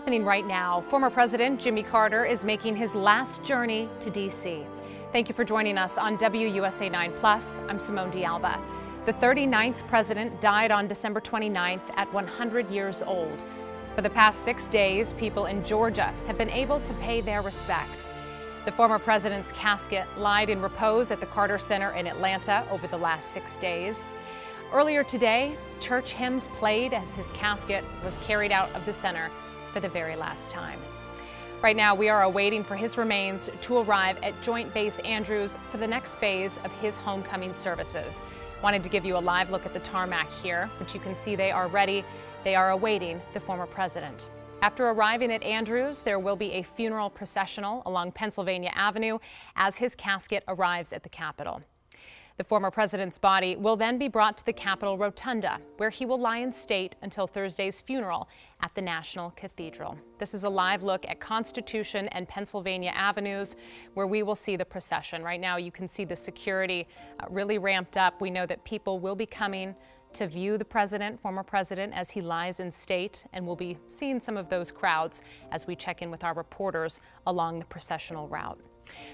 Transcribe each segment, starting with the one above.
happening right now. Former President Jimmy Carter is making his last journey to D.C. Thank you for joining us on WUSA9 I'm Simone D'Alba. The 39th president died on December 29th at 100 years old. For the past 6 days, people in Georgia have been able to pay their respects. The former president's casket lied in repose at the Carter Center in Atlanta over the last 6 days. Earlier today, church hymns played as his casket was carried out of the center for the very last time. Right now, we are awaiting for his remains to arrive at Joint Base Andrews for the next phase of his homecoming services. Wanted to give you a live look at the tarmac here, which you can see they are ready. They are awaiting the former president. After arriving at Andrews, there will be a funeral processional along Pennsylvania Avenue as his casket arrives at the Capitol. The former president's body will then be brought to the Capitol Rotunda, where he will lie in state until Thursday's funeral at the National Cathedral. This is a live look at Constitution and Pennsylvania Avenues, where we will see the procession. Right now, you can see the security really ramped up. We know that people will be coming to view the president, former president, as he lies in state, and we'll be seeing some of those crowds as we check in with our reporters along the processional route.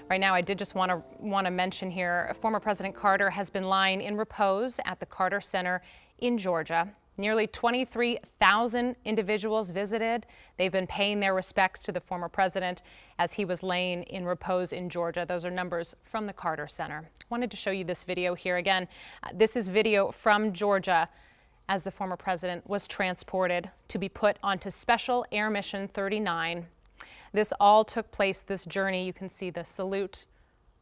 Right now, I did just want to mention here, former President Carter has been lying in repose at the Carter Center in Georgia. Nearly 23,000 individuals visited. They've been paying their respects to the former president as he was laying in repose in Georgia. Those are numbers from the Carter Center. Wanted to show you this video here again. This is video from Georgia as the former president was transported to be put onto Special Air Mission 39. This all took place, this journey. You can see the salute.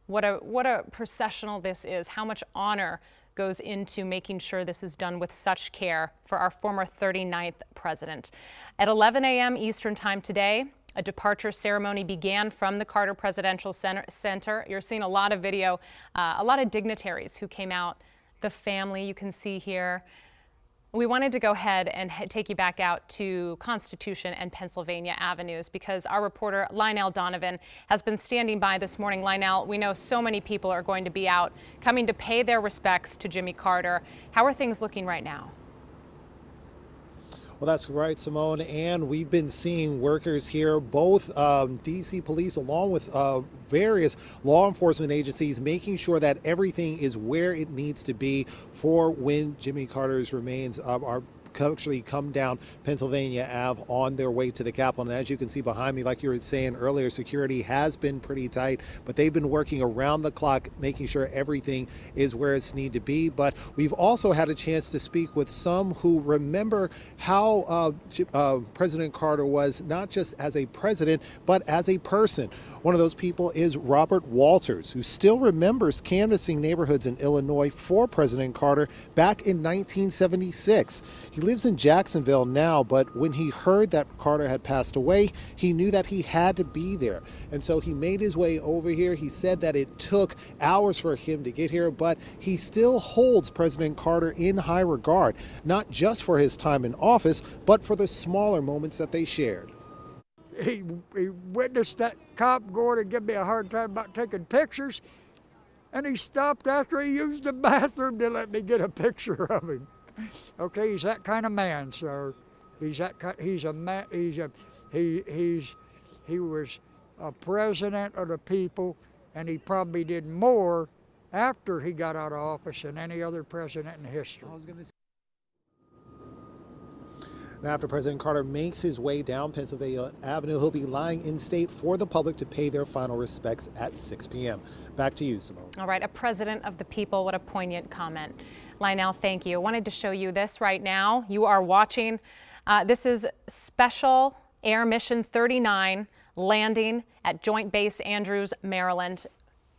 What a processional this is. How much honor goes into making sure this is done with such care for our former 39th president. At 11 a.m. Eastern Time today, a departure ceremony began from the Carter Presidential Center. You're seeing a lot of video, a lot of dignitaries who came out, the family you can see here. We wanted to go ahead and take you back out to Constitution and Pennsylvania Avenues because our reporter Lionel Donovan has been standing by this morning. Lionel, we know so many people are going to be out coming to pay their respects to Jimmy Carter. How are things looking right now? Well, that's right, Simone, and we've been seeing workers here, both D.C. police along with various law enforcement agencies, making sure that everything is where it needs to be for when Jimmy Carter's remains are actually come down Pennsylvania Ave on their way to the Capitol. And as you can see behind me, like you were saying earlier, security has been pretty tight, but they've been working around the clock, making sure everything is where it's need to be. But we've also had a chance to speak with some who remember how President Carter was, not just as a president, but as a person. One of those people is Robert Walters, who still remembers canvassing neighborhoods in Illinois for President Carter back in 1976. He lives in Jacksonville now, but when he heard that Carter had passed away, he knew that he had to be there. And so he made his way over here. He said that it took hours for him to get here, but he still holds President Carter in high regard, not just for his time in office, but for the smaller moments that they shared. He witnessed that cop going to give me a hard time about taking pictures, and he stopped after he used the bathroom to let me get a picture of him. Okay, he's that kind of man, sir. He's that kind. He's a man. He was a president of the people, and he probably did more after he got out of office than any other president in history. Now, after President Carter makes his way down Pennsylvania Avenue, he'll be lying in state for the public to pay their final respects at 6 p.m. Back to you, Simone. All right, a president of the people. What a poignant comment. Lionel, thank you. I wanted to show you this right now. You are watching. This is Special Air Mission 39 landing at Joint Base Andrews, Maryland.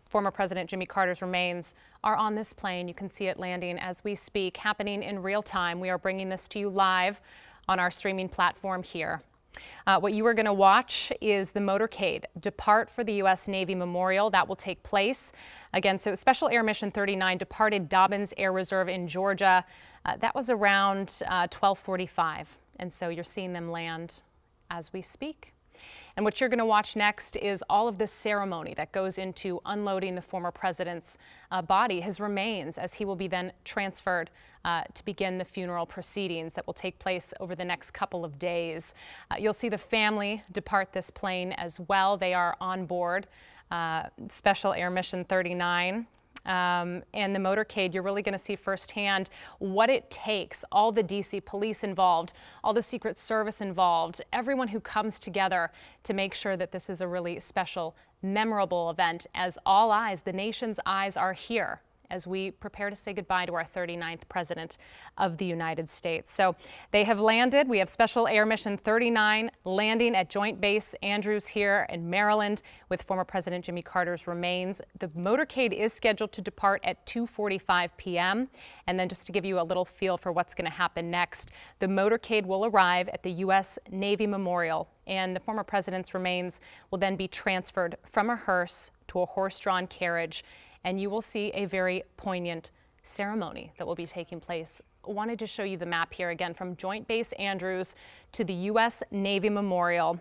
Former President Jimmy Carter's remains are on this plane. You can see it landing as we speak, happening in real time. We are bringing this to you live on our streaming platform here. What you are going to watch is the motorcade depart for the U.S. Navy Memorial. That will take place. Again, so Special Air Mission 39 departed Dobbins Air Reserve in Georgia. That was around 12:45. And so you're seeing them land as we speak. And what you're going to watch next is all of this ceremony that goes into unloading the former president's body, his remains, as he will be then transferred to begin the funeral proceedings that will take place over the next couple of days. You'll see the family depart this plane as well. They are on board Special Air Mission 39. And the motorcade, you're really going to see firsthand what it takes, all the D.C. police involved, all the Secret Service involved, everyone who comes together to make sure that this is a really special, memorable event, as all eyes, the nation's eyes, are here as we prepare to say goodbye to our 39th President of the United States. So they have landed. We have Special Air Mission 39 landing at Joint Base Andrews here in Maryland with former President Jimmy Carter's remains. The motorcade is scheduled to depart at 2:45 p.m. And then just to give you a little feel for what's going to happen next, the motorcade will arrive at the U.S. Navy Memorial, and the former president's remains will then be transferred from a hearse to a horse-drawn carriage, and you will see a very poignant ceremony that will be taking place. I wanted to show you the map here again from Joint Base Andrews to the U.S. Navy Memorial,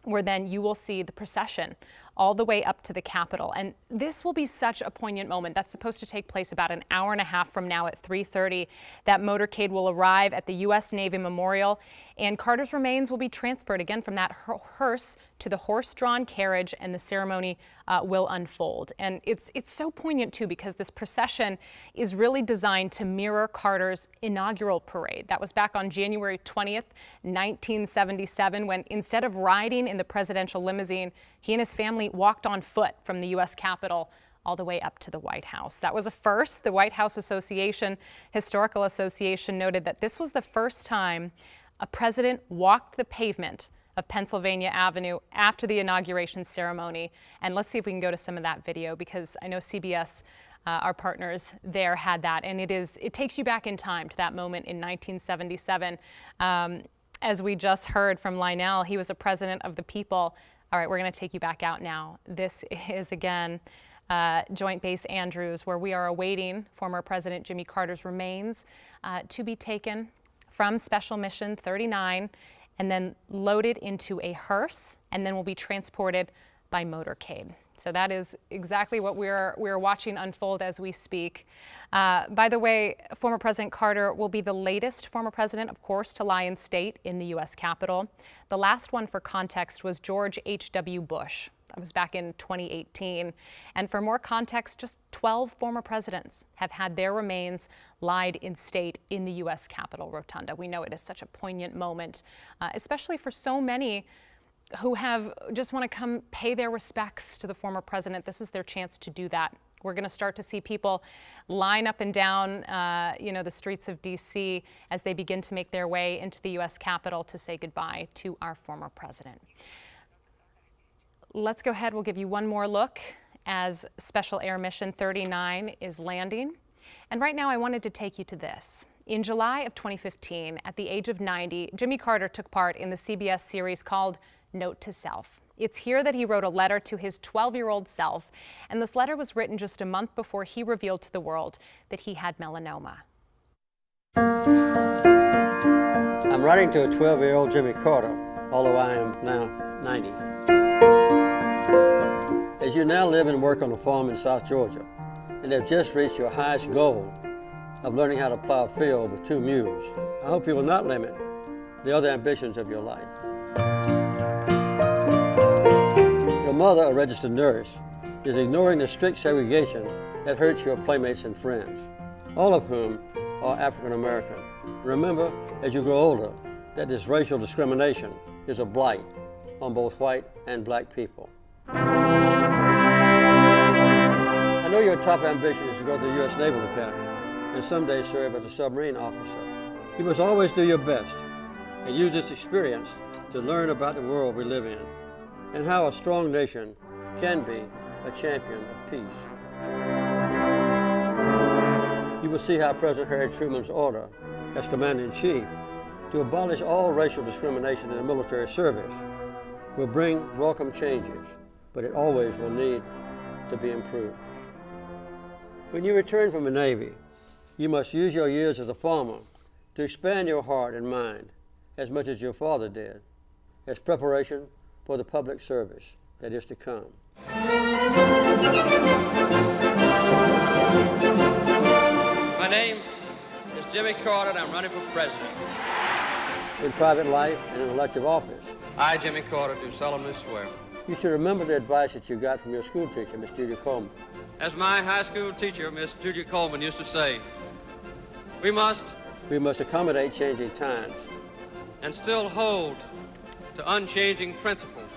where then you will see the procession all the way up to the Capitol. And this will be such a poignant moment. That's supposed to take place about an hour and a half from now at 3:30. That motorcade will arrive at the U.S. Navy Memorial, and Carter's remains will be transferred again from that hearse to the horse-drawn carriage, and the ceremony will unfold. And it's so poignant, too, because this procession is really designed to mirror Carter's inaugural parade. That was back on January 20th, 1977, when instead of riding in the presidential limousine, he and his family walked on foot from the U.S. Capitol all the way up to the White House. That was a first. The White House Historical Association noted that this was the first time a president walked the pavement of Pennsylvania Avenue after the inauguration ceremony. And let's see if we can go to some of that video, because I know CBS, our partners there, had that. And it takes you back in time to that moment in 1977. As we just heard from Lionel, he was a president of the people. All right, we're going to take you back out now. This is, again, Joint Base Andrews, where we are awaiting former President Jimmy Carter's remains to be taken from Special Mission 39 and then loaded into a hearse, and then will be transported by motorcade. So that is exactly what we're watching unfold as we speak. By the way, former President Carter will be the latest former president, of course, to lie in state in the U.S. Capitol. The last one, for context, was George H.W. Bush. That was back in 2018. And for more context, just 12 former presidents have had their remains lied in state in the U.S. Capitol rotunda. We know it is such a poignant moment, especially for so many who just want to come pay their respects to the former president. This is their chance to do that. We're going to start to see people line up and down, the streets of D.C. as they begin to make their way into the U.S. Capitol to say goodbye to our former president. Let's go ahead. We'll give you one more look as Special Air Mission 39 is landing. And right now, I wanted to take you to this. In July of 2015, at the age of 90, Jimmy Carter took part in the CBS series called Note to Self. It's here that he wrote a letter to his 12-year-old self, and this letter was written just a month before he revealed to the world that he had melanoma. I'm writing to a 12-year-old Jimmy Carter, although I am now 90. As you now live and work on a farm in South Georgia, and have just reached your highest goal of learning how to plow a field with 2 mules, I hope you will not limit the other ambitions of your life. Your mother, a registered nurse, is ignoring the strict segregation that hurts your playmates and friends, all of whom are African American. Remember, as you grow older, that this racial discrimination is a blight on both white and black people. I know your top ambition is to go to the U.S. Naval Academy and someday serve as a submarine officer. You must always do your best and use this experience to learn about the world we live in and how a strong nation can be a champion of peace. You will see how President Harry Truman's order as Commander-in-Chief to abolish all racial discrimination in the military service will bring welcome changes, but it always will need to be improved. When you return from the Navy, you must use your years as a farmer to expand your heart and mind as much as your father did, as preparation for the public service that is to come. My name is Jimmy Carter, and I'm running for president. In private life and in elective office, I, Jimmy Carter, do solemnly swear. you should remember the advice that you got from your school teacher, Miss Judy Coleman. As my high school teacher, Miss Judy Coleman, used to say, we must accommodate changing times. and still hold to unchanging principles.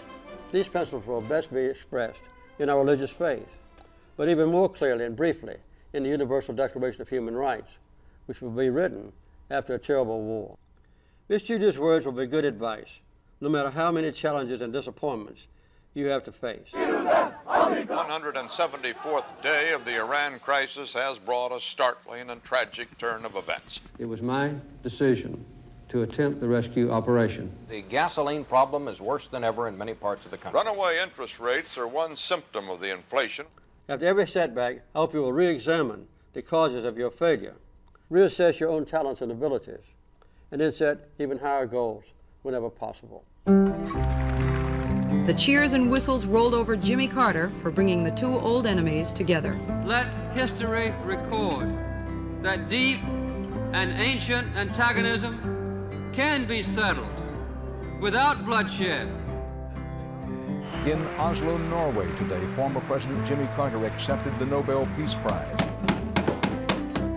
These principles will best be expressed in our religious faith, but even more clearly and briefly in the Universal Declaration of Human Rights, which will be written after a terrible war. Miss Judy's words will be good advice, no matter how many challenges and disappointments you have to face. 174th day of the Iran crisis has brought a startling and tragic turn of events. It was my decision to attempt the rescue operation. The gasoline problem is worse than ever in many parts of the country. Runaway interest rates are one symptom of the inflation. After every setback, I hope you will re-examine the causes of your failure, reassess your own talents and abilities, and then set even higher goals whenever possible. The cheers and whistles rolled over Jimmy Carter for bringing the two old enemies together. Let history record that deep and ancient antagonism can be settled without bloodshed. In Oslo, Norway today, former President Jimmy Carter accepted the Nobel Peace Prize.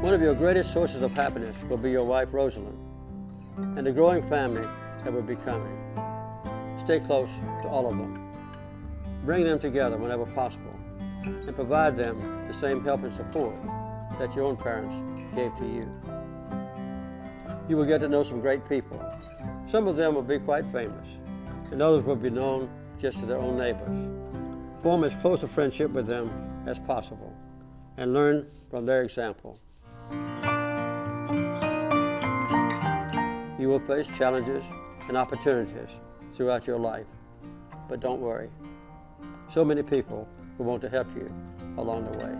One of your greatest sources of happiness will be your wife, Rosalind, and the growing family that will be coming. Stay close to all of them. Bring them together whenever possible, and provide them the same help and support that your own parents gave to you. You will get to know some great people. Some of them will be quite famous, and others will be known just to their own neighbors. Form as close a friendship with them as possible, and learn from their example. You will face challenges and opportunities throughout your life, but don't worry. So many people will want to help you along the way.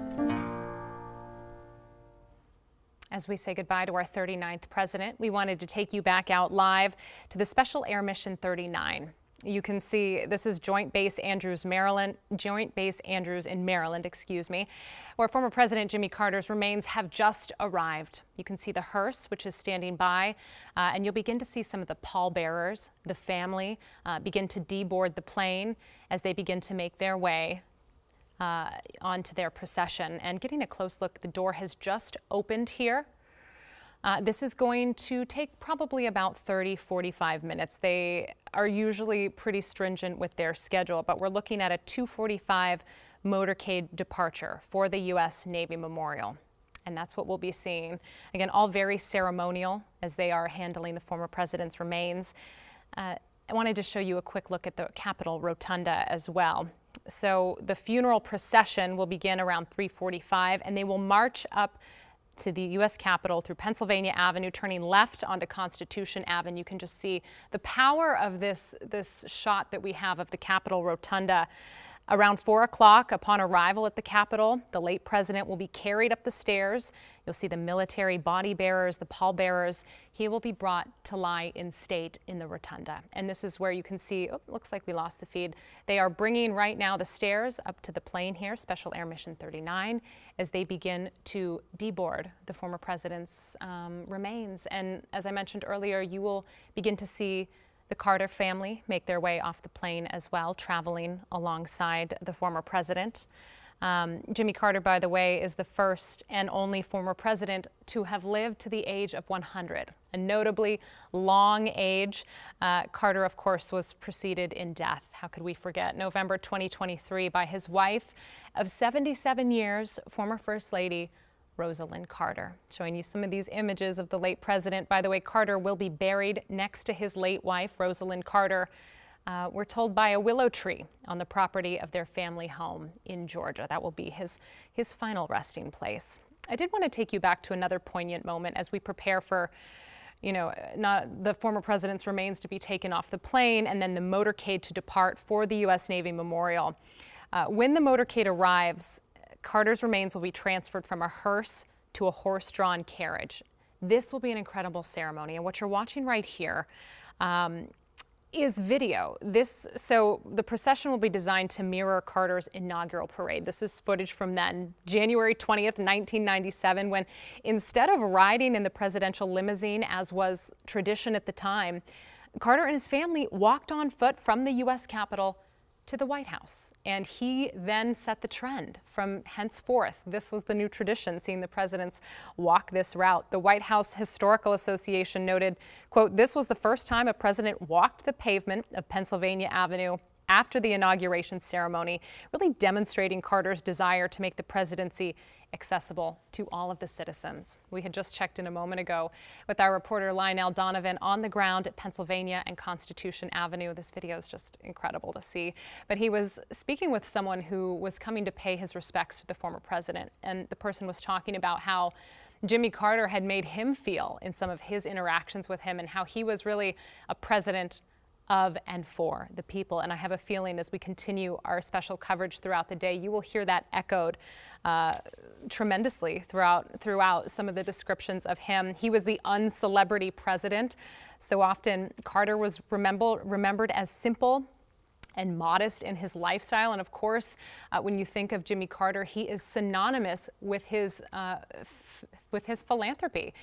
As we say goodbye to our 39th president, we wanted to take you back out live to the Special Air Mission 39. You can see this is Joint Base Andrews in Maryland, where former President Jimmy Carter's remains have just arrived. You can see the hearse, which is standing by, and you'll begin to see some of the pallbearers, the family, begin to deboard the plane as they begin to make their way onto their procession. And getting a close look, the door has just opened here. This is going to take probably about 30-45 minutes. They are usually pretty stringent with their schedule, but we're looking at a 2:45 motorcade departure for the U.S. Navy Memorial. And that's what we'll be seeing. Again, all very ceremonial as they are handling the former president's remains. I wanted to show you a quick look at the Capitol Rotunda as well. So the funeral procession will begin around 3:45, and they will march up to the U.S. Capitol through Pennsylvania Avenue, turning left onto Constitution Avenue. You can just see the power of this shot that we have of the Capitol Rotunda. Around 4 o'clock, upon arrival at the Capitol, the late president will be carried up the stairs. You'll see the military body bearers, the pallbearers. He will be brought to lie in state in the Rotunda. And this is where you can see, oh, looks like we lost the feed. They are bringing right now the stairs up to the plane here, Special Air Mission 39, as they begin to deboard the former president's remains. And as I mentioned earlier, you will begin to see the Carter family make their way off the plane as well, traveling alongside the former president. Jimmy Carter, by the way, is the first and only former president to have lived to the age of 100, a notably long age. Carter, of course, was preceded in death. How could we forget? November 2023 by his wife of 77 years, former First Lady Rosalind Carter. Showing you some of these images of the late president. By the way, Carter will be buried next to his late wife, Rosalind Carter, we're told by a willow tree on the property of their family home in Georgia. That will be his final resting place. I did want to take you back to another poignant moment as we prepare for, not the former president's remains to be taken off the plane and then the motorcade to depart for the U.S. Navy Memorial. When the motorcade arrives, Carter's remains will be transferred from a hearse to a horse-drawn carriage. This will be an incredible ceremony, and what you're watching right here is video. So the procession will be designed to mirror Carter's inaugural parade. This is footage from then, January 20th, 1997, when instead of riding in the presidential limousine, as was tradition at the time, Carter and his family walked on foot from the U.S. Capitol to the White House. And he then set the trend from henceforth. This was the new tradition, seeing the presidents walk this route. The White House Historical Association noted, quote, "This was the first time a president walked the pavement of Pennsylvania Avenue after the inauguration ceremony, really demonstrating Carter's desire to make the presidency accessible to all of the citizens." We had just checked in a moment ago with our reporter Lionel Donovan on the ground at Pennsylvania and Constitution Avenue. This video is just incredible to see. But he was speaking with someone who was coming to pay his respects to the former president, and the person was talking about how Jimmy Carter had made him feel in some of his interactions with him, and how he was really a president of and for the people. And I have a feeling as we continue our special coverage throughout the day, you will hear that echoed tremendously throughout some of the descriptions of him. He was the uncelebrity president. So often Carter was remembered as simple and modest in his lifestyle. And of course, when you think of Jimmy Carter, he is synonymous with his philanthropy.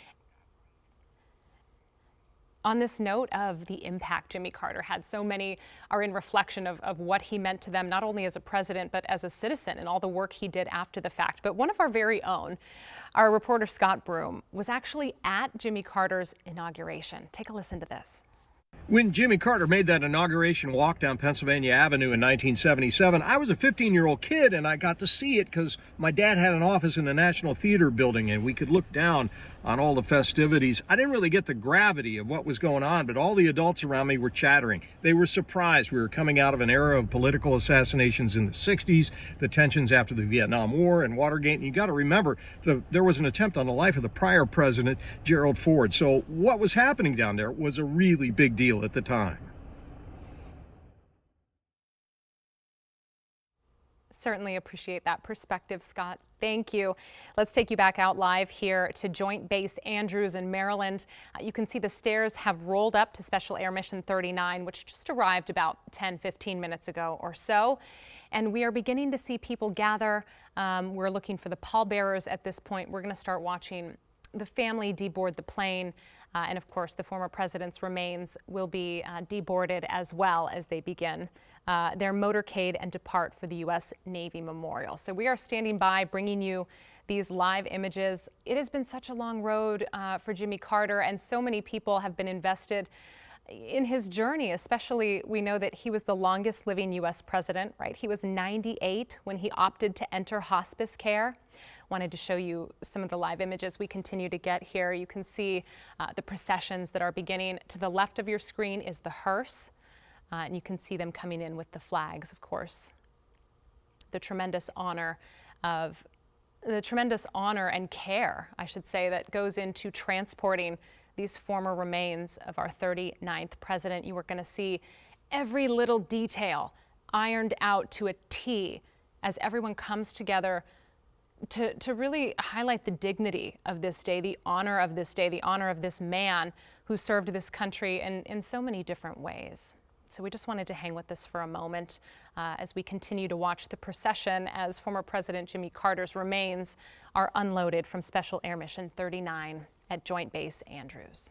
On this note of the impact Jimmy Carter had, so many are in reflection of what he meant to them, not only as a president, but as a citizen, and all the work he did after the fact. But one of our very own, our reporter Scott Broom, was actually at Jimmy Carter's inauguration. Take a listen to this. When Jimmy Carter made that inauguration walk down Pennsylvania Avenue in 1977, I was a 15-year-old kid, and I got to see it because my dad had an office in the National Theater building, and we could look down on all the festivities. I didn't really get the gravity of what was going on, but all the adults around me were chattering. They were surprised. We were coming out of an era of political assassinations in the 60s, the tensions after the Vietnam War and Watergate. And you got to remember, there was an attempt on the life of the prior president, Gerald Ford. So what was happening down there was a really big deal at the time. Certainly appreciate that perspective, Scott. Thank you. Let's take you back out live here to Joint Base Andrews in Maryland. You can see the stairs have rolled up to Special Air Mission 39, which just arrived about 10-15 minutes ago or so. And we are beginning to see people gather. We're looking for the pallbearers at this point. We're going to start watching the family deboard the plane. And of course, the former president's remains will be deboarded as well as they begin their motorcade and depart for the U.S. Navy Memorial. So we are standing by bringing you these live images. It has been such a long road for Jimmy Carter, and so many people have been invested in his journey. Especially, we know that he was the longest living U.S. president, right? He was 98 when he opted to enter hospice care. Wanted to show you some of the live images we continue to get here. You can see the processions that are beginning. To the left of your screen is the hearse, and you can see them coming in with the flags, of course. The tremendous honor and care, I should say, that goes into transporting these former remains of our 39th president. You are going to see every little detail ironed out to a T as everyone comes together to really highlight the dignity of this day, the honor of this day, the honor of this man who served this country in so many different ways. So we just wanted to hang with this for a moment as we continue to watch the procession as former President Jimmy Carter's remains are unloaded from Special Air Mission 39 at Joint Base Andrews.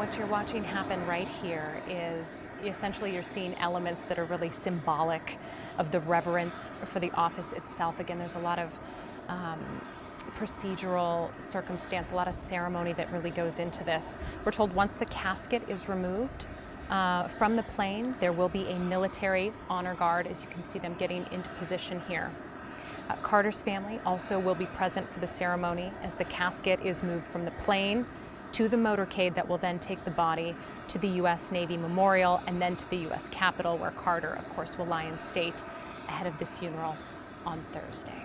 what you're watching happen right here is essentially you're seeing elements that are really symbolic of the reverence for the office itself. Again, there's a lot of procedural circumstance, a lot of ceremony that really goes into this. We're told once the casket is removed from the plane, there will be a military honor guard, as you can see them getting into position here. Carter's family also will be present for the ceremony as the casket is moved from the plane to the motorcade that will then take the body to the U.S. Navy Memorial and then to the U.S. Capitol, where Carter, of course, will lie in state ahead of the funeral on Thursday.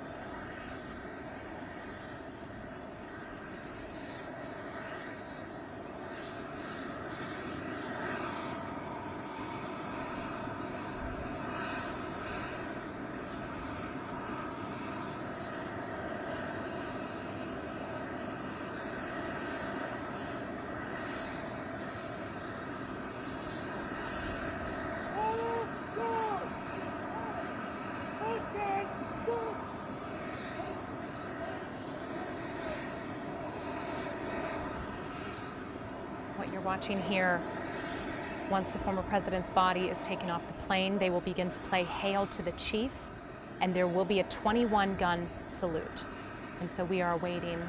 What you're watching here, once the former president's body is taken off the plane, they will begin to play Hail to the Chief, and there will be a 21-gun salute. And so we are awaiting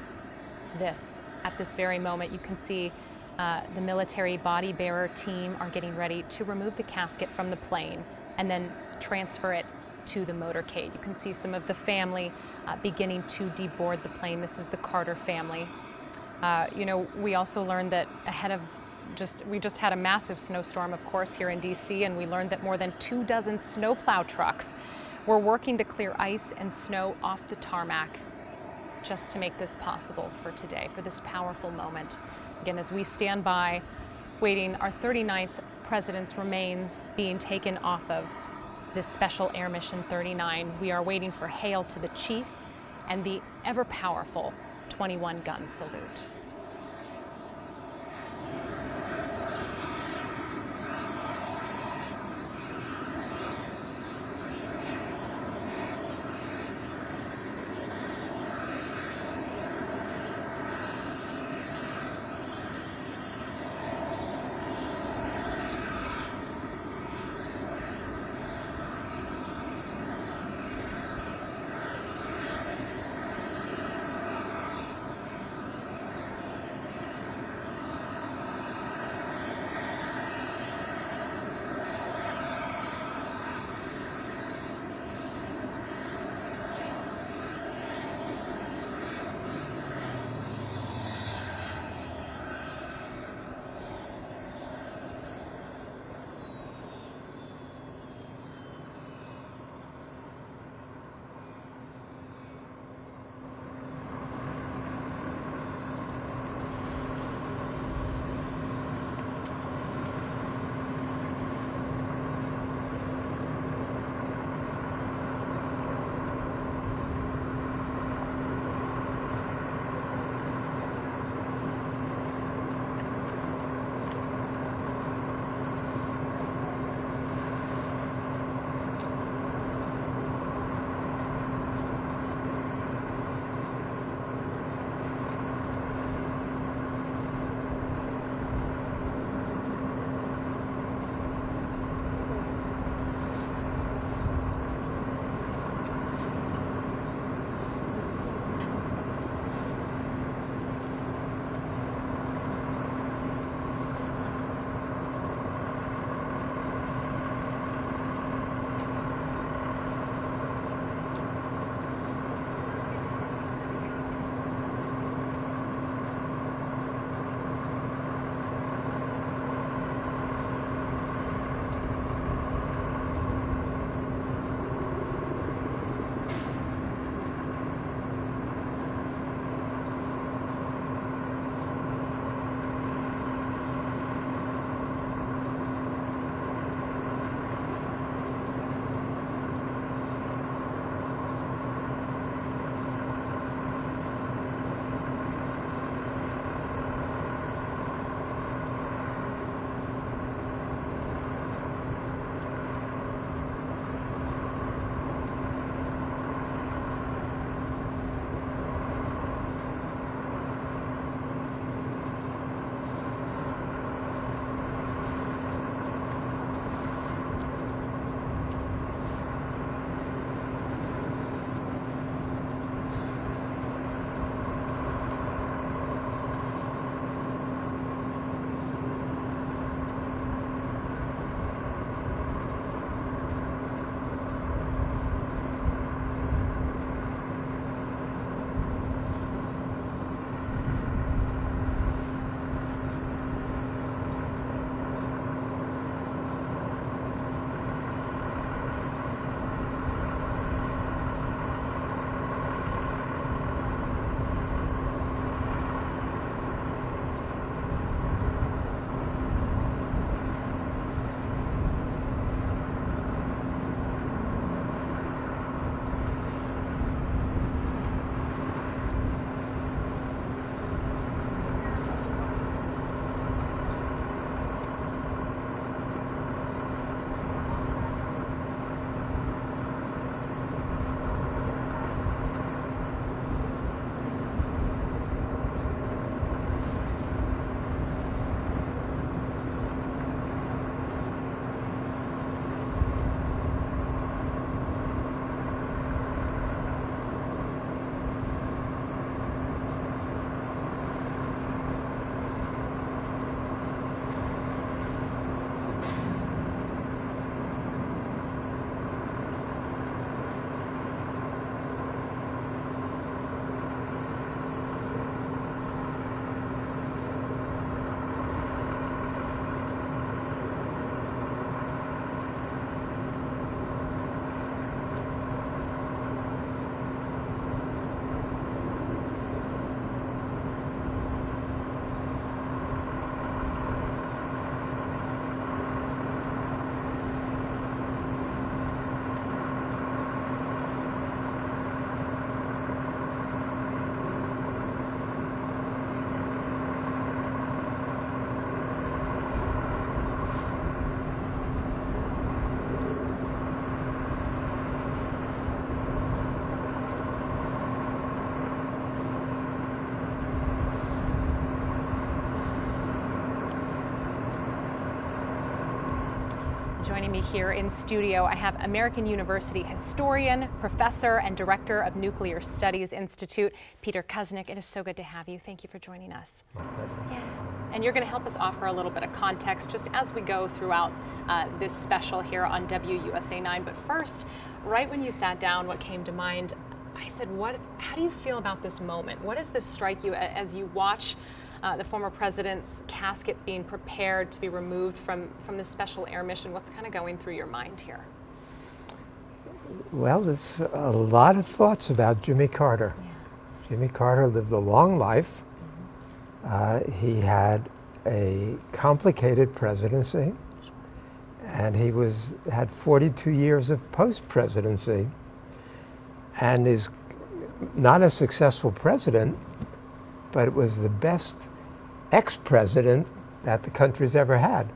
this at this very moment. You can see the military body bearer team are getting ready to remove the casket from the plane and then transfer it to the motorcade. You can see some of the family beginning to deboard the plane. This is the Carter family. You know, we also learned that we just had a massive snowstorm, of course, here in D.C., and we learned that more than 24 snowplow trucks were working to clear ice and snow off the tarmac just to make this possible for today, for this powerful moment. Again, as we stand by, waiting our 39th president's remains being taken off of this special Air Mission 39, we are waiting for Hail to the Chief and the ever-powerful 21-gun salute. Joining me here in studio, I have American University historian, professor, and director of Nuclear Studies Institute, Peter Kuznick. It is so good to have you. Thank you for joining us. My pleasure. Yes. And you're going to help us offer a little bit of context just as we go throughout this special here on WUSA9. But first, right when you sat down, what came to mind, I said, how do you feel about this moment? What does this strike you as you watch the former president's casket being prepared to be removed from this special air mission? What's kind of going through your mind here? Well, it's a lot of thoughts about Jimmy Carter. Yeah. Jimmy Carter lived a long life. He had a complicated presidency, and he had 42 years of post-presidency, and is not a successful president, but it was the best ex-president that the country's ever had.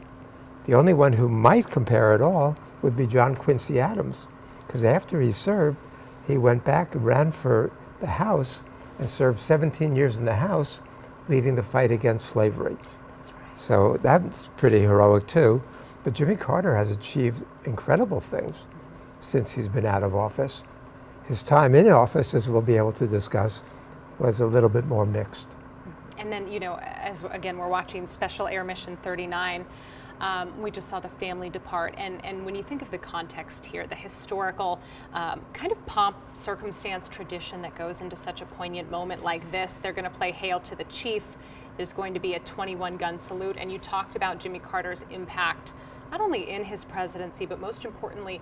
The only one who might compare at all would be John Quincy Adams, because after he served, he went back and ran for the House and served 17 years in the House, leading the fight against slavery. That's right. So that's pretty heroic too. But Jimmy Carter has achieved incredible things since he's been out of office. His time in office, as we'll be able to discuss, was a little bit more mixed. And then, you know, as again, we're watching Special Air Mission 39, we just saw the family depart. And when you think of the context here, the historical kind of pomp, circumstance, tradition that goes into such a poignant moment like this, they're going to play Hail to the Chief. There's going to be a 21-gun salute. And you talked about Jimmy Carter's impact, not only in his presidency, but most importantly,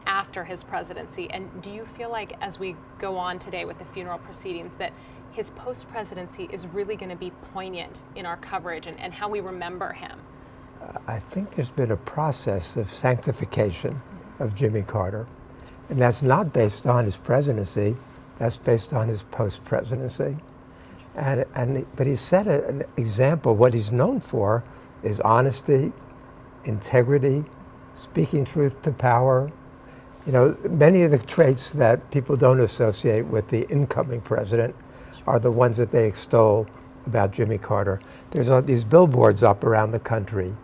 after his presidency. And do you feel like as we go on today with the funeral proceedings that his post-presidency is really going to be poignant in our coverage and how we remember him? I think there's been a process of sanctification of Jimmy Carter, and that's not based on his presidency, that's based on his post-presidency. But he set an example. What he's known for is honesty, integrity, speaking truth to power. You know, many of the traits that people don't associate with the incoming president are the ones that they extol about Jimmy Carter. There's all these billboards up around the country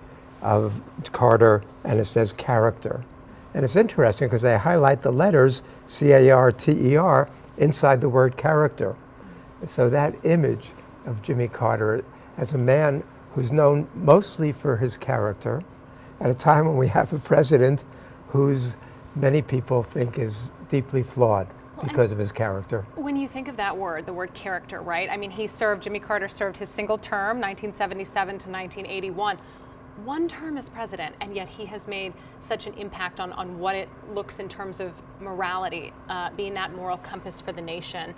of Carter, and it says character. And it's interesting because they highlight the letters C-A-R-T-E-R inside the word character. So that image of Jimmy Carter as a man who's known mostly for his character at a time when we have a president who's many people think is deeply flawed because of his character. When you think of that word, the word character, right? I mean, Jimmy Carter served his single term, 1977 to 1981. One term as president, and yet he has made such an impact on what it looks in terms of morality, being that moral compass for the nation.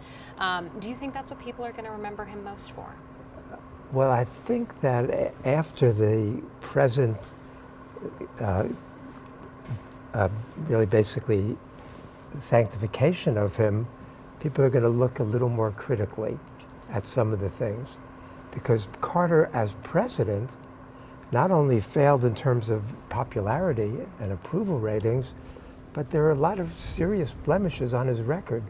Do you think that's what people are going to remember him most for? Well, I think that after the present really basically sanctification of him, people are going to look a little more critically at some of the things. Because Carter as president not only failed in terms of popularity and approval ratings, but there are a lot of serious blemishes on his record.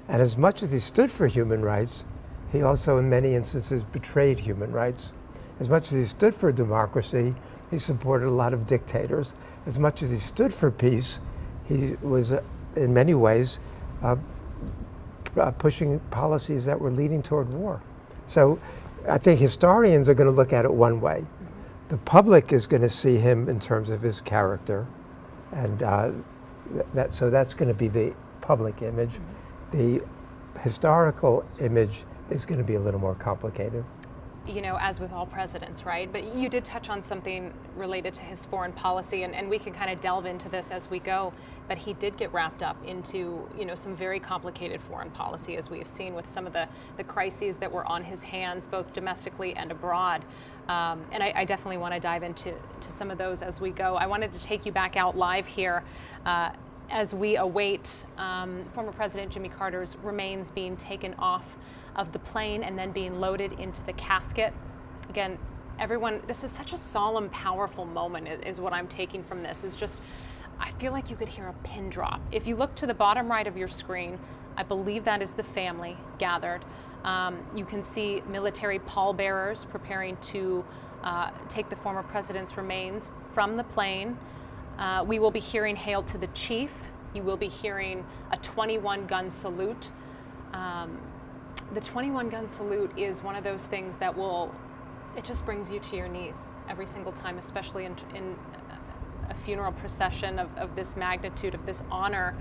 And as much as he stood for human rights, he also in many instances betrayed human rights. As much as he stood for democracy, he supported a lot of dictators. As much as he stood for peace, he was in many ways pushing policies that were leading toward war. So I think historians are going to look at it one way. The public is going to see him in terms of his character, and so that's going to be the public image. The historical image is going to be a little more complicated. You know, as with all presidents, right? But you did touch on something related to his foreign policy, and we can kind of delve into this as we go. But he did get wrapped up into, you know, some very complicated foreign policy, as we have seen with some of the crises that were on his hands, both domestically and abroad. And I definitely want to dive into some of those as we go. I wanted to take you back out live here as we await former President Jimmy Carter's remains being taken off of the plane and then being loaded into the casket. Again, everyone, this is such a solemn, powerful moment is what I'm taking from this. Is just, I feel like you could hear a pin drop. If you look to the bottom right of your screen, I believe that is the family gathered. You can see military pallbearers preparing to take the former president's remains from the plane. We will be hearing Hail to the Chief. You will be hearing a 21-gun salute. The 21-gun salute is one of those things that it just brings you to your knees every single time, especially in a funeral procession of this magnitude, of this honor.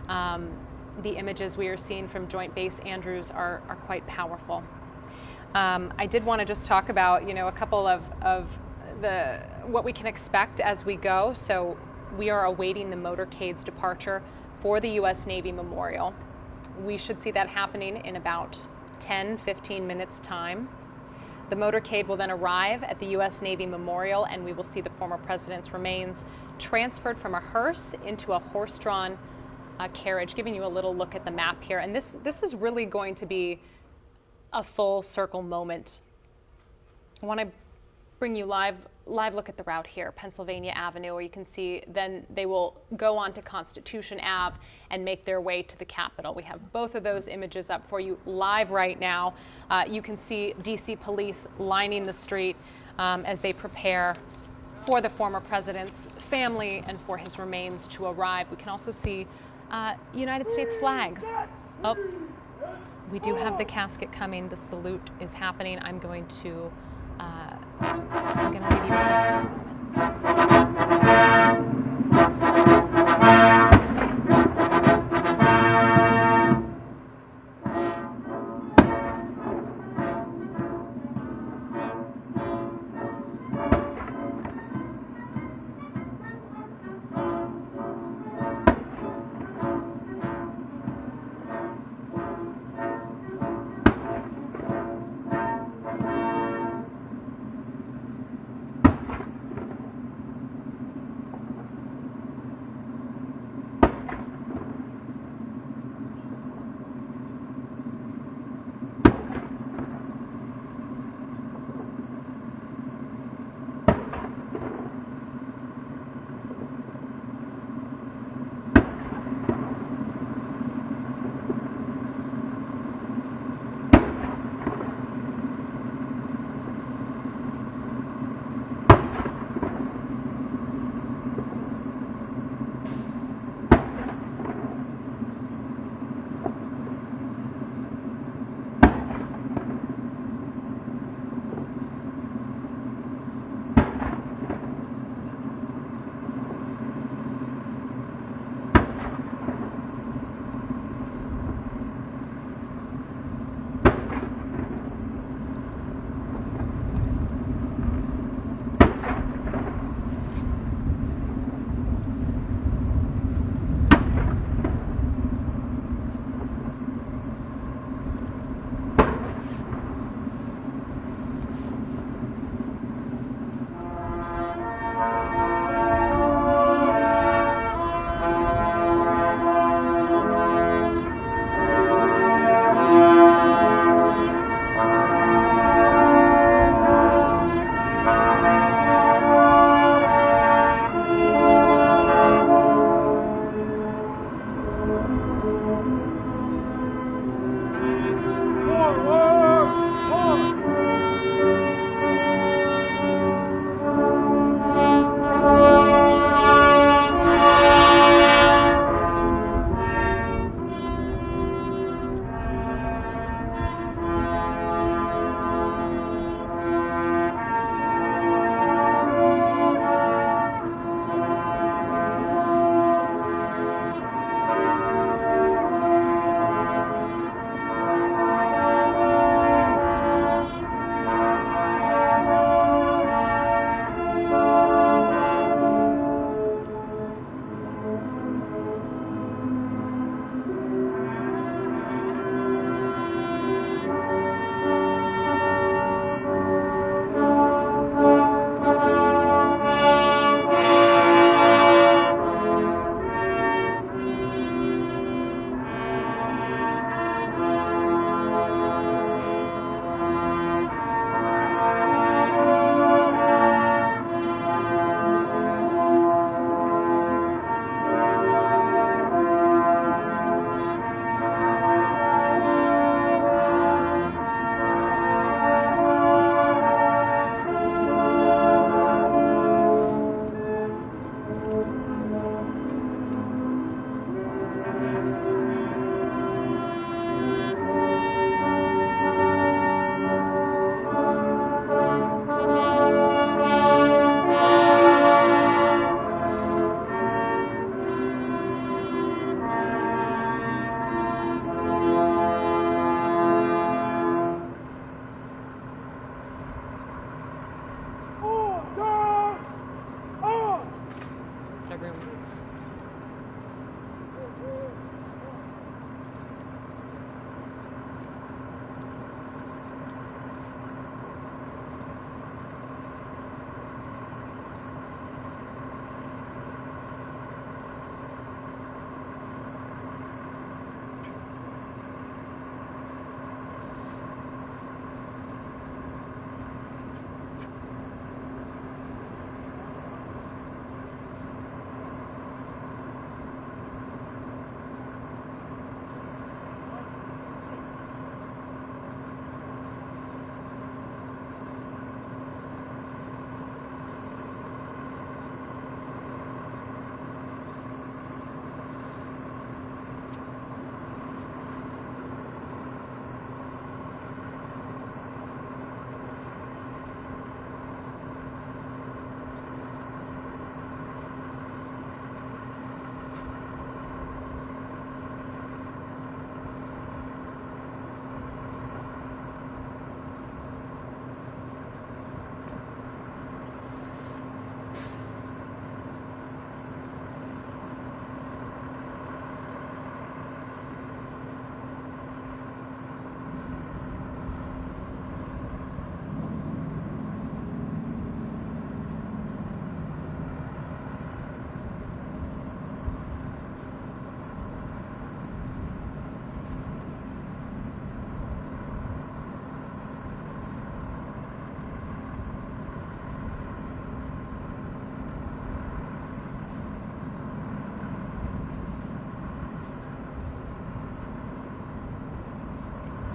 The images we are seeing from Joint Base Andrews are quite powerful. I did want to just talk about, a couple of what we can expect as we go. So we are awaiting the motorcade's departure for the U.S. Navy Memorial. We should see that happening in about 10-15 minutes time. The motorcade will then arrive at the U.S. Navy Memorial, and we will see the former president's remains transferred from a hearse into a horse-drawn carriage, giving you a little look at the map here. And this is really going to be a full circle moment. I want to bring you live look at the route here, Pennsylvania Avenue, where you can see then they will go on to Constitution Ave and make their way to the Capitol. We have both of those images up for you live right now. You can see DC police lining the street as they prepare for the former president's family and for his remains to arrive. We can also see United States flags. Oh, we do have the casket coming. The salute is happening. I'm going to leave you with this for a moment.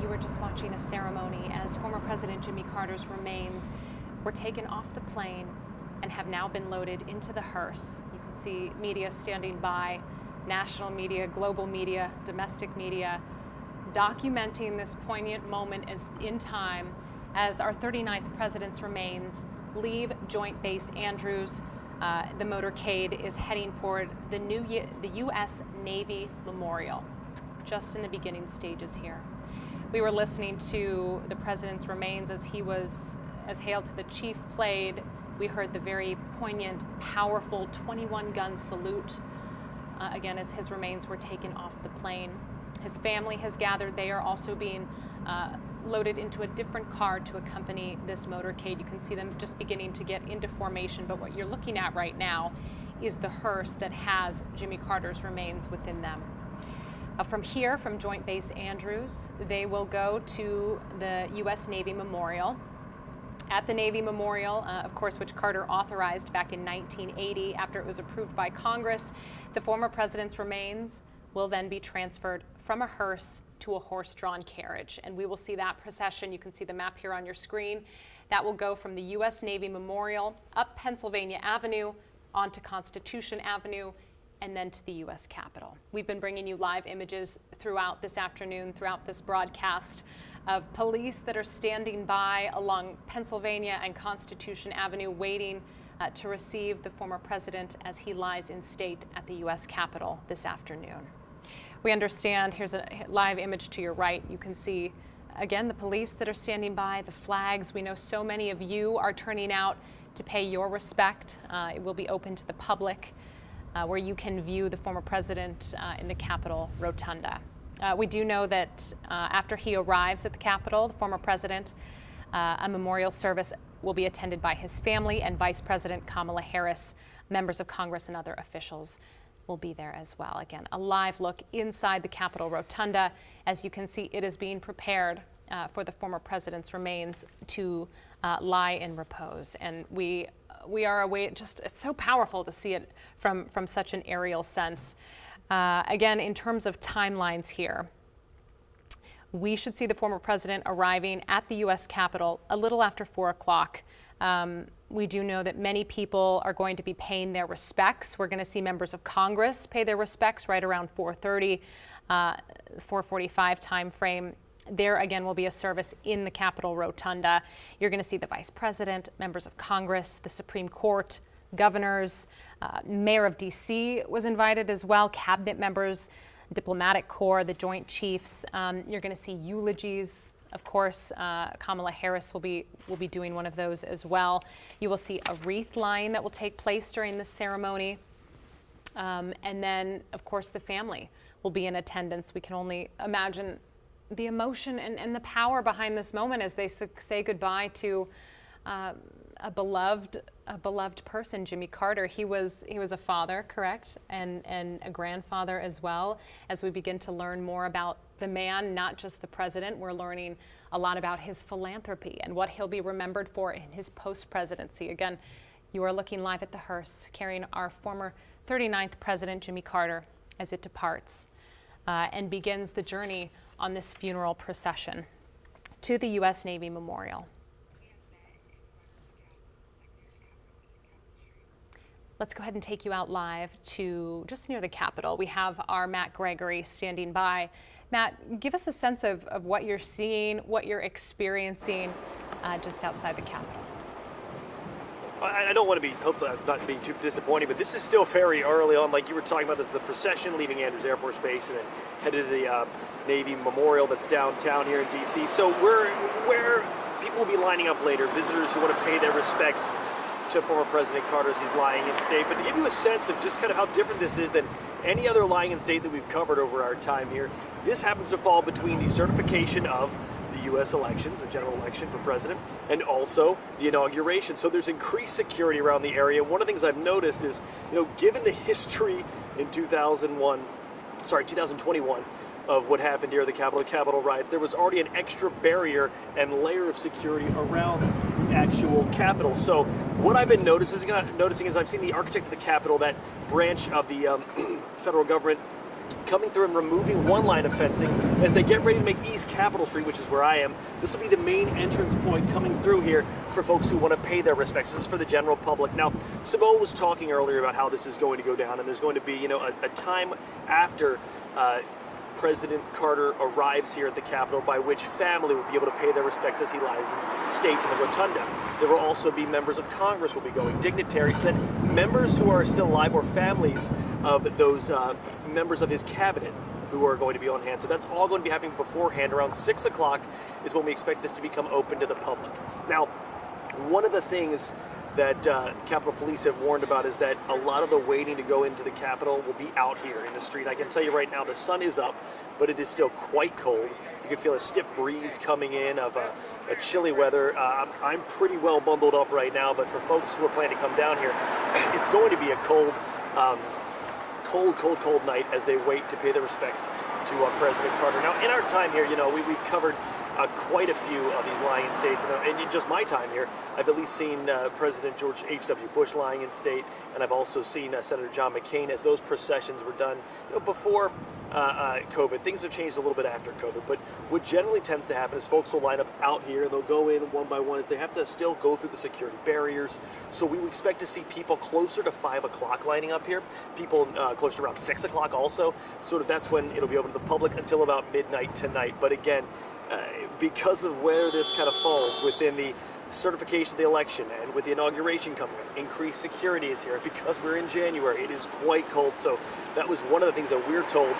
You were just watching a ceremony as former President Jimmy Carter's remains were taken off the plane and have now been loaded into the hearse. You can see media standing by, national media, global media, domestic media, documenting this poignant moment as in time as our 39th president's remains leave Joint Base Andrews. The motorcade is heading for the U.S. Navy Memorial, just in the beginning stages here. We were listening to the president's remains as Hail to the Chief played. We heard the very poignant, powerful 21-gun salute, again, as his remains were taken off the plane. His family has gathered. They are also being loaded into a different car to accompany this motorcade. You can see them just beginning to get into formation, but what you're looking at right now is the hearse that has Jimmy Carter's remains within them. From here, from Joint Base Andrews, they will go to the U.S. Navy Memorial. At the Navy Memorial, of course, which Carter authorized back in 1980 after it was approved by Congress, the former president's remains will then be transferred from a hearse to a horse-drawn carriage. And we will see that procession. You can see the map here on your screen. That will go from the U.S. Navy Memorial up Pennsylvania Avenue onto Constitution Avenue and then to the U.S. Capitol. We've been bringing you live images throughout this afternoon, throughout this broadcast, of police that are standing by along Pennsylvania and Constitution Avenue waiting to receive the former president as he lies in state at the U.S. Capitol this afternoon. We understand, here's a live image to your right. You can see, again, the police that are standing by, the flags. We know so many of you are turning out to pay your respect. It will be open to the public, where you can view the former president in the Capitol rotunda. We do know that after he arrives at the Capitol, the former president, a memorial service will be attended by his family, and Vice President Kamala Harris, members of Congress, and other officials will be there as well. Again, a live look inside the Capitol rotunda. As you can see, it is being prepared for the former president's remains to lie in repose. And we are away. Just, it's so powerful to see it from such an aerial sense. Again, in terms of timelines here, we should see the former president arriving at the U.S. Capitol a little after 4 o'clock. We do know that many people are going to be paying their respects. We're going to see members of Congress pay their respects right around 4:30, 4:45 time frame. There again will be a service in the Capitol rotunda. You're going to see the Vice President, members of Congress, the Supreme Court, governors, Mayor of D.C. was invited as well, cabinet members, diplomatic corps, the Joint Chiefs. You're going to see eulogies. Of course, Kamala Harris will be doing one of those as well. You will see a wreath line that will take place during this ceremony. And then, of course, the family will be in attendance. We can only imagine the emotion and the power behind this moment as they say goodbye to a beloved person, Jimmy Carter. He was a father, correct, and a grandfather as well. As we begin to learn more about the man, not just the president, we're learning a lot about his philanthropy and what he'll be remembered for in his post-presidency. Again, you are looking live at the hearse, carrying our former 39th president, Jimmy Carter, as it departs and begins the journey on this funeral procession to the U.S. Navy Memorial. Let's go ahead and take you out live to just near the Capitol. We have our Matt Gregory standing by. Matt, give us a sense of what you're seeing, what you're experiencing just outside the Capitol. I don't want to be, hopefully I'm not being too disappointing, but this is still very early on. Like you were talking about, this the procession leaving Andrews Air Force Base and then headed to the Navy Memorial that's downtown here in D.C. So where people will be lining up later, visitors who want to pay their respects to former President Carter as he's lying in state. But to give you a sense of just kind of how different this is than any other lying in state that we've covered over our time here, this happens to fall between the certification of the U.S. elections, the general election for president, and also the inauguration. So there's increased security around the area. One of the things I've noticed is, given the history in 2021 of what happened here at the Capitol riots, there was already an extra barrier and layer of security around the actual Capitol. So what I've been noticing is I've seen the architect of the Capitol, that branch of the federal government coming through and removing one line of fencing as they get ready to make East Capitol Street, which is where I am. This will be the main entrance point coming through here for folks who want to pay their respects. This is for the general public. Now, Simone was talking earlier about how this is going to go down, and there's going to be, you know, a time after President Carter arrives here at the Capitol by which family will be able to pay their respects as he lies in state in the rotunda. There will also be members of Congress will be going, dignitaries, and then members who are still alive or families of those members of his cabinet who are going to be on hand. So that's all going to be happening beforehand. Around 6 o'clock is when we expect this to become open to the public. Now, one of the things that Capitol Police have warned about is that a lot of the waiting to go into the Capitol will be out here in the street. I can tell you right now, the sun is up, but it is still quite cold. You can feel a stiff breeze coming in of a chilly weather. I'm pretty well bundled up right now, but for folks who are planning to come down here, it's going to be a cold night as they wait to pay their respects to President Carter. Now, in our time here, you know, we've covered quite a few of these lying in states, and in just my time here, I've at least seen President George H.W. Bush lying in state, and I've also seen Senator John McCain as those processions were done, you know, before COVID. Things have changed a little bit after COVID, but what generally tends to happen is folks will line up out here, and they'll go in one by one as they have to still go through the security barriers. So we would expect to see people closer to 5 o'clock lining up here, people closer to around 6 o'clock also. Sort of that's when it'll be open to the public until about midnight tonight. But again, because of where this kind of falls within the certification of the election and with the inauguration coming up, increased security is here. Because we're in January, it is quite cold. So that was one of the things that we're told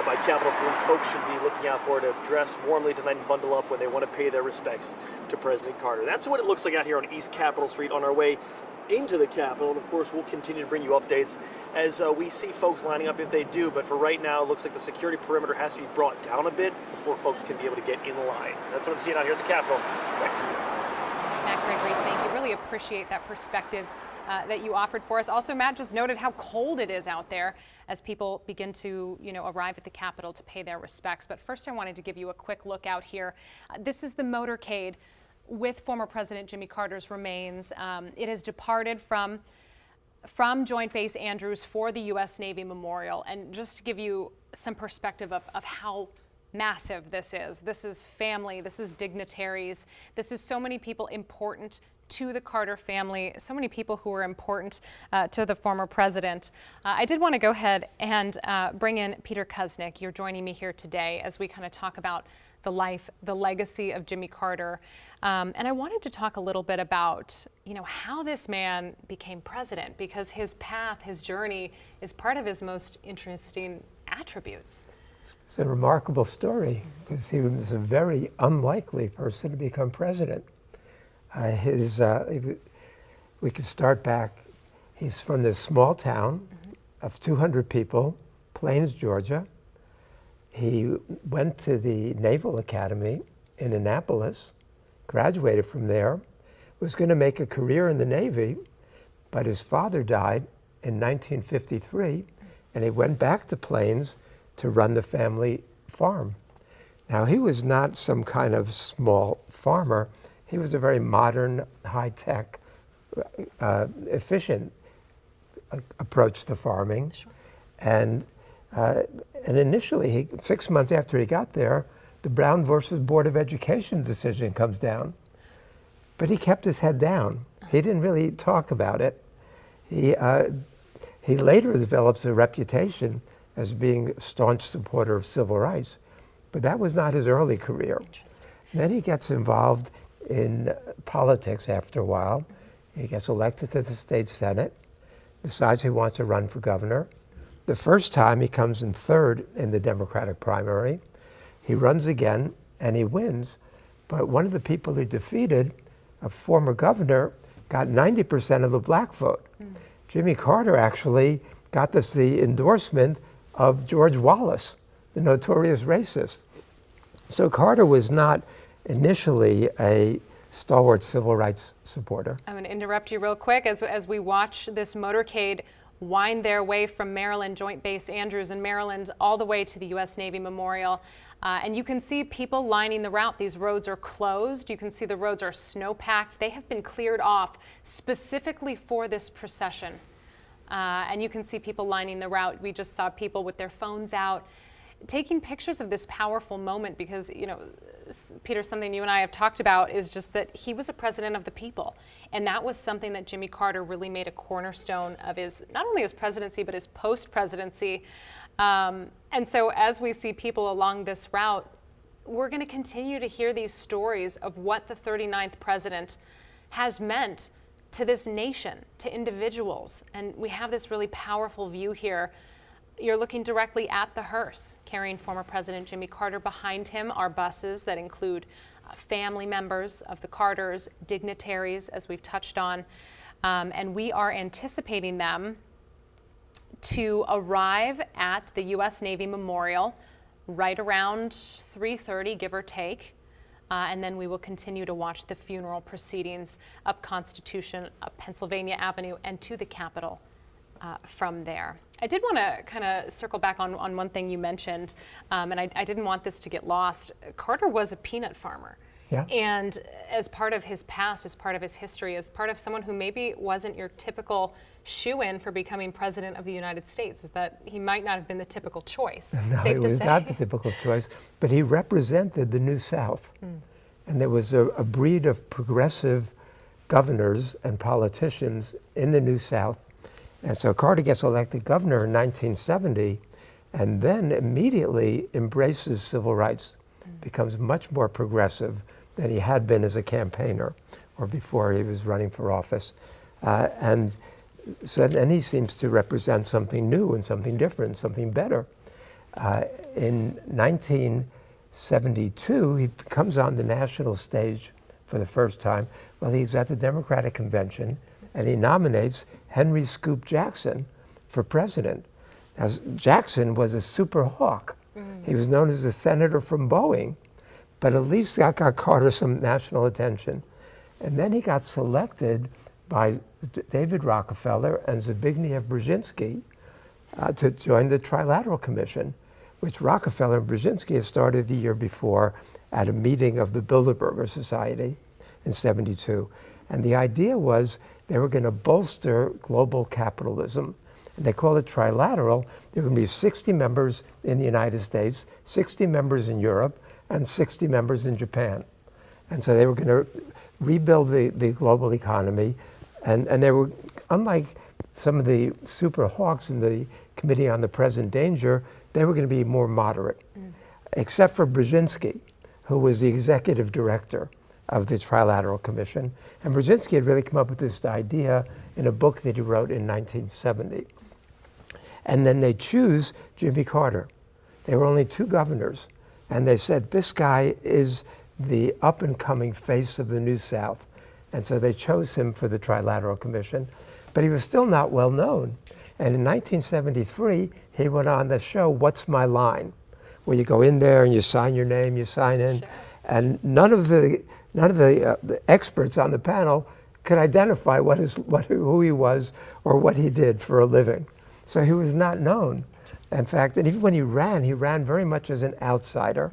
by Capitol Police folks should be looking out for, to dress warmly tonight and bundle up when they want to pay their respects to President Carter. That's what it looks like out here on East Capitol Street on our way into the Capitol, and of course we'll continue to bring you updates as we see folks lining up if they do, but for right now it looks like the security perimeter has to be brought down a bit before folks can be able to get in line. That's what I'm seeing out here at the Capitol. Back to you. Matt Gregory, thank you. Really appreciate that perspective that you offered for us. Also, Matt just noted how cold it is out there as people begin to, you know, arrive at the Capitol to pay their respects. But first I wanted to give you a quick look out here. This is the motorcade with former President Jimmy Carter's remains. It has departed from Joint Base Andrews for the U.S. Navy Memorial. And just to give you some perspective of how massive this is family, this is dignitaries, this is so many people important to the Carter family, so many people who are important to the former president. I did want to go ahead and bring in Peter Kuznick. You're joining me here today as we kind of talk about the life, the legacy of Jimmy Carter. And I wanted to talk a little bit about, you know, how this man became president, because his path, his journey is part of his most interesting attributes. It's a remarkable story because he was a very unlikely person to become president. We could start back. He's from this small town of 200 people, Plains, Georgia. He went to the Naval Academy in Annapolis, graduated from there, was going to make a career in the Navy, but his father died in 1953, and he went back to Plains to run the family farm. Now, he was not some kind of small farmer. He was a very modern, high-tech, efficient approach to farming. Sure. And initially, 6 months after he got there, the Brown versus Board of Education decision comes down. But he kept his head down. He didn't really talk about it. He later develops a reputation as being a staunch supporter of civil rights, but that was not his early career. Then he gets involved in politics after a while. He gets elected to the state senate, decides he wants to run for governor. The first time he comes in third in the Democratic primary. He runs again and he wins, but one of the people he defeated, a former governor, got 90% of the black vote. Jimmy Carter actually got the endorsement of George Wallace, the notorious racist. So Carter was not initially a stalwart civil rights supporter. I'm going to interrupt you real quick as we watch this motorcade wind their way from Maryland, Joint Base Andrews in Maryland, all the way to the U.S. Navy Memorial. And you can see people lining the route. These roads are closed. You can see the roads are snow-packed. They have been cleared off specifically for this procession. And you can see people lining the route. We just saw people with their phones out, taking pictures of this powerful moment because, you know, Peter, something you and I have talked about is just that he was a president of the people. And that was something that Jimmy Carter really made a cornerstone of his, not only his presidency, but his post-presidency. And so as we see people along this route, we're going to continue to hear these stories of what the 39th president has meant to this nation, to individuals. And we have this really powerful view here. You're looking directly at the hearse, carrying former President Jimmy Carter. Behind him are buses that include family members of the Carters, dignitaries, as we've touched on, and we are anticipating them to arrive at the U.S. Navy Memorial right around 3:30, give or take, and then we will continue to watch the funeral proceedings up Constitution, up Pennsylvania Avenue, and to the Capitol from there. I did want to kind of circle back on one thing you mentioned, and I didn't want this to get lost. Carter was a peanut farmer. Yeah. And as part of his past, as part of his history, as part of someone who maybe wasn't your typical shoe-in for becoming president of the United States, is that he might not have been the typical choice. No, Safe he to was say. not the typical choice, but he represented the New South. And there was a breed of progressive governors and politicians in the New South. And so Carter gets elected governor in 1970 and then immediately embraces civil rights, becomes much more progressive than he had been as a campaigner or before he was running for office. And he seems to represent something new and something different, something better. In 1972, he comes on the national stage for the first time. Well, he's at the Democratic Convention, and he nominates Henry Scoop Jackson for president. Now, Jackson was a super hawk. He was known as the senator from Boeing, but at least that got Carter some national attention. And then he got selected by David Rockefeller and Zbigniew Brzezinski to join the Trilateral Commission, which Rockefeller and Brzezinski had started the year before at a meeting of the Bilderberger Society in '72. And the idea was they were going to bolster global capitalism. And they called it Trilateral. There were going to be 60 members in the United States, 60 members in Europe, and 60 members in Japan. And so they were going to rebuild the global economy. And they were, unlike some of the super hawks in the Committee on the Present Danger, they were going to be more moderate, except for Brzezinski, who was the executive director of the Trilateral Commission. And Brzezinski had really come up with this idea in a book that he wrote in 1970. And then they choose Jimmy Carter. There were only two governors. And they said, this guy is the up-and-coming face of the New South. And so they chose him for the Trilateral Commission. But he was still not well known. And in 1973, he went on the show, What's My Line? Where you go in there and you sign your name, you sign in. Sure. And none of the experts on the panel could identify who he was or what he did for a living. So he was not known. In fact, and even when he ran very much as an outsider.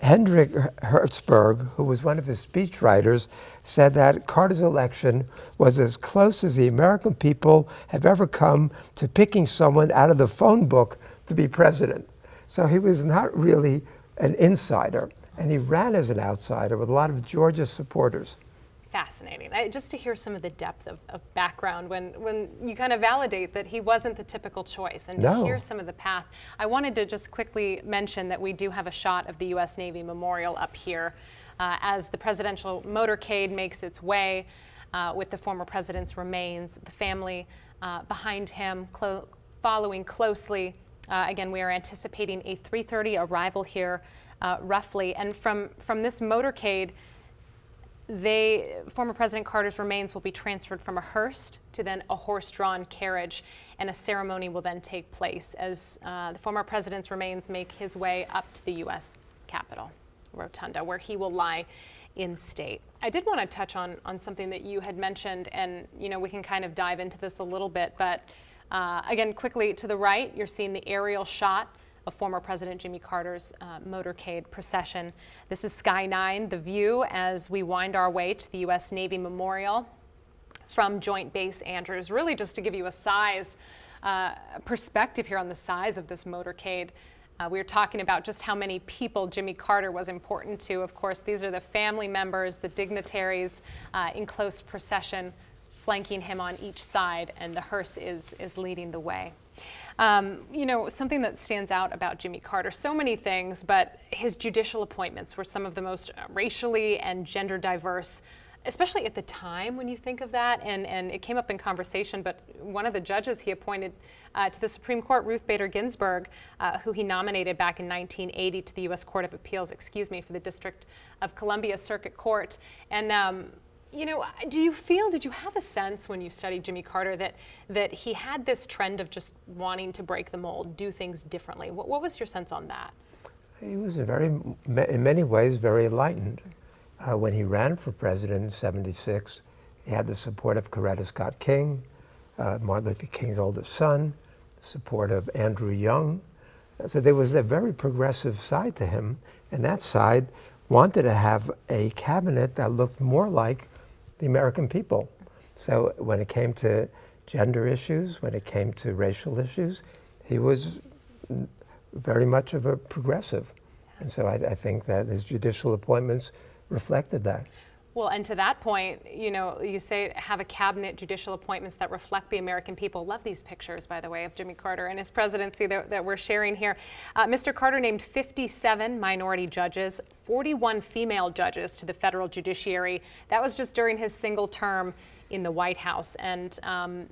Hendrik Hertzberg, who was one of his speechwriters, said that Carter's election was as close as the American people have ever come to picking someone out of the phone book to be president. So he was not really an insider, and he ran as an outsider with a lot of Georgia supporters. Fascinating. Just to hear some of the depth of background when you kind of validate that he wasn't the typical choice, and to hear some of the path. I wanted to just quickly mention that we do have a shot of the U.S. Navy Memorial up here as the presidential motorcade makes its way with the former president's remains, the family behind him following closely. Again, we are anticipating a 3:30 arrival here roughly, and from this motorcade, former President Carter's remains will be transferred from a hearse to then a horse-drawn carriage, and a ceremony will then take place as the former president's remains make his way up to the U.S. Capitol, Rotunda, where he will lie in state. I did want to touch on something that you had mentioned, and we can kind of dive into this a little bit, but again, quickly to the right, you're seeing the aerial shot of former President Jimmy Carter's motorcade procession. This is Sky 9, the view as we wind our way to the U.S. Navy Memorial. from Joint Base Andrews, really just to give you a size perspective here on the size of this motorcade. We were talking about just how many people Jimmy Carter was important to. Of course, these are the family members, the dignitaries in close procession, flanking him on each side, and the hearse is leading the way. You know, something that stands out about Jimmy Carter, so many things, but his judicial appointments were some of the most racially and gender diverse, especially at the time when you think of that, and it came up in conversation, but one of the judges he appointed to the Supreme Court, Ruth Bader Ginsburg, who he nominated back in 1980 to the U.S. Court of Appeals, for the District of Columbia Circuit Court. And you know, did you have a sense when you studied Jimmy Carter that he had this trend of just wanting to break the mold, do things differently? What was your sense on that? He was in many ways very enlightened. When he ran for president in '76, he had the support of Coretta Scott King, Martin Luther King's oldest son, the support of Andrew Young. So there was a very progressive side to him, and that side wanted to have a cabinet that looked more like the American people. So when it came to gender issues, when it came to racial issues, he was very much of a progressive. And so I think that his judicial appointments reflected that. Well, and to that point, you know, you say have a cabinet, judicial appointments that reflect the American people. Love these pictures, by the way, of Jimmy Carter and his presidency that we're sharing here. Mr. Carter named 57 minority judges, 41 female judges to the federal judiciary. That was just during his single term in the White House. And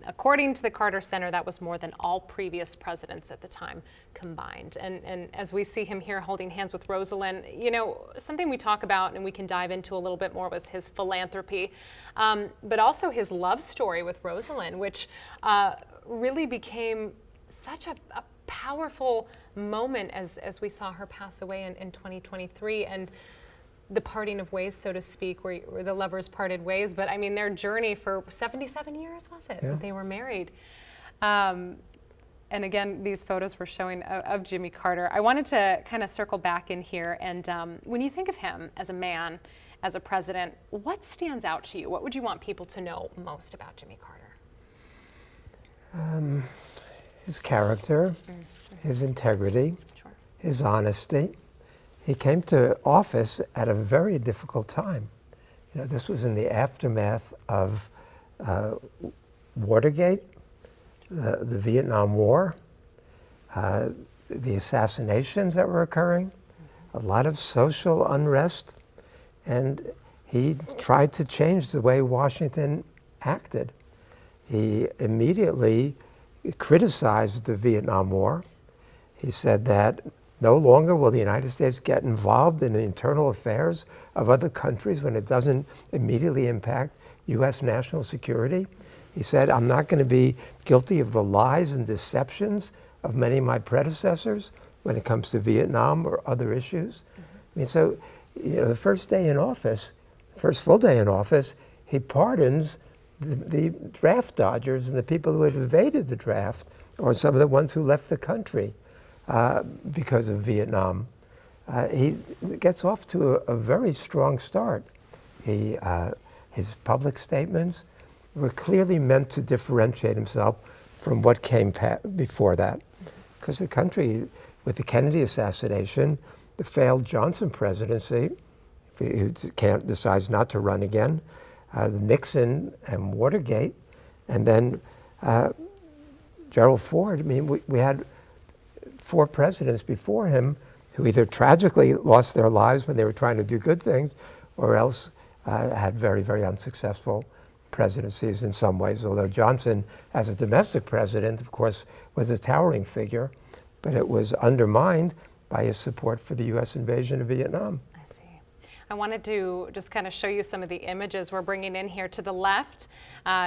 according to the Carter Center, that was more than all previous presidents at the time combined. And as we see him here holding hands with Rosalind, you know, something we talk about and we can dive into a little bit more was his philanthropy, but also his love story with Rosalind, which really became such a powerful moment as we saw her pass away in 2023. And the parting of ways, so to speak, where the lovers parted ways. But I mean, their journey for 77 years, was it? Yeah. They were married. And again, these photos were showing of Jimmy Carter. I wanted to kind of circle back in here. And when you think of him as a man, as a president, what stands out to you? What would you want people to know most about Jimmy Carter? His character, his integrity, his honesty. He came to office at a very difficult time. You know, this was in the aftermath of Watergate, the Vietnam War, the assassinations that were occurring, a lot of social unrest, and he tried to change the way Washington acted. He immediately criticized the Vietnam War. He said that no longer will the United States get involved in the internal affairs of other countries when it doesn't immediately impact U.S. national security. He said, I'm not going to be guilty of the lies and deceptions of many of my predecessors when it comes to Vietnam or other issues. I mean, so, you know, the first day in office, first full day in office, he pardons the draft dodgers and the people who had evaded the draft, or some of the ones who left the country because of Vietnam. He gets off to a very strong start. His public statements were clearly meant to differentiate himself from what came before that. Because the country, with the Kennedy assassination, the failed Johnson presidency, who decides not to run again, the Nixon and Watergate, and then Gerald Ford. I mean, we had 4 presidents before him who either tragically lost their lives when they were trying to do good things, or else had very, very unsuccessful presidencies in some ways. Although Johnson, as a domestic president, of course, was a towering figure, but it was undermined by his support for the U.S. invasion of Vietnam. I see. I wanted to just kind of show you some of the images we're bringing in here. To the left,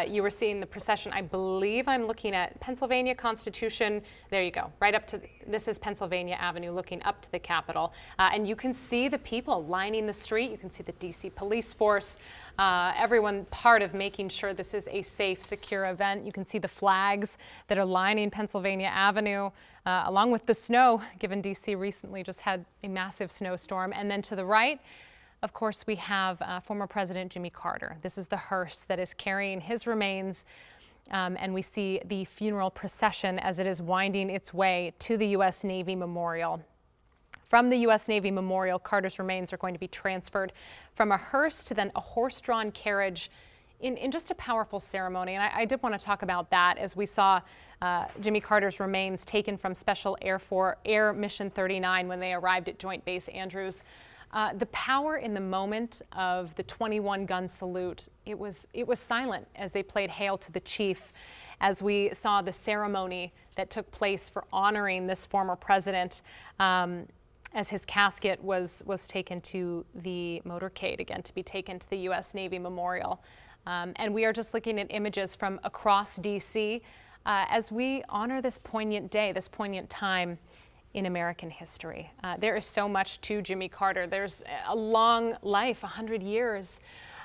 you were seeing the procession. I believe I'm looking at Pennsylvania Constitution. There you go, right up to, this is Pennsylvania Avenue, looking up to the Capitol. And you can see the people lining the street. You can see the D.C. police force, everyone part of making sure this is a safe, secure event. You can see the flags that are lining Pennsylvania Avenue, along with the snow, given D.C. recently just had a massive snowstorm. And then to the right, of course, we have former President Jimmy Carter. This is the hearse that is carrying his remains, and we see the funeral procession as it is winding its way to the U.S. Navy Memorial. From the U.S. Navy Memorial, Carter's remains are going to be transferred from a hearse to then a horse-drawn carriage in just a powerful ceremony. And I did want to talk about that as we saw Jimmy Carter's remains taken from Special Air Mission 39 when they arrived at Joint Base Andrews. The power in the moment of the 21-gun salute, it was silent as they played Hail to the Chief, as we saw the ceremony that took place for honoring this former president, as his casket was taken to the motorcade, again, to be taken to the U.S. Navy Memorial. And we are just looking at images from across D.C. As we honor this poignant day, this poignant time in American history. There is so much to Jimmy Carter. There's a long life, 100 years,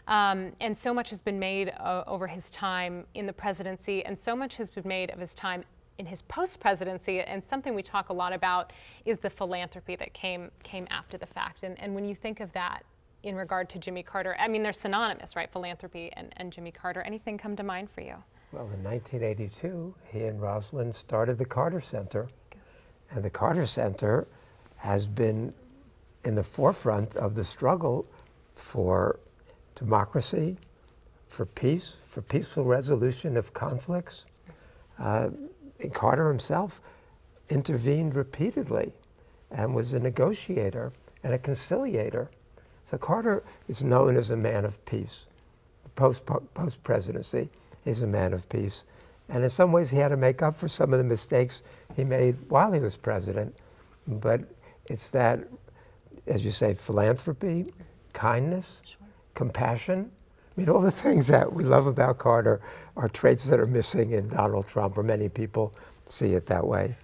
and so much has been made over his time in the presidency, and so much has been made of his time in his post-presidency. And something we talk a lot about is the philanthropy that came after the fact. And when you think of that in regard to Jimmy Carter, I mean, they're synonymous, right? Philanthropy and Jimmy Carter. Anything come to mind for you? Well, in 1982, he and Rosalind started the Carter Center. And the Carter Center has been in the forefront of the struggle for democracy, for peace, for peaceful resolution of conflicts. Carter himself intervened repeadedly and was a negotiator and a conciliator. So Carter is known as a man of peace. Post-presidency, he's a man of peace. And in some ways, he had to make up for some of the mistakes he made while he was president. But it's that, as you say, philanthropy, kindness, compassion. I mean, all the things that we love about Carter are traits that are missing in Donald Trump, or many people see it that way.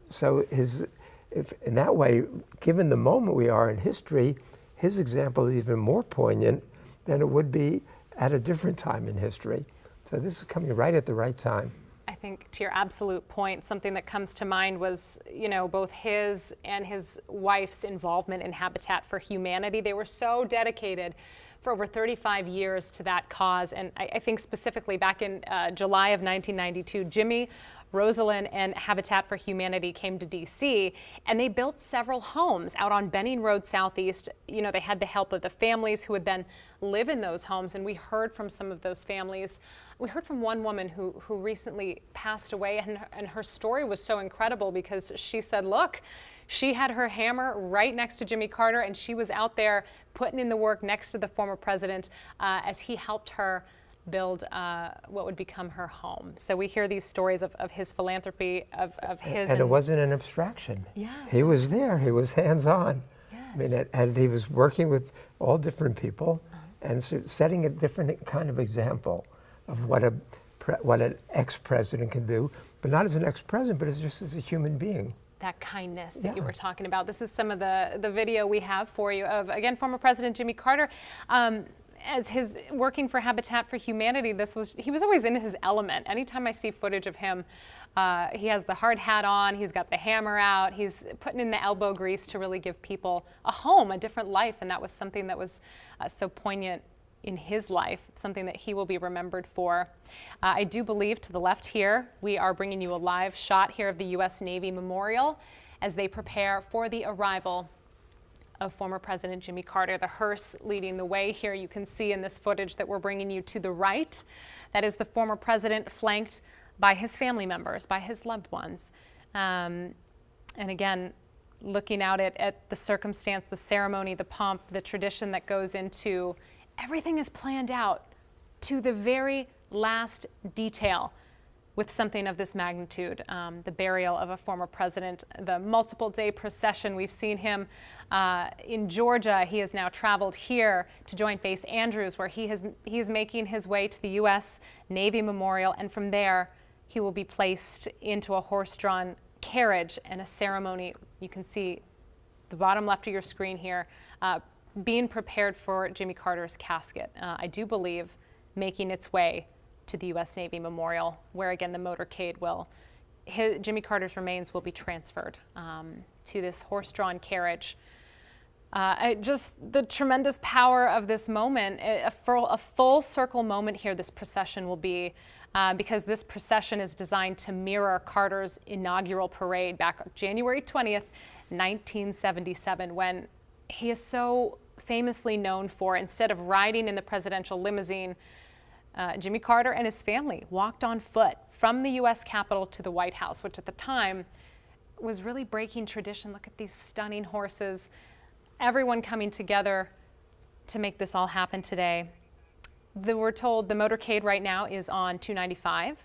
So in that way, given the moment we are in history, his example is even more poignant than it would be at a different time in history. So this is coming right at the right time. I think to your absolute point, something that comes to mind was, both his and his wife's involvement in Habitat for Humanity. They were so dedicated for over 35 years to that cause. And I think specifically back in July of 1992, Jimmy, Rosalind, and Habitat for Humanity came to D.C. and they built several homes out on Benning Road Southeast. They had the help of the families who would then live in those homes. And we heard from some of those families. We heard from one woman who recently passed away, and her story was so incredible because she said, look, she had her hammer right next to Jimmy Carter, and she was out there putting in the work next to the former president as he helped her build what would become her home. So we hear these stories of his philanthropy, of his... And it wasn't an abstraction. Yes. He was there. He was hands-on. Yes. I mean, and he was working with all different people and so setting a different kind of example of what an ex-president can do, but not as an ex-president, but just as a human being. That kindness that you were talking about. This is some of the video we have for you of, again, former President Jimmy Carter. As his working for Habitat for Humanity, he was always in his element. Anytime I see footage of him, he has the hard hat on, he's got the hammer out, he's putting in the elbow grease to really give people a home, a different life, and that was something that was so poignant in his life, something that he will be remembered for. I do believe to the left here, we are bringing you a live shot here of the U.S. Navy Memorial as they prepare for the arrival of former President Jimmy Carter. The hearse leading the way here. You can see in this footage that we're bringing you to the right. That is the former president flanked by his family members, by his loved ones. And again, looking out at the circumstance, the ceremony, the pomp, the tradition that goes into everything is planned out to the very last detail with something of this magnitude. The burial of a former president, the multiple-day procession. We've seen him in Georgia. He has now traveled here to Joint Base Andrews, where he is making his way to the U.S. Navy Memorial, and from there he will be placed into a horse-drawn carriage and a ceremony. You can see the bottom left of your screen here, being prepared for Jimmy Carter's casket. I do believe making its way to the U.S. Navy Memorial, where again the motorcade Jimmy Carter's remains will be transferred to this horse-drawn carriage. Just the tremendous power of this moment, a full circle moment here this procession will be, because this procession is designed to mirror Carter's inaugural parade back on January 20th, 1977, when he is so famously known for, instead of riding in the presidential limousine, Jimmy Carter and his family walked on foot from the U.S. Capitol to the White House, which at the time was really breaking tradition. Look at these stunning horses. Everyone coming together to make this all happen today. We're told the motorcade right now is on 295.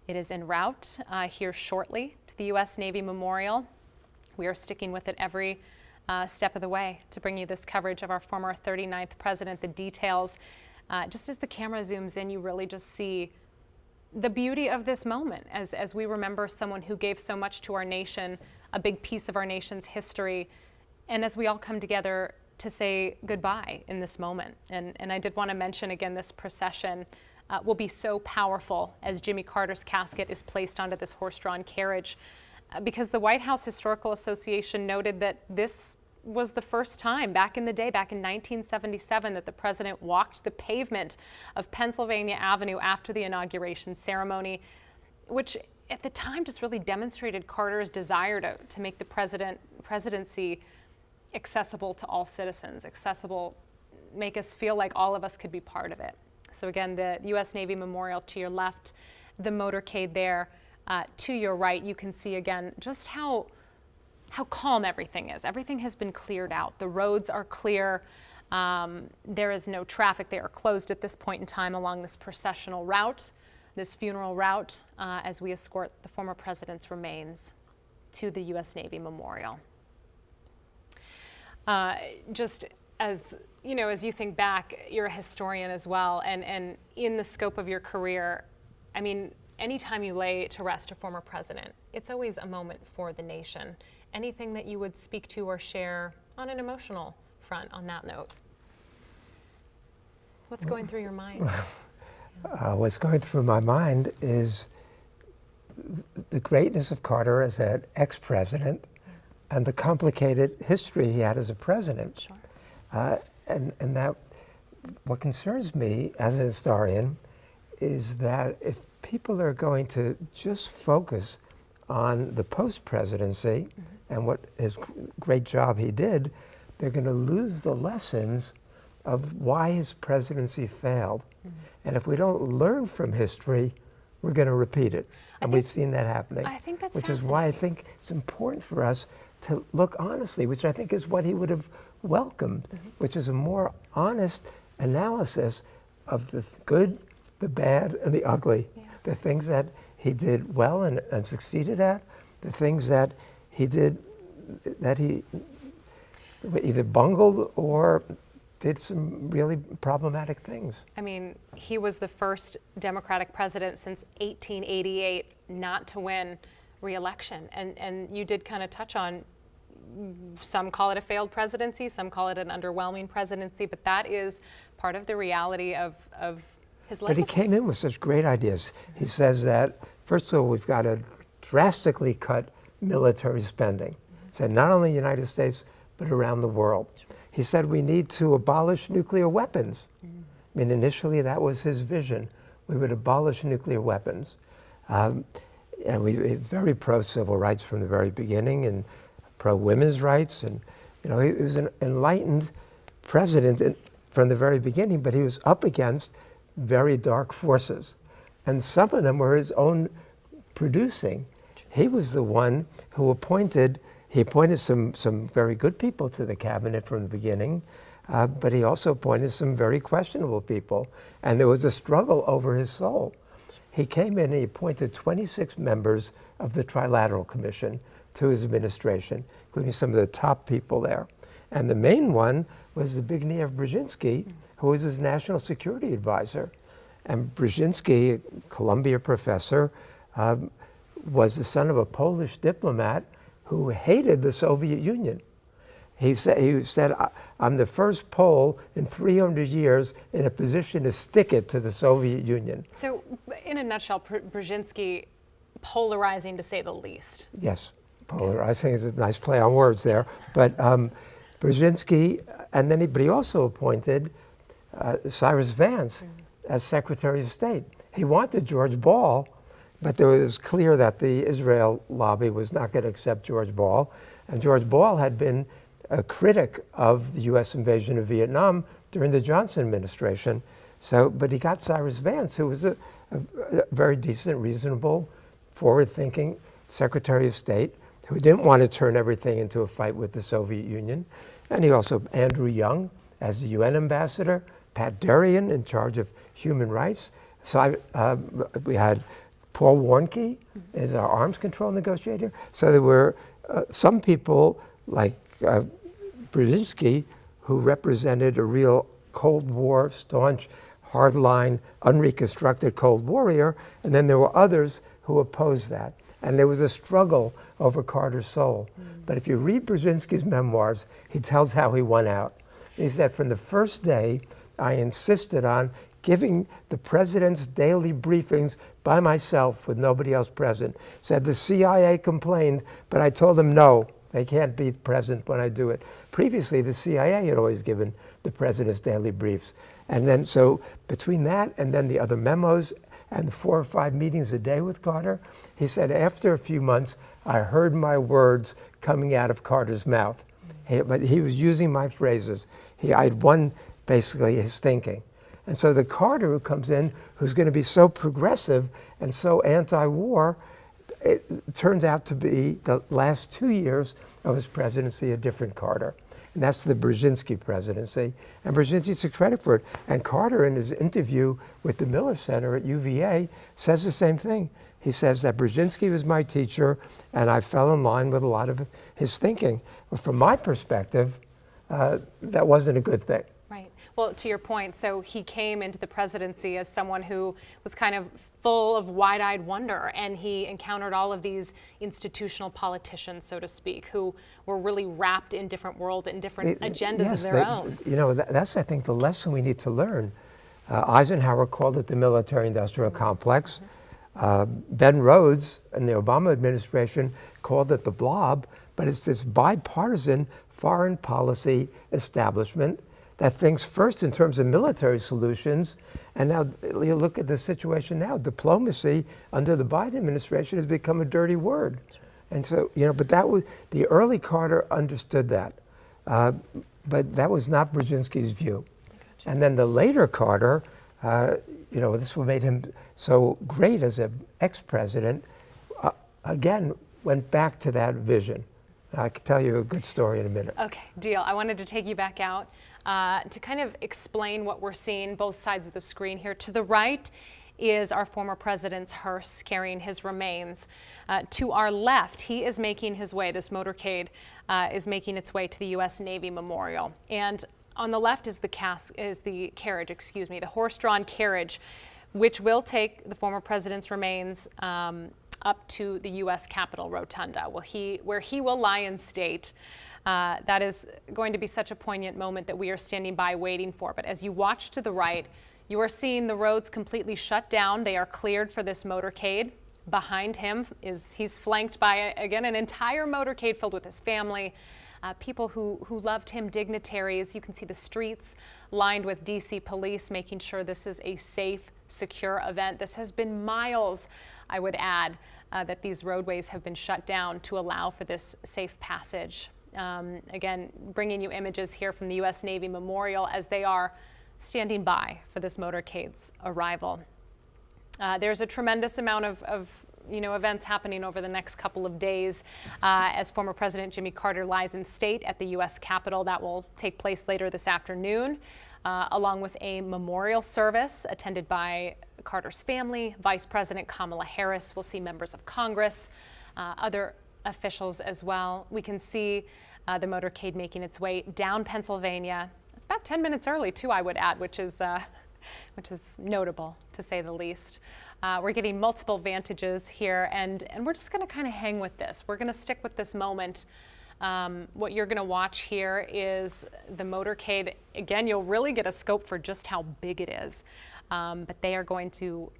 It is en route here shortly to the U.S. Navy Memorial. We are sticking with it every step of the way to bring you this coverage of our former 39th president. The details, just as the camera zooms in, you really just see the beauty of this moment as we remember someone who gave so much to our nation, a big piece of our nation's history, and as we all come together to say goodbye in this moment. And I did want to mention again, this procession will be so powerful as Jimmy Carter's casket is placed onto this horse-drawn carriage, because the White House Historical Association noted that this was the first time back in the day, back in 1977, that the president walked the pavement of Pennsylvania Avenue after the inauguration ceremony, which at the time just really demonstrated Carter's desire to make the presidency accessible to all citizens, accessible, make us feel like all of us could be part of it. So again, the U.S. Navy Memorial to your left, the motorcade there to your right, you can see again just how calm everything is. Everything has been cleared out. The roads are clear. There is no traffic. They are closed at this point in time along this processional route, this funeral route, as we escort the former president's remains to the U.S. Navy Memorial. Just as you know, as you think back, you're a historian as well, and in the scope of your career, I mean, anytime you lay to rest a former president, it's always a moment for the nation. Anything that you would speak to or share on an emotional front on that note? What's going through your mind? What's going through my mind is the greatness of Carter as an ex-president and the complicated history he had as a president. Sure. And that what concerns me as a historian is that if people are going to just focus on the post-presidency and what his great job he did, they're going to lose the lessons of why his presidency failed. And if we don't learn from history, we're going to repeat it. And we've seen that happening. I think that's which is why I think it's important for us to look honestly, which I think is what he would have welcomed, which is a more honest analysis of the good, the bad, and the ugly. Yeah. The things that he did well and succeeded at, the things that he did that he either bungled or did some really problematic things. I mean, he was the first Democratic president since 1888 not to win re-election. And you did kind of touch on, some call it a failed presidency, some call it an underwhelming presidency, but that is part of the reality of his legacy. But he came in with such great ideas. He says that, first of all, we've got to drastically cut military spending. He said not only in the United States, but around the world. He said we need to abolish nuclear weapons. I mean, initially that was his vision. We would abolish nuclear weapons. And we were very pro-civil rights from the very beginning and pro-women's rights. And, you know, he was an enlightened president from the very beginning, but he was up against very dark forces. And some of them were his own producing. He was the one who appointed some very good people to the cabinet from the beginning, but he also appointed some very questionable people. And there was a struggle over his soul. He came in and he appointed 26 members of the Trilateral Commission to his administration, including some of the top people there. And the main one was Zbigniew Brzezinski, who was his national security advisor. And Brzezinski, a Columbia professor, was the son of a Polish diplomat who hated the Soviet Union. He said, I'm the first Pole in 300 years in a position to stick it to the Soviet Union. So in a nutshell, Brzezinski, polarizing to say the least. Yes, polarizing is a nice play on words there. But Brzezinski, and then but he also appointed Cyrus Vance as Secretary of State. He wanted George Ball, but it was clear that the Israel lobby was not going to accept George Ball. And George Ball had been a critic of the U.S. invasion of Vietnam during the Johnson administration. So, but he got Cyrus Vance, who was a very decent, reasonable, forward-thinking Secretary of State, who didn't want to turn everything into a fight with the Soviet Union. And he also, Andrew Young as the UN ambassador, Pat Darian in charge of human rights. So we had Paul Warnke as our arms control negotiator. So there were some people like Brzezinski who represented a real Cold War, staunch, hardline, unreconstructed Cold Warrior, and then there were others who opposed that. And there was a struggle over Carter's soul. But if you read Brzezinski's memoirs, he tells how he won out. He said, from the first day, I insisted on giving the president's daily briefings by myself with nobody else present. Said the CIA complained, but I told them no, they can't be present when I do it. Previously, the CIA had always given the president's daily briefs. And then, so between that and then the other memos and 4 or 5 meetings a day with Carter, he said, after a few months, I heard my words coming out of Carter's mouth. But he was using my phrases. I had won basically his thinking. And so the Carter who comes in, who's going to be so progressive and so anti-war, it turns out to be the last 2 years of his presidency a different Carter. And that's the Brzezinski presidency. And Brzezinski took credit for it. And Carter, in his interview with the Miller Center at UVA, says the same thing. He says that Brzezinski was my teacher, and I fell in line with a lot of his thinking. But from my perspective, that wasn't a good thing. Right. Well, to your point, so he came into the presidency as someone who was kind of full of wide-eyed wonder, and he encountered all of these institutional politicians, so to speak, who were really wrapped in different world and different agendas of their own. You know, that's, I think, the lesson we need to learn. Eisenhower called it the military-industrial complex. Ben Rhodes in the Obama administration called it the blob, but it's this bipartisan foreign policy establishment that thinks first in terms of military solutions. And now you look at the situation now, diplomacy under the Biden administration has become a dirty word. And so, you know, but that was, the early Carter understood that. But that was not Brzezinski's view. Gotcha. And then the later Carter, you know, this what made him so great as an ex-president, again, went back to that vision. I can tell you a good story in a minute. Okay, deal. I wanted to take you back out to kind of explain what we're seeing, both sides of the screen here. To the right is our former president's hearse carrying his remains. To our left, he is making his way, this motorcade is making its way to the U.S. Navy Memorial. And on the left is the carriage, the horse-drawn carriage, which will take the former president's remains up to the U.S. Capitol Rotunda, where he will lie in state. That is going to be such a poignant moment that we are standing by waiting for. But as you watch to the right, you are seeing the roads completely shut down. They are cleared for this motorcade. Behind him he's flanked by, again, an entire motorcade filled with his family, people who loved him, dignitaries. You can see the streets lined with D.C. police, making sure this is a safe, secure event. This has been miles, I would add, that these roadways have been shut down to allow for this safe passage. Again, bringing you images here from the U.S. Navy Memorial as they are standing by for this motorcade's arrival. There's a tremendous amount of events happening over the next couple of days as former President Jimmy Carter lies in state at the U.S. Capitol. That will take place later this afternoon, along with a memorial service attended by Carter's family. Vice President Kamala Harris will see members of Congress, other officials as well. We can see the motorcade making its way down Pennsylvania. It's about 10 minutes early, too, I would add, which is notable, to say the least. We're getting multiple vantages here, and we're just going to kind of hang with this. We're going to stick with this moment. What you're going to watch here is the motorcade. Again, you'll really get a scope for just how big it is. But they are going to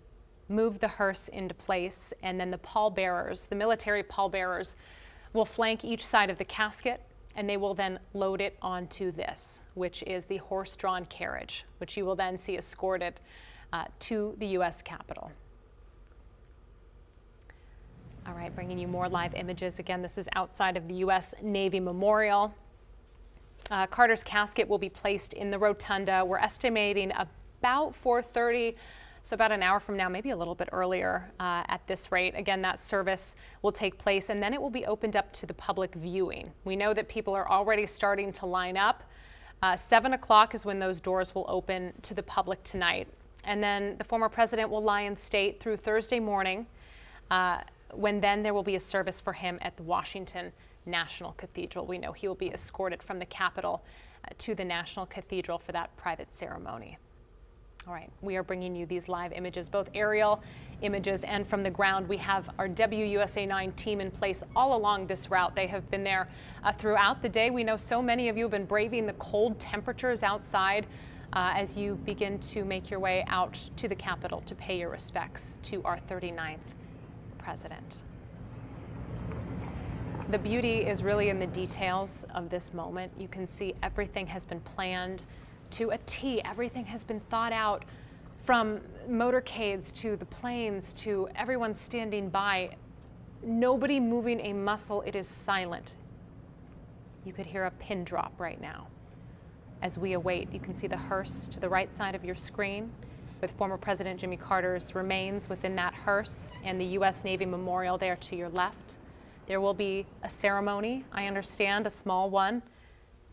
move the hearse into place, and then the pallbearers, the military pallbearers, will flank each side of the casket, and they will then load it onto this, which is the horse-drawn carriage, which you will then see escorted to the U.S. Capitol. All right, bringing you more live images. Again, this is outside of the U.S. Navy Memorial. Carter's casket will be placed in the rotunda. We're estimating about 4:30, so about an hour from now, maybe a little bit earlier at this rate. Again, that service will take place, and then it will be opened up to the public viewing. We know that people are already starting to line up. 7 o'clock is when those doors will open to the public tonight. And then the former president will lie in state through Thursday morning, when then there will be a service for him at the Washington National Cathedral. We know he will be escorted from the Capitol to the National Cathedral for that private ceremony. All right, we are bringing you these live images, both aerial images and from the ground. We have our WUSA9 team in place all along this route. They have been there throughout the day. We know so many of you have been braving the cold temperatures outside as you begin to make your way out to the Capitol to pay your respects to our 39th president. The beauty is really in the details of this moment. You can see everything has been planned to a T. Everything has been thought out, from motorcades to the planes to everyone standing by. Nobody moving a muscle. It is silent. You could hear a pin drop right now. As we await, you can see the hearse to the right side of your screen with former President Jimmy Carter's remains within that hearse, and the U.S. Navy Memorial there to your left. There will be a ceremony, I understand, a small one,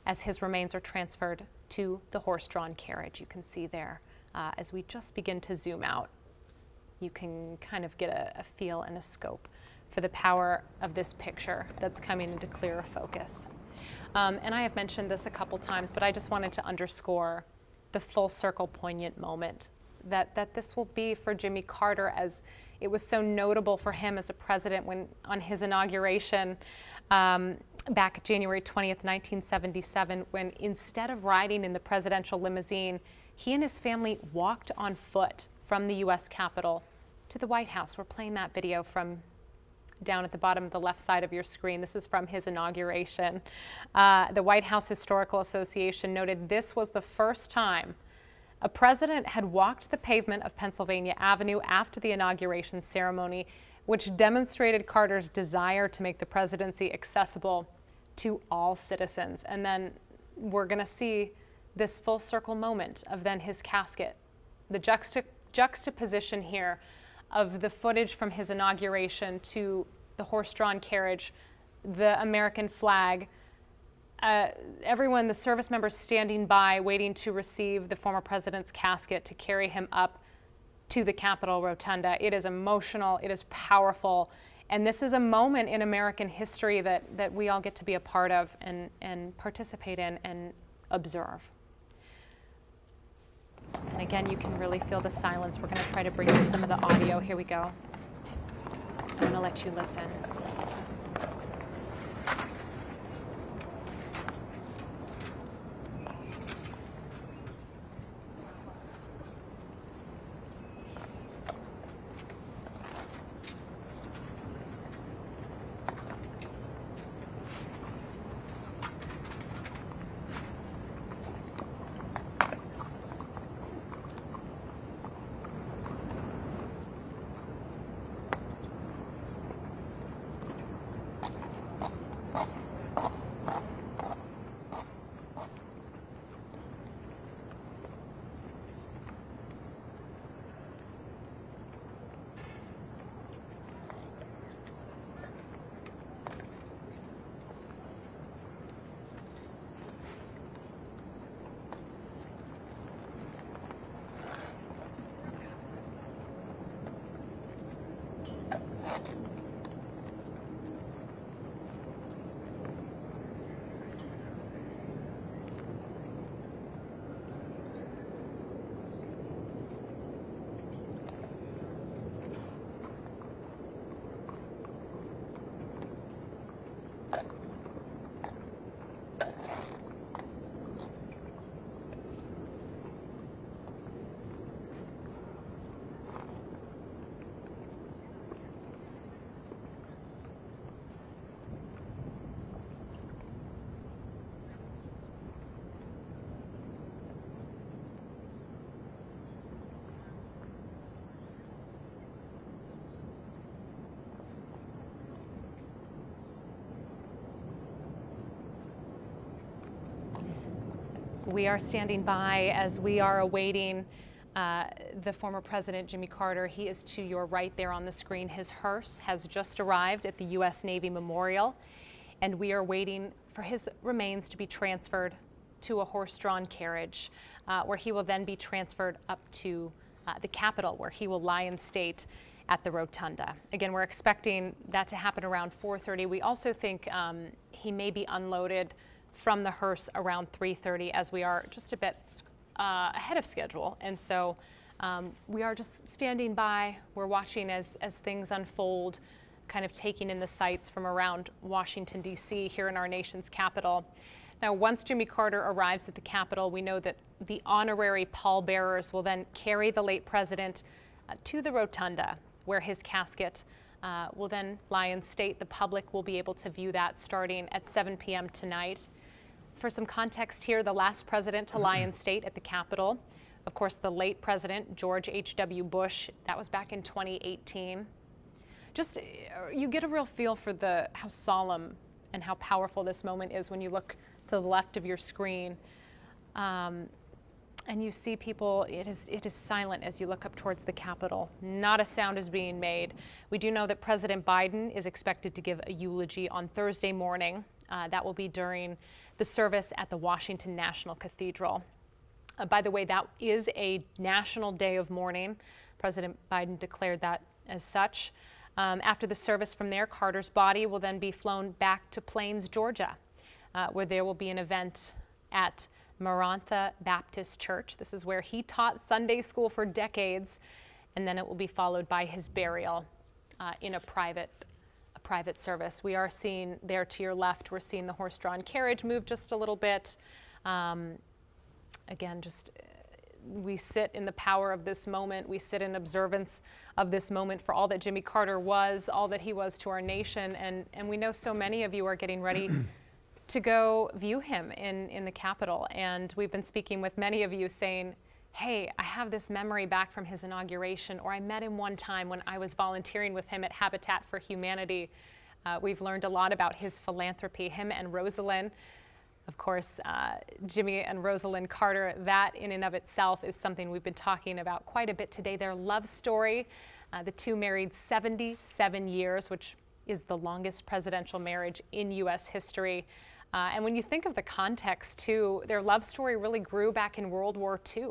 as his remains are transferred to the horse-drawn carriage. You can see there, as we just begin to zoom out, you can kind of get a feel and a scope for the power of this picture that's coming into clearer focus. And I have mentioned this a couple times, but I just wanted to underscore the full circle poignant moment that this will be for Jimmy Carter, as it was so notable for him as a president when on his inauguration back January 20th, 1977, when instead of riding in the presidential limousine, he and his family walked on foot from the U.S. Capitol to the White House. We're playing that video from down at the bottom of the left side of your screen. This is from his inauguration. The White House Historical Association noted this was the first time a president had walked the pavement of Pennsylvania Avenue after the inauguration ceremony, which demonstrated Carter's desire to make the presidency accessible to all citizens. And then we're going to see this full circle moment of then his casket, the juxtaposition here of the footage from his inauguration to the horse-drawn carriage, the American flag, everyone, the service members standing by waiting to receive the former president's casket to carry him up to the Capitol Rotunda. It is emotional, it is powerful, and this is a moment in American history that we all get to be a part of and participate in and observe. And again, you can really feel the silence. We're going to try to bring you some of the audio. Here we go. I'm going to let you listen. We are standing by as we are awaiting the former President Jimmy Carter. He is to your right there on the screen. His hearse has just arrived at the U.S. Navy Memorial, and we are waiting for his remains to be transferred to a horse-drawn carriage, where he will then be transferred up to the Capitol, where he will lie in state at the rotunda. Again, we're expecting that to happen around 4:30. We also think he may be unloaded from the hearse around 3:30, as we are just a bit ahead of schedule. And so we are just standing by. We're watching as things unfold, kind of taking in the sights from around Washington, D.C., here in our nation's capital. Now, once Jimmy Carter arrives at the Capitol, we know that the honorary pallbearers will then carry the late president to the rotunda, where his casket will then lie in state. The public will be able to view that starting at 7 p.m. tonight. For some context here, the last president to lie in state at the Capitol, of course, the late president, George H.W. Bush, that was back in 2018. Just, you get a real feel for how solemn and how powerful this moment is when you look to the left of your screen. And you see people, it is silent as you look up towards the Capitol. Not a sound is being made. We do know that President Biden is expected to give a eulogy on Thursday morning. That will be during the service at the Washington National Cathedral. By the way, that is a national day of mourning. President Biden declared that as such. After the service from there, Carter's body will then be flown back to Plains, Georgia, where there will be an event at Marantha Baptist Church. This is where he taught Sunday school for decades, and then it will be followed by his burial in a private service. We are seeing there to your left, we're seeing the horse-drawn carriage move just a little bit. Again, we sit in the power of this moment. We sit in observance of this moment for all that Jimmy Carter was, all that he was to our nation, and we know so many of you are getting ready to go view him in the Capitol. And we've been speaking with many of you saying, hey, I have this memory back from his inauguration, or I met him one time when I was volunteering with him at Habitat for Humanity. We've learned a lot about his philanthropy, him and Rosalind. Of course, Jimmy and Rosalind Carter, that in and of itself is something we've been talking about quite a bit today. Their love story, the two married 77 years, which is the longest presidential marriage in U.S. history. And when you think of the context, too, their love story really grew back in World War II.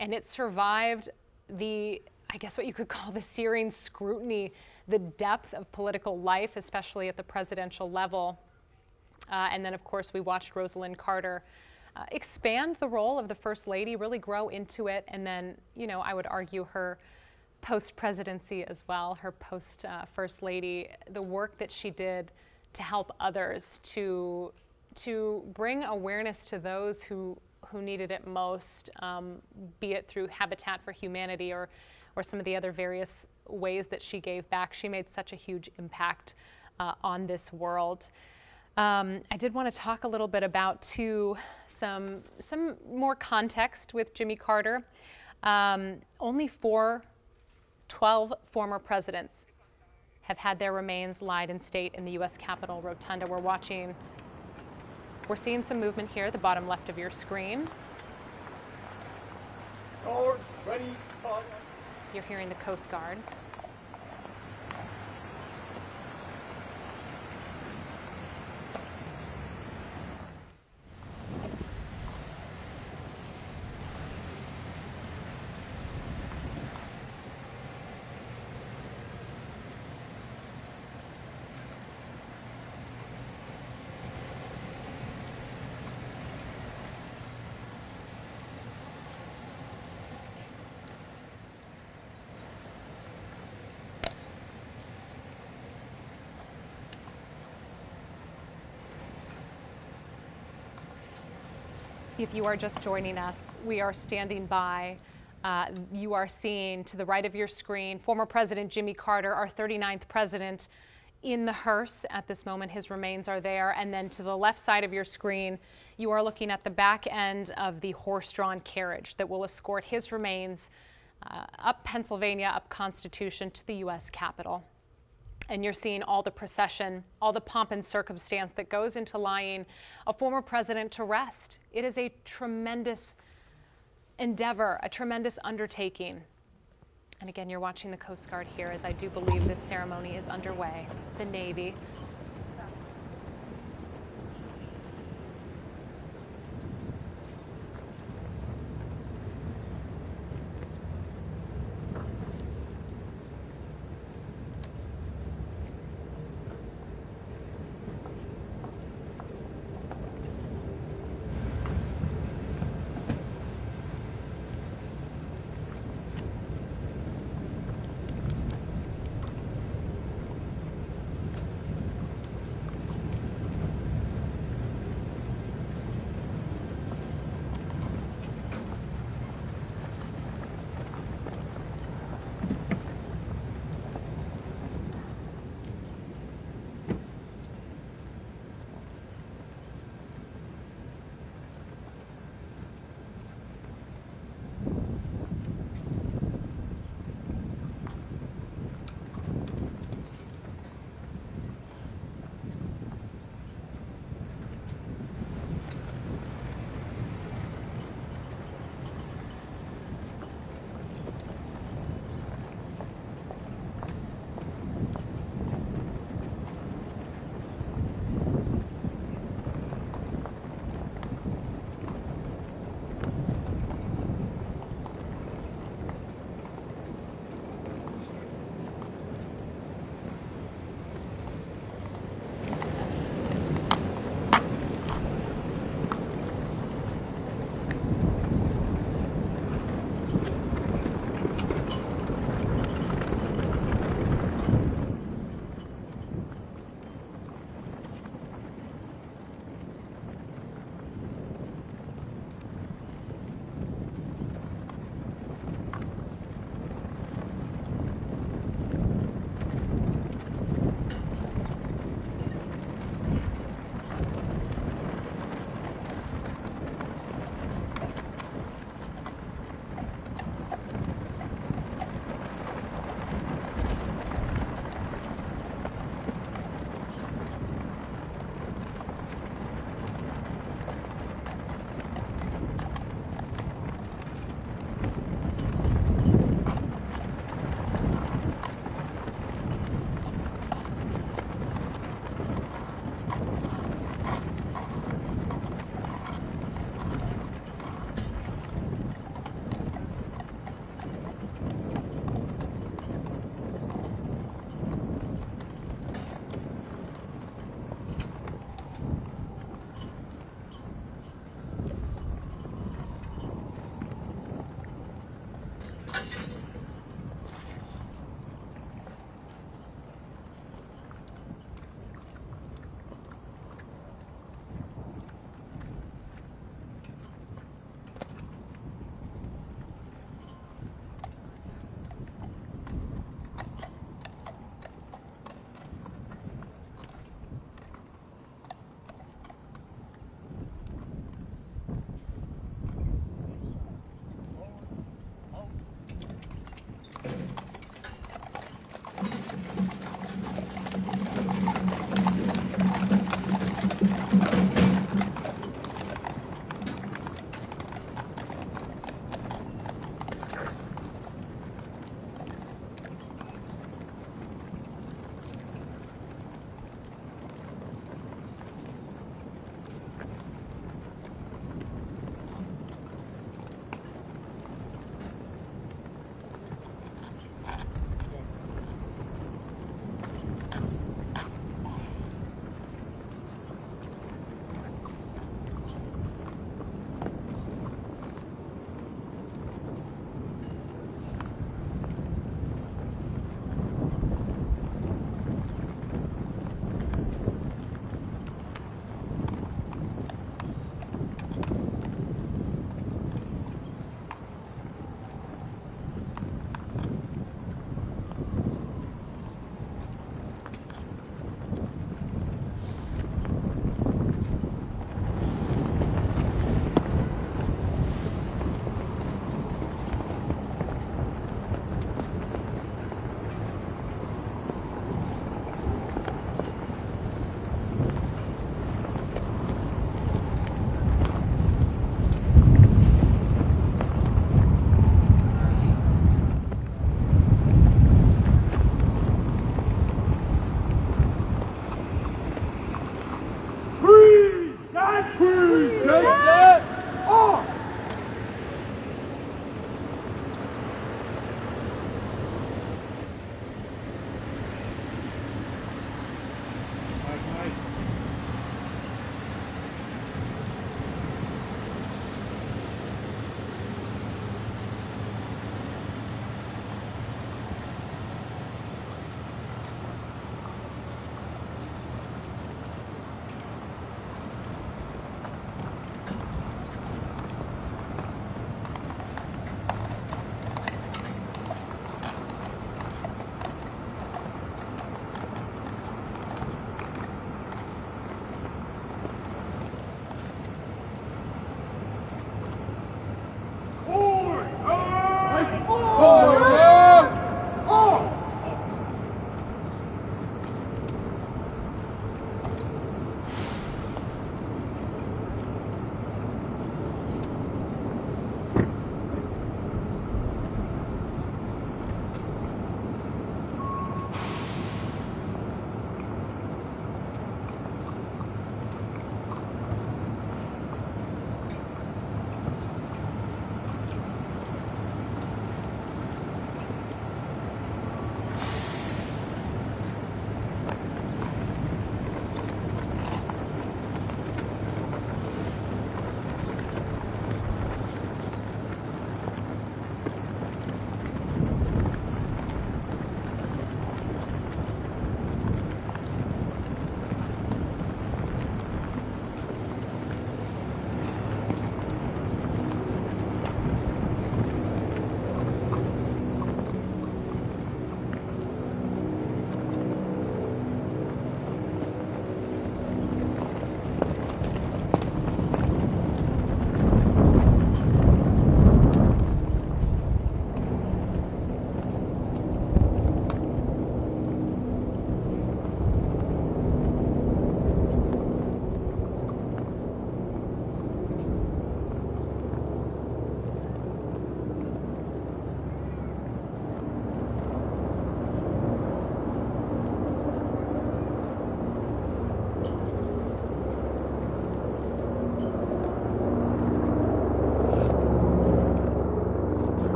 And it survived I guess what you could call the searing scrutiny, the depth of political life, especially at the presidential level. And then, of course, we watched Rosalind Carter expand the role of the First Lady, really grow into it. And then, I would argue her post-presidency as well, her post-First Lady, the work that she did to help others, to bring awareness to those who needed it most, be it through Habitat for Humanity or some of the other various ways that she gave back. She made such a huge impact on this world. I did want to talk a little bit about, too, some more context with Jimmy Carter. Only 12 former presidents have had their remains lied in state in the U.S. Capitol Rotunda. We're seeing some movement here at the bottom left of your screen. You're hearing the Coast Guard. If you are just joining us, we are standing by. You are seeing to the right of your screen former President Jimmy Carter, our 39th president, in the hearse at this moment. His remains are there. And then to the left side of your screen, you are looking at the back end of the horse-drawn carriage that will escort his remains up Pennsylvania, up Constitution to the U.S. Capitol. And you're seeing all the procession, all the pomp and circumstance that goes into laying a former president to rest. It is a tremendous endeavor, a tremendous undertaking. And again, you're watching the Coast Guard here as I do believe this ceremony is underway. The Navy.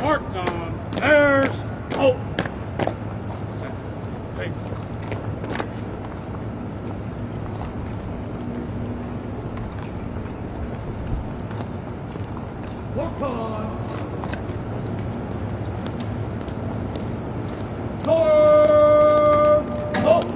Marks on. There's hope. Thank you. Lock on. North. Hope.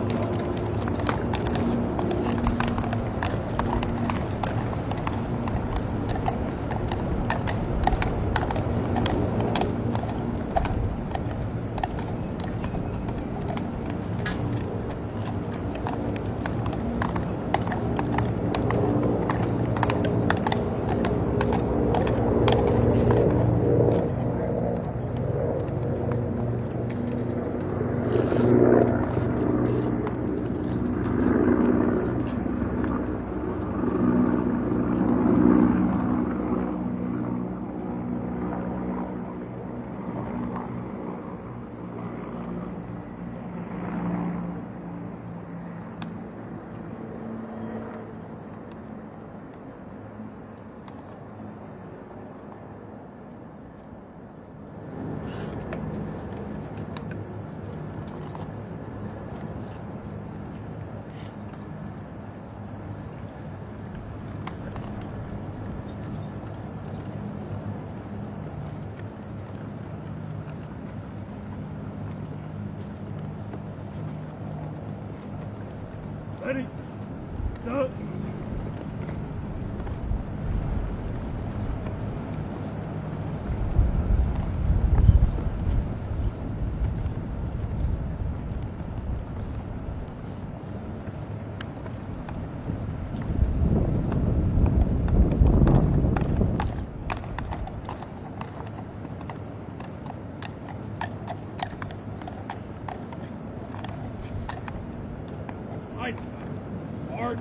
Ready? Go. March.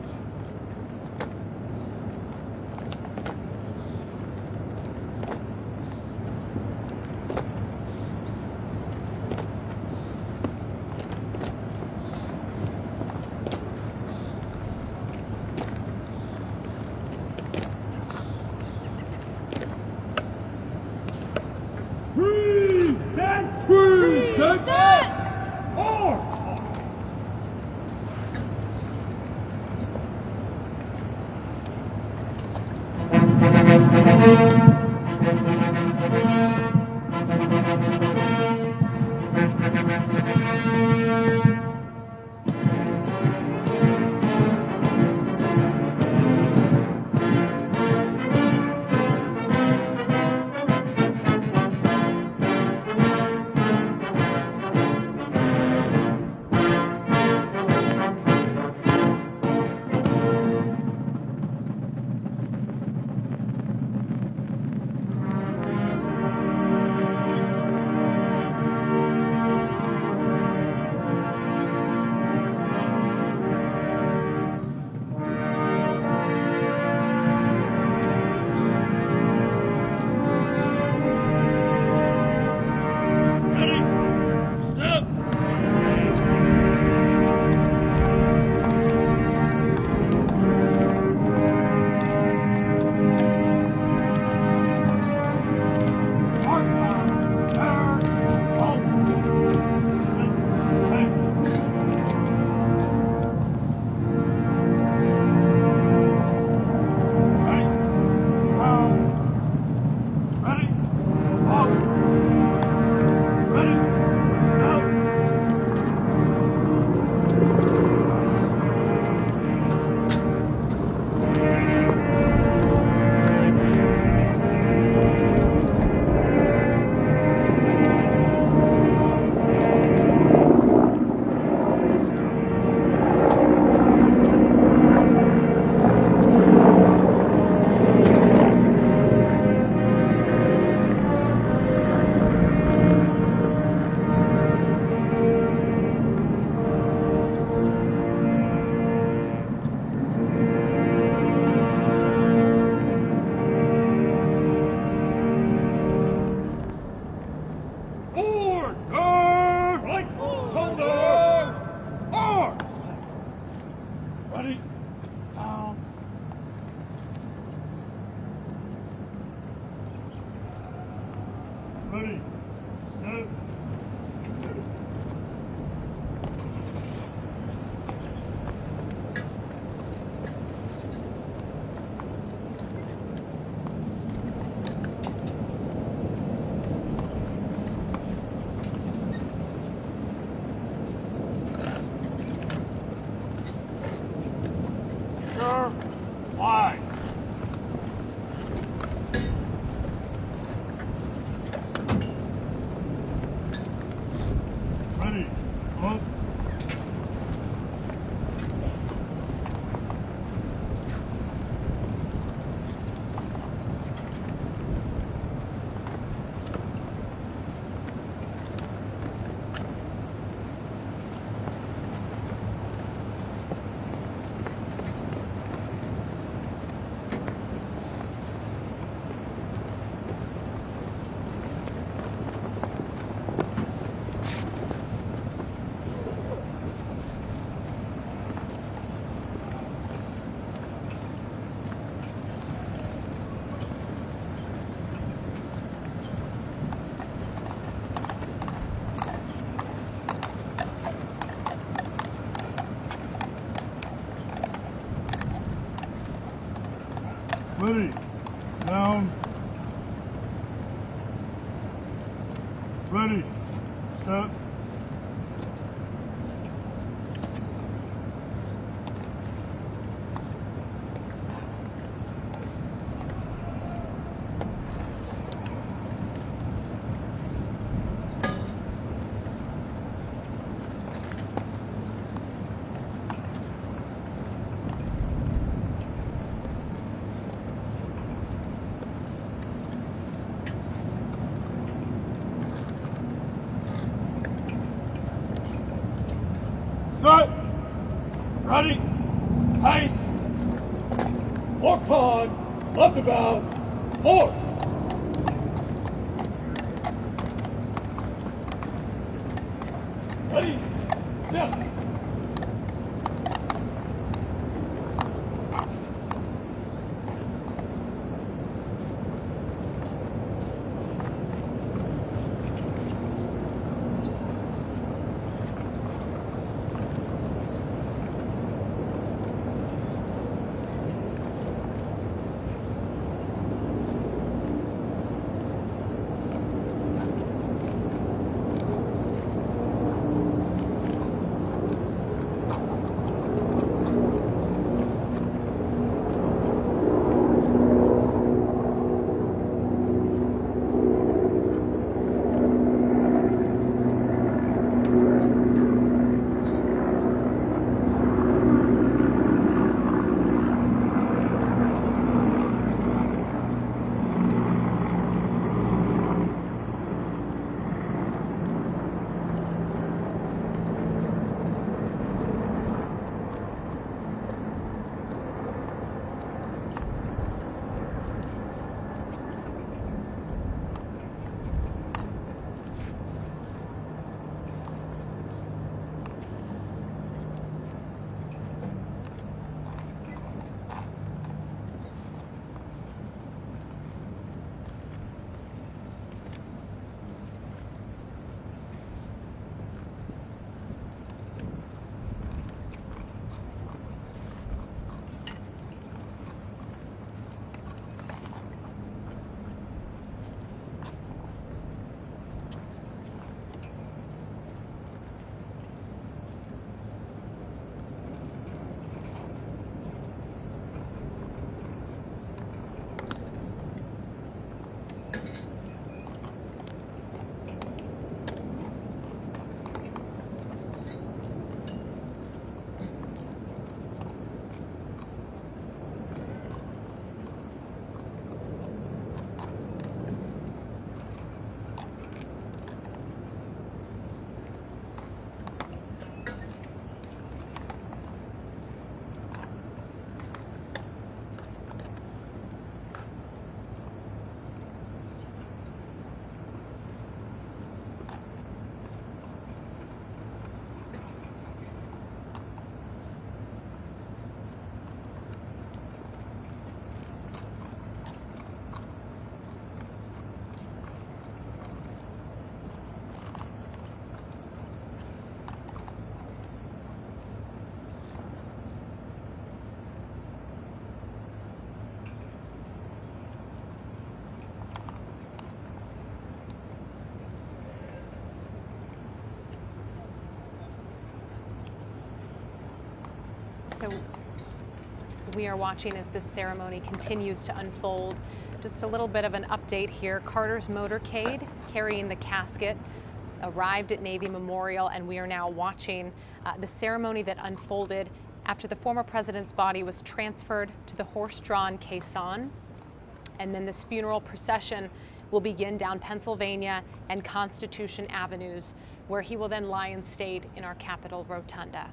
Ready. Up. Ready. Down. Ready. Step. Set. Ready. Pace. Walk on. Left about. Forward. Ready. Step. So we are watching as this ceremony continues to unfold. Just a little bit of an update here. Carter's motorcade carrying the casket arrived at Navy Memorial, and we are now watching the ceremony that unfolded after the former president's body was transferred to the horse-drawn caisson. And then this funeral procession will begin down Pennsylvania and Constitution Avenues, where he will then lie in state in our Capitol rotunda.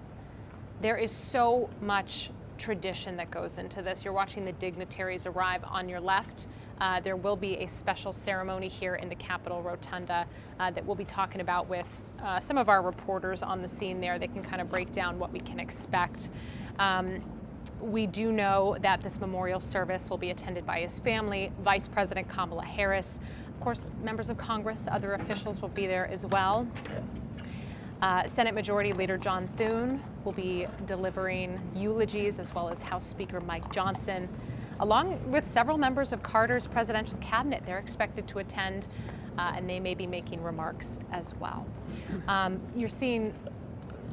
There is so much tradition that goes into this. You're watching the dignitaries arrive on your left. There will be a special ceremony here in the Capitol rotunda that we'll be talking about with some of our reporters on the scene there. They can kind of break down what we can expect. We do know that this memorial service will be attended by his family, Vice President Kamala Harris. Of course, members of Congress, other officials will be there as well. Senate Majority Leader John Thune will be delivering eulogies, as well as House Speaker Mike Johnson, along with several members of Carter's presidential cabinet. They're expected to attend, and they may be making remarks as well. You're seeing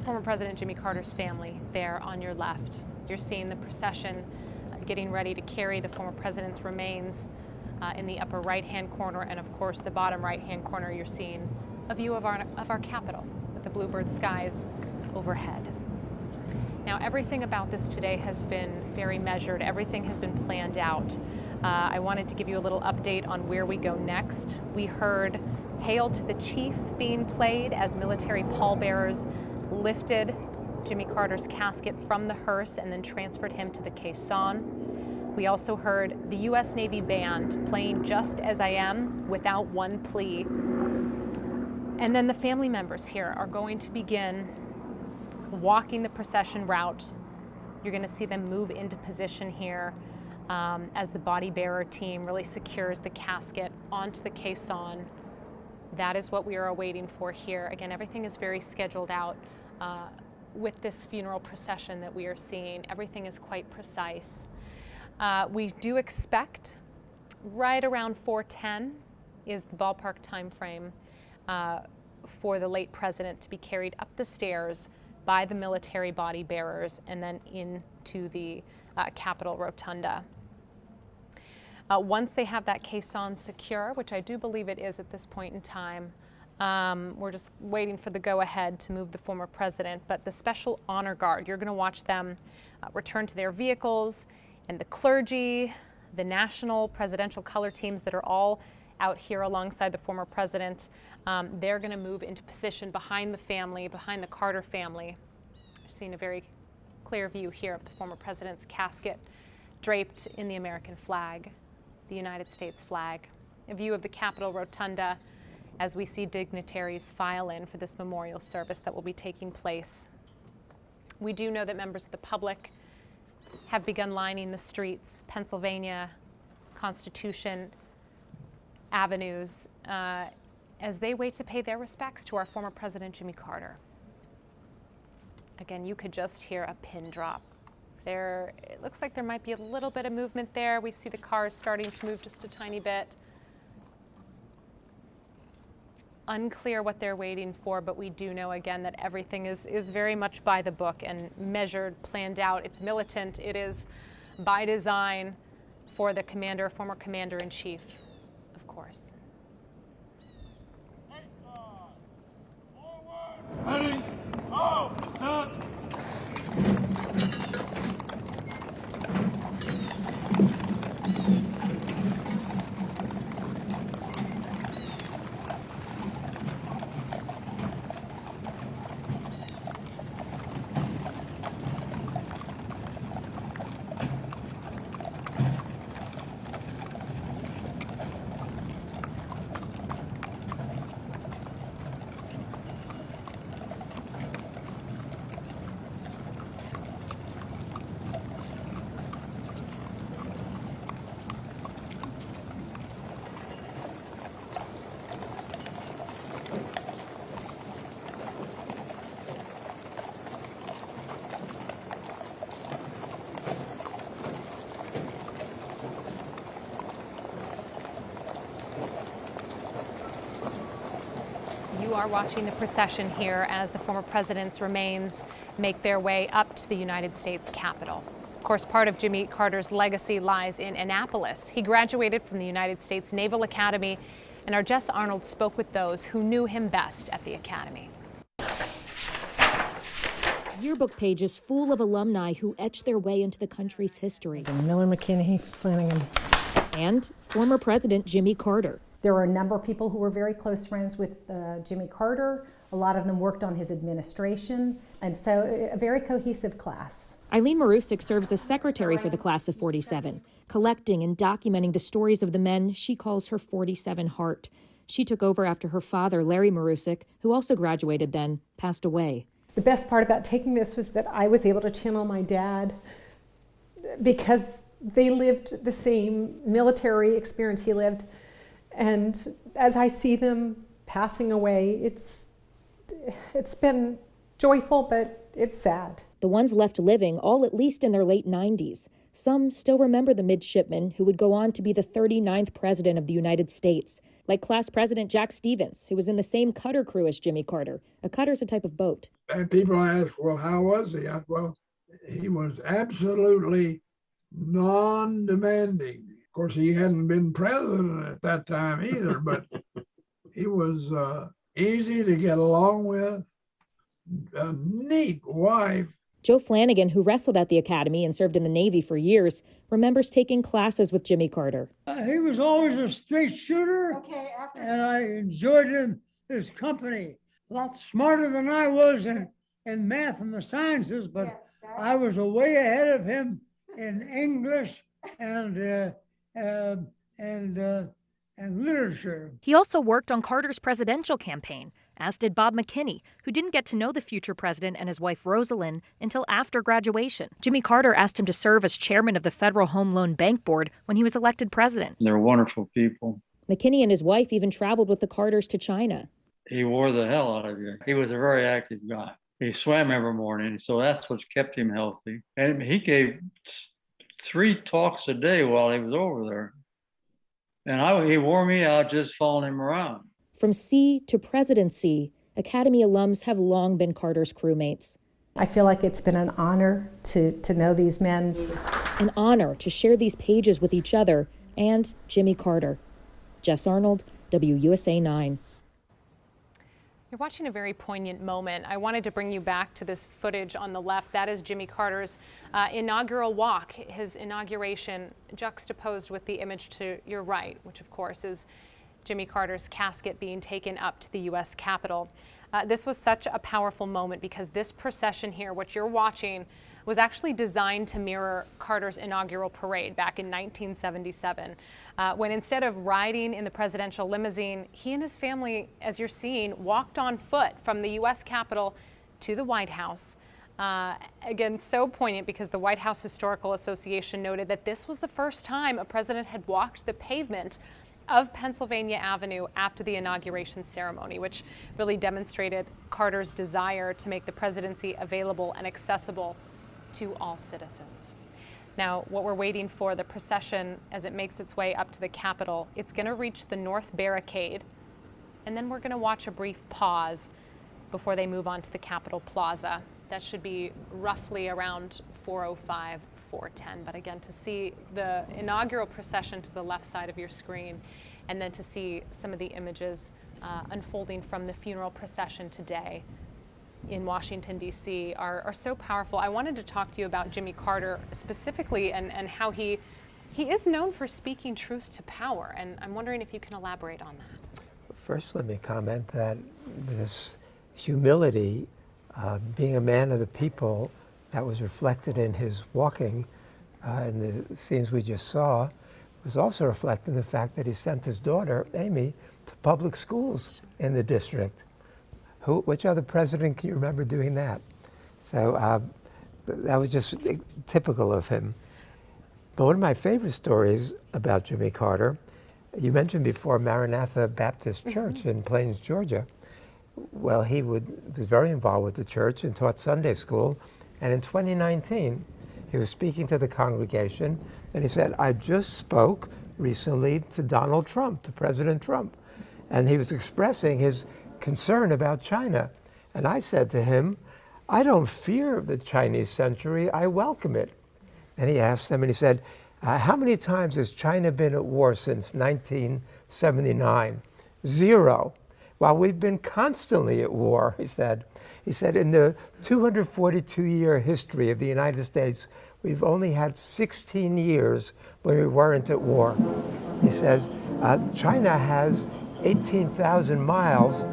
former President Jimmy Carter's family there on your left. You're seeing the procession getting ready to carry the former president's remains in the upper right-hand corner, and of course the bottom right-hand corner you're seeing a view of our Capitol with the bluebird skies overhead. Now, everything about this today has been very measured. Everything has been planned out. I wanted to give you a little update on where we go next. We heard "Hail to the Chief" being played as military pallbearers lifted Jimmy Carter's casket from the hearse and then transferred him to the caisson. We also heard the U.S. Navy band playing "Just As I Am" without one plea. And then the family members here are going to begin walking the procession route. You're going to see them move into position here as the body bearer team really secures the casket onto the caisson. That is what we are awaiting for here. Again, everything is very scheduled out with this funeral procession that we are seeing. Everything is quite precise. We do expect right around 4:10 is the ballpark time frame for the late president to be carried up the stairs by the military body bearers and then into the Capitol rotunda. Once they have that caisson secure, which I do believe it is at this point in time, we're just waiting for the go-ahead to move the former president, but the Special Honor Guard, you're going to watch them return to their vehicles, and the clergy, the national presidential color teams that are all out here alongside the former president, they're going to move into position behind the family, behind the Carter family. You're seeing a very clear view here of the former president's casket draped in the American flag, the United States flag. A view of the Capitol rotunda as we see dignitaries file in for this memorial service that will be taking place. We do know that members of the public have begun lining the streets, Pennsylvania, Constitution Avenues, as they wait to pay their respects to our former President Jimmy Carter. Again, you could just hear a pin drop. It looks like there might be a little bit of movement there. We see the cars starting to move just a tiny bit. Unclear what they're waiting for, but we do know again that everything is very much by the book and measured, planned out. It's militant. It is by design for the commander, former commander-in-chief, of course. Ready, go, stop. You are watching the procession here as the former president's remains make their way up to the United States Capitol. Of course, part of Jimmy Carter's legacy lies in Annapolis. He graduated from the United States Naval Academy And our Jess Arnold spoke with those who knew him best at the Academy. Yearbook pages full of alumni who etched their way into the country's history. Miller, McKinney, Flanagan. And former President Jimmy Carter. There were a number of people who were very close friends with Jimmy Carter. A lot of them worked on his administration, and so a very cohesive class. Eileen Marusic serves as secretary for the class of 47, collecting and documenting the stories of the men she calls her 47 heart. She took over after her father, Larry Marusic, who also graduated then, passed away. The best part about taking this was that I was able to channel my dad because they lived the same military experience he lived. And as I see them passing away, it's been joyful, but it's sad. The ones left living, all at least in their late 90s. Some still remember the midshipman who would go on to be the 39th President of the United States, like class President Jack Stevens, who was in the same cutter crew as Jimmy Carter. A cutter's a type of boat. And people ask, well, how was he? Well, he was absolutely non-demanding. Of course, he hadn't been president at that time either, but he was easy to get along with, a neat wife. Joe Flanagan, who wrestled at the Academy and served in the Navy for years, remembers taking classes with Jimmy Carter. He was always a straight shooter, and I enjoyed his company. A lot smarter than I was in math and the sciences, but I was way ahead of him in English and literature. He also worked on Carter's presidential campaign, as did Bob McKinney, who didn't get to know the future president and his wife Rosalind until after graduation. Jimmy Carter asked him to serve as chairman of the Federal Home Loan Bank Board when he was elected president. They're wonderful people. McKinney and his wife even traveled with the Carters to China. He wore the hell out of you. He was a very active guy. He swam every morning, so that's what kept him healthy. And he gave 3 talks a day while he was over there. And he wore me out just following him around. From sea to presidency, Academy alums have long been Carter's crewmates. I feel like it's been an honor to know these men. An honor to share these pages with each other and Jimmy Carter. Jess Arnold, WUSA9. You're watching a very poignant moment. I wanted to bring you back to this footage on the left. That is Jimmy Carter's inaugural walk, his inauguration, juxtaposed with the image to your right, which of course is Jimmy Carter's casket being taken up to the U.S. Capitol. This was such a powerful moment because this procession here, what you're watching, was actually designed to mirror Carter's inaugural parade back in 1977, when instead of riding in the presidential limousine, he and his family, as you're seeing, walked on foot from the U.S. Capitol to the White House. Again, so poignant because the White House Historical Association noted that this was the first time a president had walked the pavement of Pennsylvania Avenue after the inauguration ceremony, which really demonstrated Carter's desire to make the presidency available and accessible to all citizens. Now, what we're waiting for, the procession, as it makes its way up to the Capitol, it's going to reach the North Barricade, and then we're going to watch a brief pause before they move on to the Capitol Plaza. That should be roughly around 4:05, 4:10. But again, to see the inaugural procession to the left side of your screen, and then to see some of the images unfolding from the funeral procession today in Washington, D.C. are so powerful. I wanted to talk to you about Jimmy Carter specifically and how he is known for speaking truth to power. And I'm wondering if you can elaborate on that. First, let me comment that this humility, being a man of the people, that was reflected in his walking in the scenes we just saw, was also reflected in the fact that he sent his daughter, Amy, to public schools in the district. Which other president can you remember doing that? So that was just typical of him. But one of my favorite stories about Jimmy Carter, you mentioned before Maranatha Baptist Church in Plains, Georgia. Well, he was very involved with the church and taught Sunday school. And in 2019, he was speaking to the congregation, and he said, I just spoke recently to Donald Trump, to President Trump. And he was expressing his concern about China. And I said to him, I don't fear the Chinese century, I welcome it. And he asked them, and he said, how many times has China been at war since 1979? Zero. While we've been constantly at war, he said. He said, in the 242-year history of the United States, we've only had 16 years when we weren't at war. He says, China has 18,000 miles.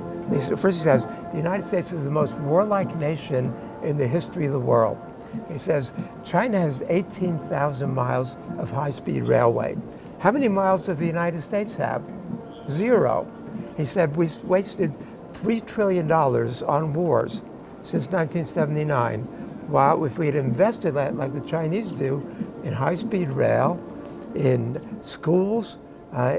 First he says, the United States is the most warlike nation in the history of the world. He says, China has 18,000 miles of high-speed railway. How many miles does the United States have? Zero. He said, we've wasted $3 trillion on wars since 1979, while if we had invested like the Chinese do in high-speed rail, in schools,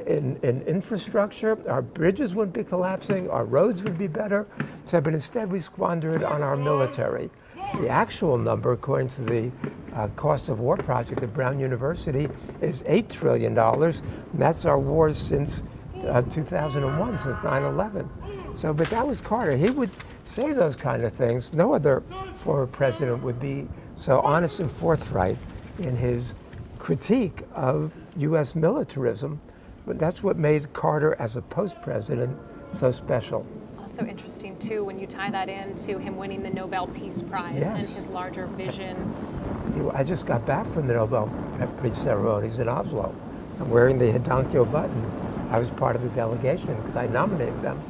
in infrastructure, our bridges wouldn't be collapsing, our roads would be better. So, but instead we squandered on our military. The actual number, according to the cost of war project at Brown University, is $8 trillion. And that's our wars since 2001, since 9/11. So, but that was Carter. He would say those kind of things. No other former president would be so honest and forthright in his critique of U.S. militarism. But that's what made Carter, as a post-president, so special. Also interesting, too, when you tie that into him winning the Nobel Peace Prize and his larger vision. I just got back from the Nobel Peace ceremonies in Oslo. I'm wearing the Hidankyo button. I was part of the delegation because I nominated them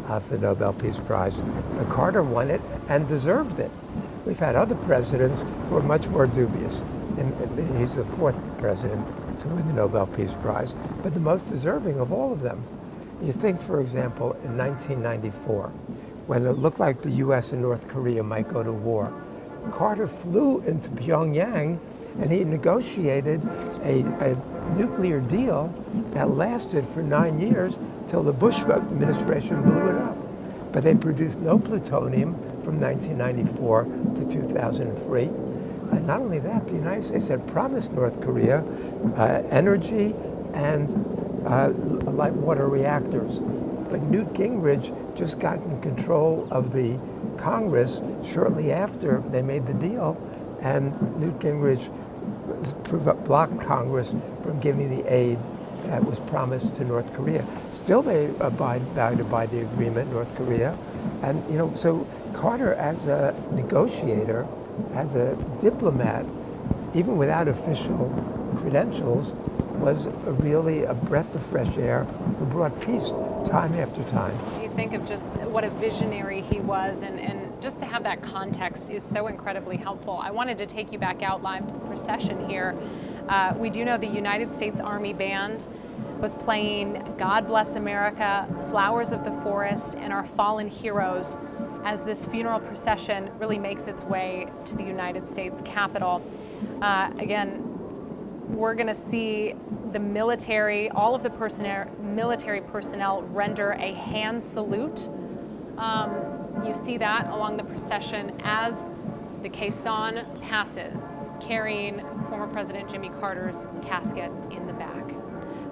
for the Nobel Peace Prize. But Carter won it and deserved it. We've had other presidents who are much more dubious. And he's the fourth president to win the Nobel Peace Prize, but the most deserving of all of them. You think, for example, in 1994, when it looked like the U.S. and North Korea might go to war, Carter flew into Pyongyang and he negotiated a nuclear deal that lasted for 9 years till the Bush administration blew it up. But they produced no plutonium from 1994 to 2003. And not only that, the United States had promised North Korea energy and light water reactors. But Newt Gingrich just got in control of the Congress shortly after they made the deal, and Newt Gingrich blocked Congress from giving the aid that was promised to North Korea. Still, they abided by the agreement, North Korea. And, you know, so Carter, as a negotiator, as a diplomat, even without official credentials, was really a breath of fresh air who brought peace time after time. You think of just what a visionary he was, and just to have that context is so incredibly helpful. I wanted to take you back out live to the procession here. We do know the United States Army Band was playing God Bless America, Flowers of the Forest, and Our Fallen Heroes as this funeral procession really makes its way to the United States Capitol. Again, we're going to see the military, all of the military personnel render a hand salute. You see that along the procession as the caisson passes, carrying former President Jimmy Carter's casket in the back.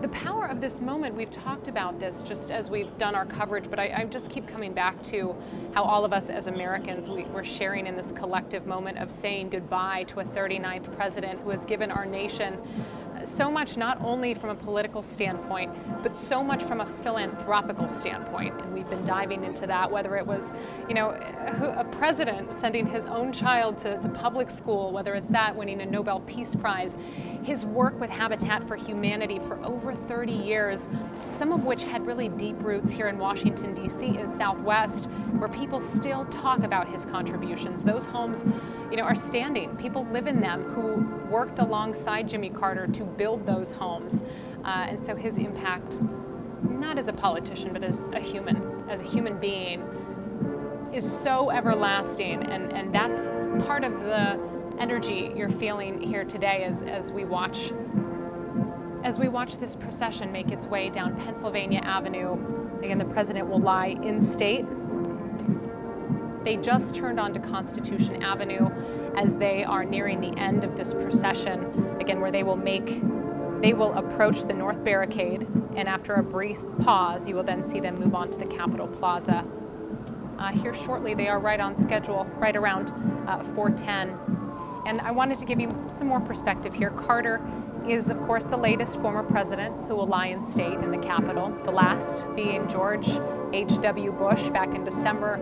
The power of this moment, we've talked about this just as we've done our coverage, but I just keep coming back to how all of us as Americans, we're sharing in this collective moment of saying goodbye to a 39th president who has given our nation so much, not only from a political standpoint, but so much from a philanthropical standpoint. And we've been diving into that, whether it was, you know, a president sending his own child to public school, whether it's that, winning a Nobel Peace Prize, his work with Habitat for Humanity for over 30 years, some of which had really deep roots here in Washington, D.C., in Southwest, where people still talk about his contributions. Those homes, you know, are standing. People live in them who worked alongside Jimmy Carter to build those homes. And so his impact, not as a politician, but as a human being, is so everlasting. And that's part of the energy you're feeling here today as we watch this procession make its way down Pennsylvania Avenue. Again, the president will lie in state. They just turned onto Constitution Avenue as they are nearing the end of this procession, again, where they will approach the North Barricade, and after a brief pause, you will then see them move on to the Capitol Plaza. Here shortly, they are right on schedule, right around 4:10. And I wanted to give you some more perspective here. Carter is, of course, the latest former president who will lie in state in the Capitol, the last being George H.W. Bush back in December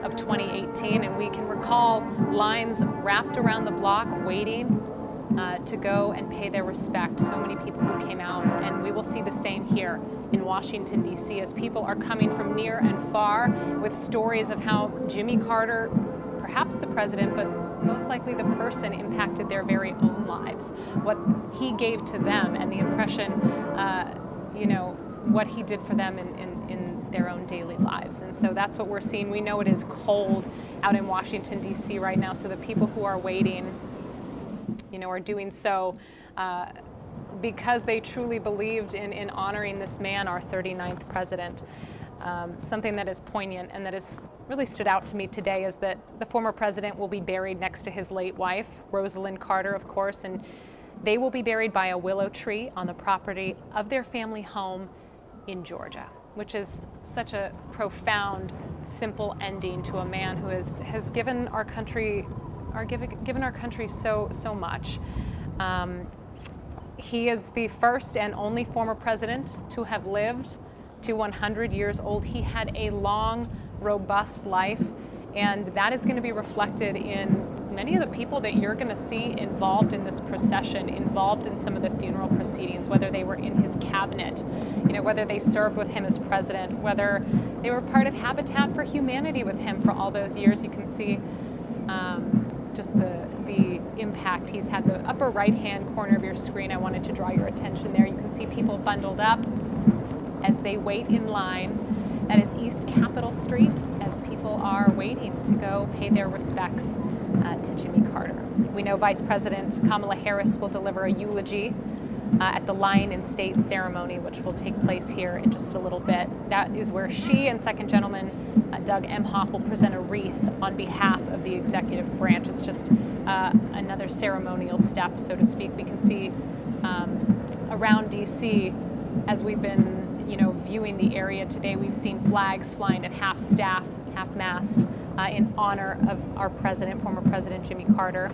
of 2018. And we can recall lines wrapped around the block waiting to go and pay their respect. So many people who came out, and we will see the same here in Washington, D.C., as people are coming from near and far with stories of how Jimmy Carter, perhaps the president, but most likely the person, impacted their very own lives, what he gave to them, and the impression, what he did for them in their own daily lives. And so that's what we're seeing. We know it is cold out in Washington, D.C. right now, so the people who are waiting, are doing so because they truly believed in honoring this man, our 39th president. Something that is poignant and that has really stood out to me today is that the former president will be buried next to his late wife, Rosalind Carter, of course, and they will be buried by a willow tree on the property of their family home in Georgia, which is such a profound, simple ending to a man who has given our country so much. He is the first and only former president to have lived to 100 years old. He had a long, robust life, and that is going to be reflected in many of the people that you're going to see involved in this procession, involved in some of the funeral proceedings, whether they were in his cabinet, whether they served with him as president, whether they were part of Habitat for Humanity with him for all those years. You can see just the impact he's had. The upper right-hand corner of your screen, I wanted to draw your attention there. You can see people bundled up as they wait in line. That is East Capitol Street, as people are waiting to go pay their respects to Jimmy Carter. We know Vice President Kamala Harris will deliver a eulogy at the Lying in State ceremony, which will take place here in just a little bit. That is where she and Second Gentleman Doug Emhoff will present a wreath on behalf of the executive branch. It's just another ceremonial step, so to speak. We can see around D.C., as we've been viewing the area today, we've seen flags flying at half staff, half mast, in honor of our president, former President Jimmy Carter.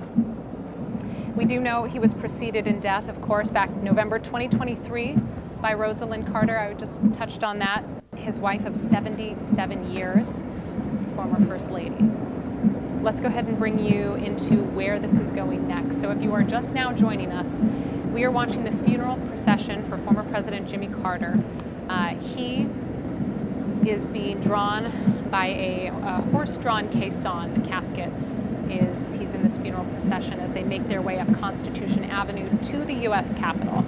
We do know he was preceded in death, of course, back November 2023 by Rosalind Carter. I just touched on that. His wife of 77 years, former First Lady. Let's go ahead and bring you into where this is going next. So if you are just now joining us, we are watching the funeral procession for former President Jimmy Carter. He is being drawn by a horse-drawn caisson. The casket he's in this funeral procession as they make their way up Constitution Avenue to the U.S. Capitol.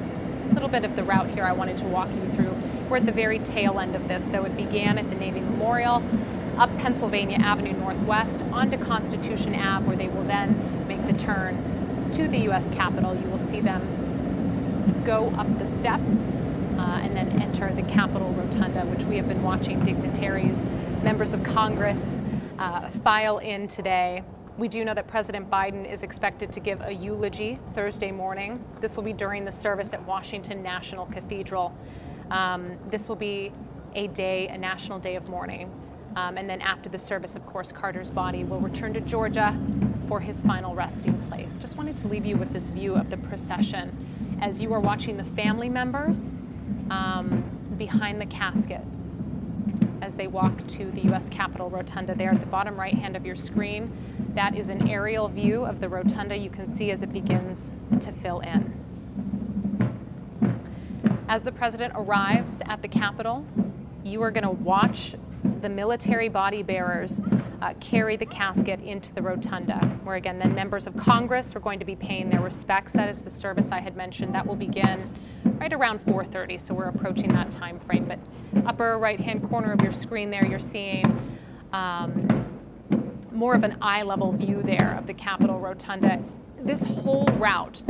A little bit of the route here I wanted to walk you through. We're at the very tail end of this, so it began at the Navy Memorial, up Pennsylvania Avenue Northwest, onto Constitution Ave, where they will then make the turn to the U.S. Capitol. You will see them go up the steps and then enter the Capitol Rotunda, which we have been watching dignitaries, members of Congress file in today. We do know that President Biden is expected to give a eulogy Thursday morning. This will be during the service at Washington National Cathedral. This will be a national day of mourning. And then after the service, of course, Carter's body will return to Georgia for his final resting place. Just wanted to leave you with this view of the procession as you are watching the family members behind the casket as they walk to the U.S. Capitol Rotunda there at the bottom right hand of your screen. That is an aerial view of the rotunda you can see as it begins to fill in. As the president arrives at the Capitol, you are going to watch the military body bearers carry the casket into the rotunda, where again then members of Congress are going to be paying their respects. That is the service I had mentioned. That will begin right around 4:30, so we're approaching that time frame. But upper right-hand corner of your screen there, you're seeing more of an eye-level view there of the Capitol Rotunda. This whole route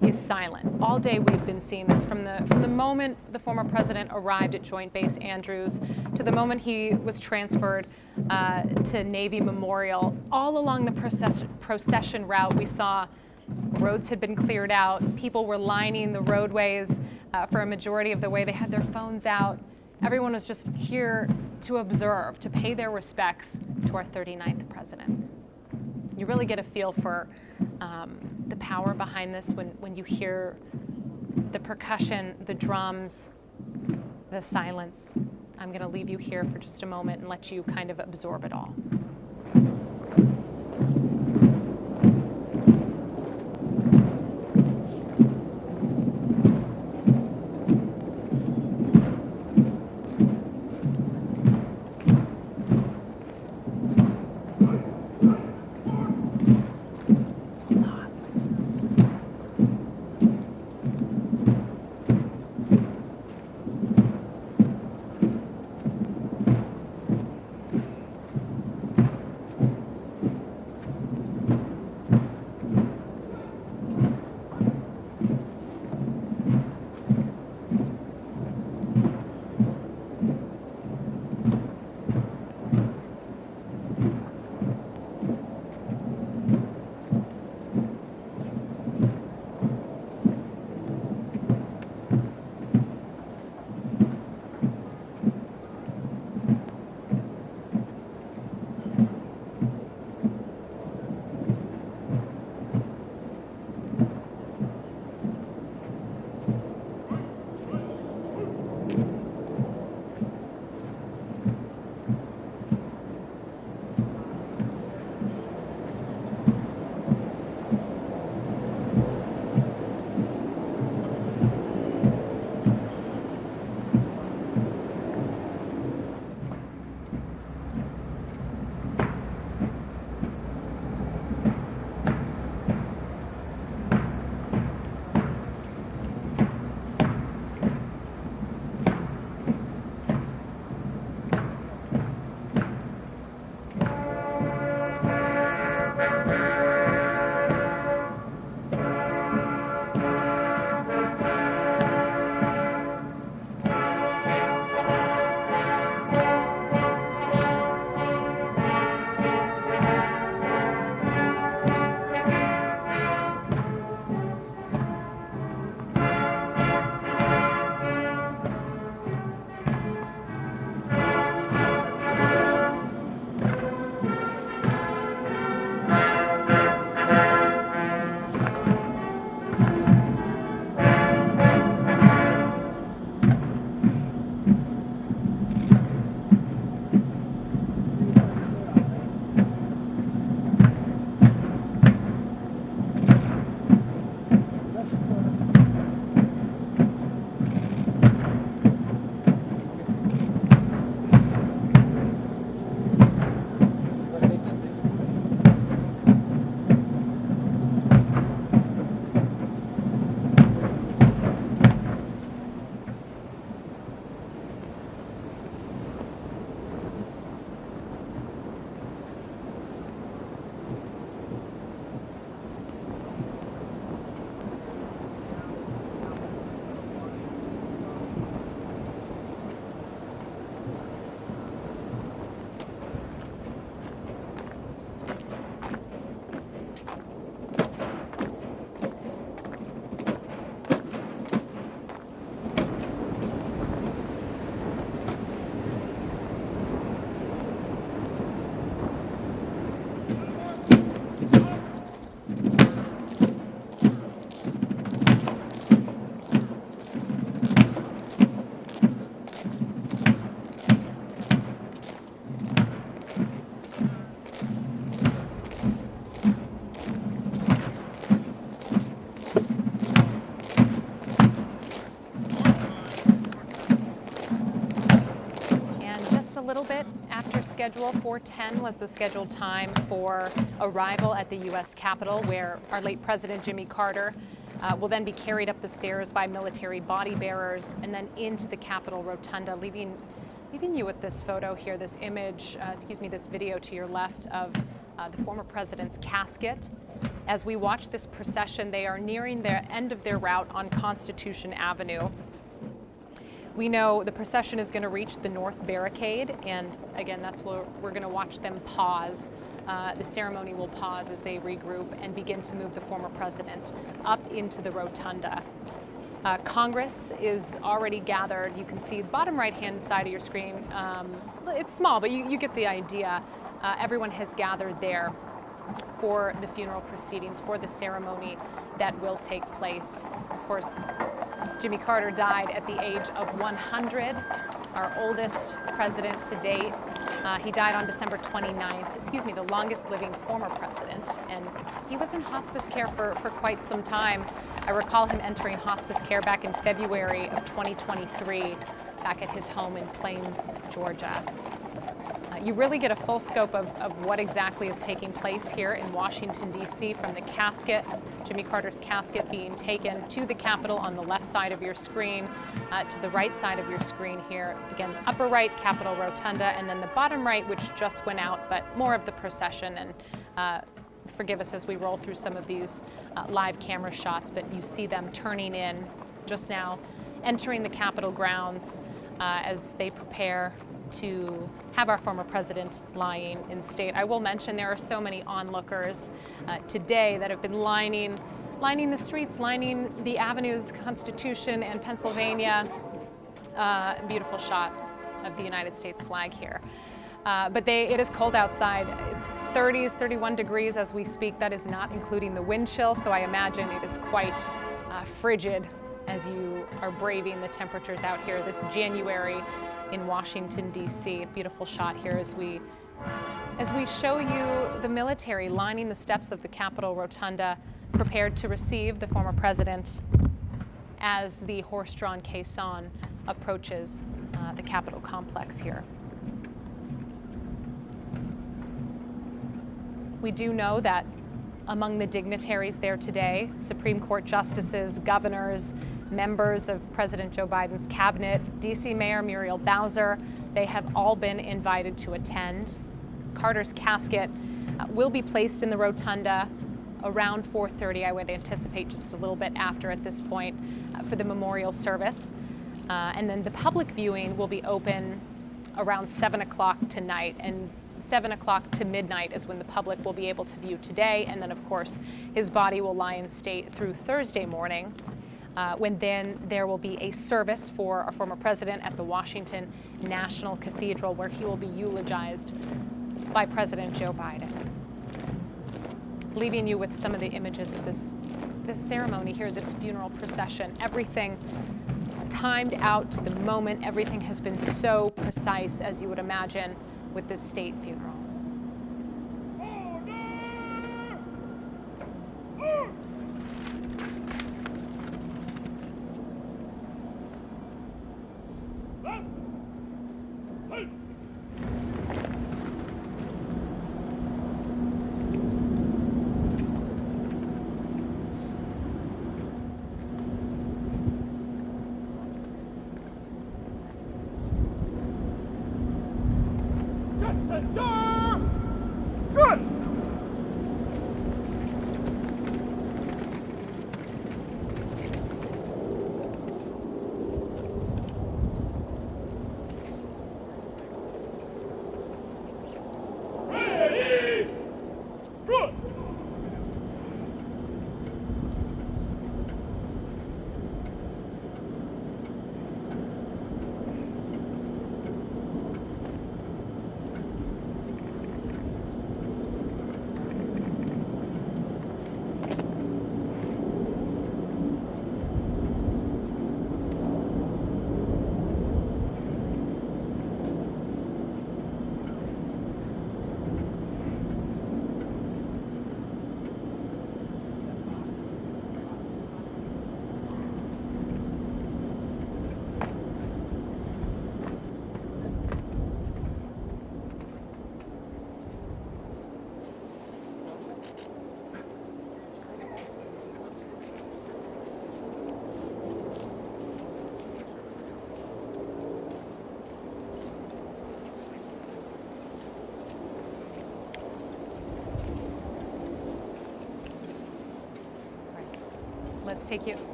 is silent. All day we've been seeing this from the moment the former president arrived at Joint Base Andrews to the moment he was transferred to Navy Memorial. All along the procession route, we saw roads had been cleared out. People were lining the roadways for a majority of the way. They had their phones out. Everyone was just here to observe, to pay their respects to our 39th president. You really get a feel for the power behind this when you hear The percussion, the drums, the silence. I'm going to leave you here for just a moment and let you kind of absorb it all. little bit after schedule. 4:10 was the scheduled time for arrival at the U.S. Capitol, where our late President Jimmy Carter will then be carried up the stairs by military body bearers and then into the Capitol rotunda, leaving you with this photo here, this image, this video to your left of the former president's casket. As we watch this procession, they are nearing the end of their route on Constitution Avenue. We know the procession is going to reach the North Barricade, and again, that's where we're going to watch them pause. The ceremony will pause as they regroup and begin to move the former president up into the rotunda. Congress is already gathered. You can see the bottom right-hand side of your screen. It's small, but you get the idea. Everyone has gathered there for the funeral proceedings, for the ceremony that will take place. Of course, Jimmy Carter died at the age of 100, our oldest president to date. He died on December 29th, the longest living former president. And he was in hospice care for quite some time. I recall him entering hospice care back in February of 2023, back at his home in Plains, Georgia. You really get a full scope of what exactly is taking place here in Washington, D.C. from the casket, Jimmy Carter's casket being taken to the Capitol on the left side of your screen, to the right side of your screen here. Again, upper right, Capitol Rotunda, and then the bottom right, which just went out, but more of the procession. And forgive us as we roll through some of these live camera shots, but you see them turning in just now, entering the Capitol grounds as they prepare to have our former president lying in state. I will mention there are so many onlookers today that have been lining the streets, lining the avenues, Constitution and Pennsylvania. Beautiful shot of the United States flag here. But it is cold outside. It's 30s, 31 degrees as we speak. That is not including the wind chill, so I imagine it is quite frigid as you are braving the temperatures out here this January in Washington, D.C. Beautiful shot here as we show you the military lining the steps of the Capitol Rotunda, prepared to receive the former president as the horse-drawn caisson approaches the Capitol complex here. We do know that among the dignitaries there today, Supreme Court justices, governors, members of President Joe Biden's cabinet, D.C. Mayor Muriel Bowser, they have all been invited to attend. Carter's casket will be placed in the rotunda around 4:30. I would anticipate just a little bit after at this point for the memorial service. And then the public viewing will be open around 7 o'clock tonight. And 7 o'clock to midnight is when the public will be able to view today. And then, of course, his body will lie in state through Thursday morning, when then there will be a service for our former president at the Washington National Cathedral, where he will be eulogized by President Joe Biden. Leaving you with some of the images of this ceremony here, this funeral procession. Everything timed out to the moment. Everything has been so precise, as you would imagine, with this state funeral.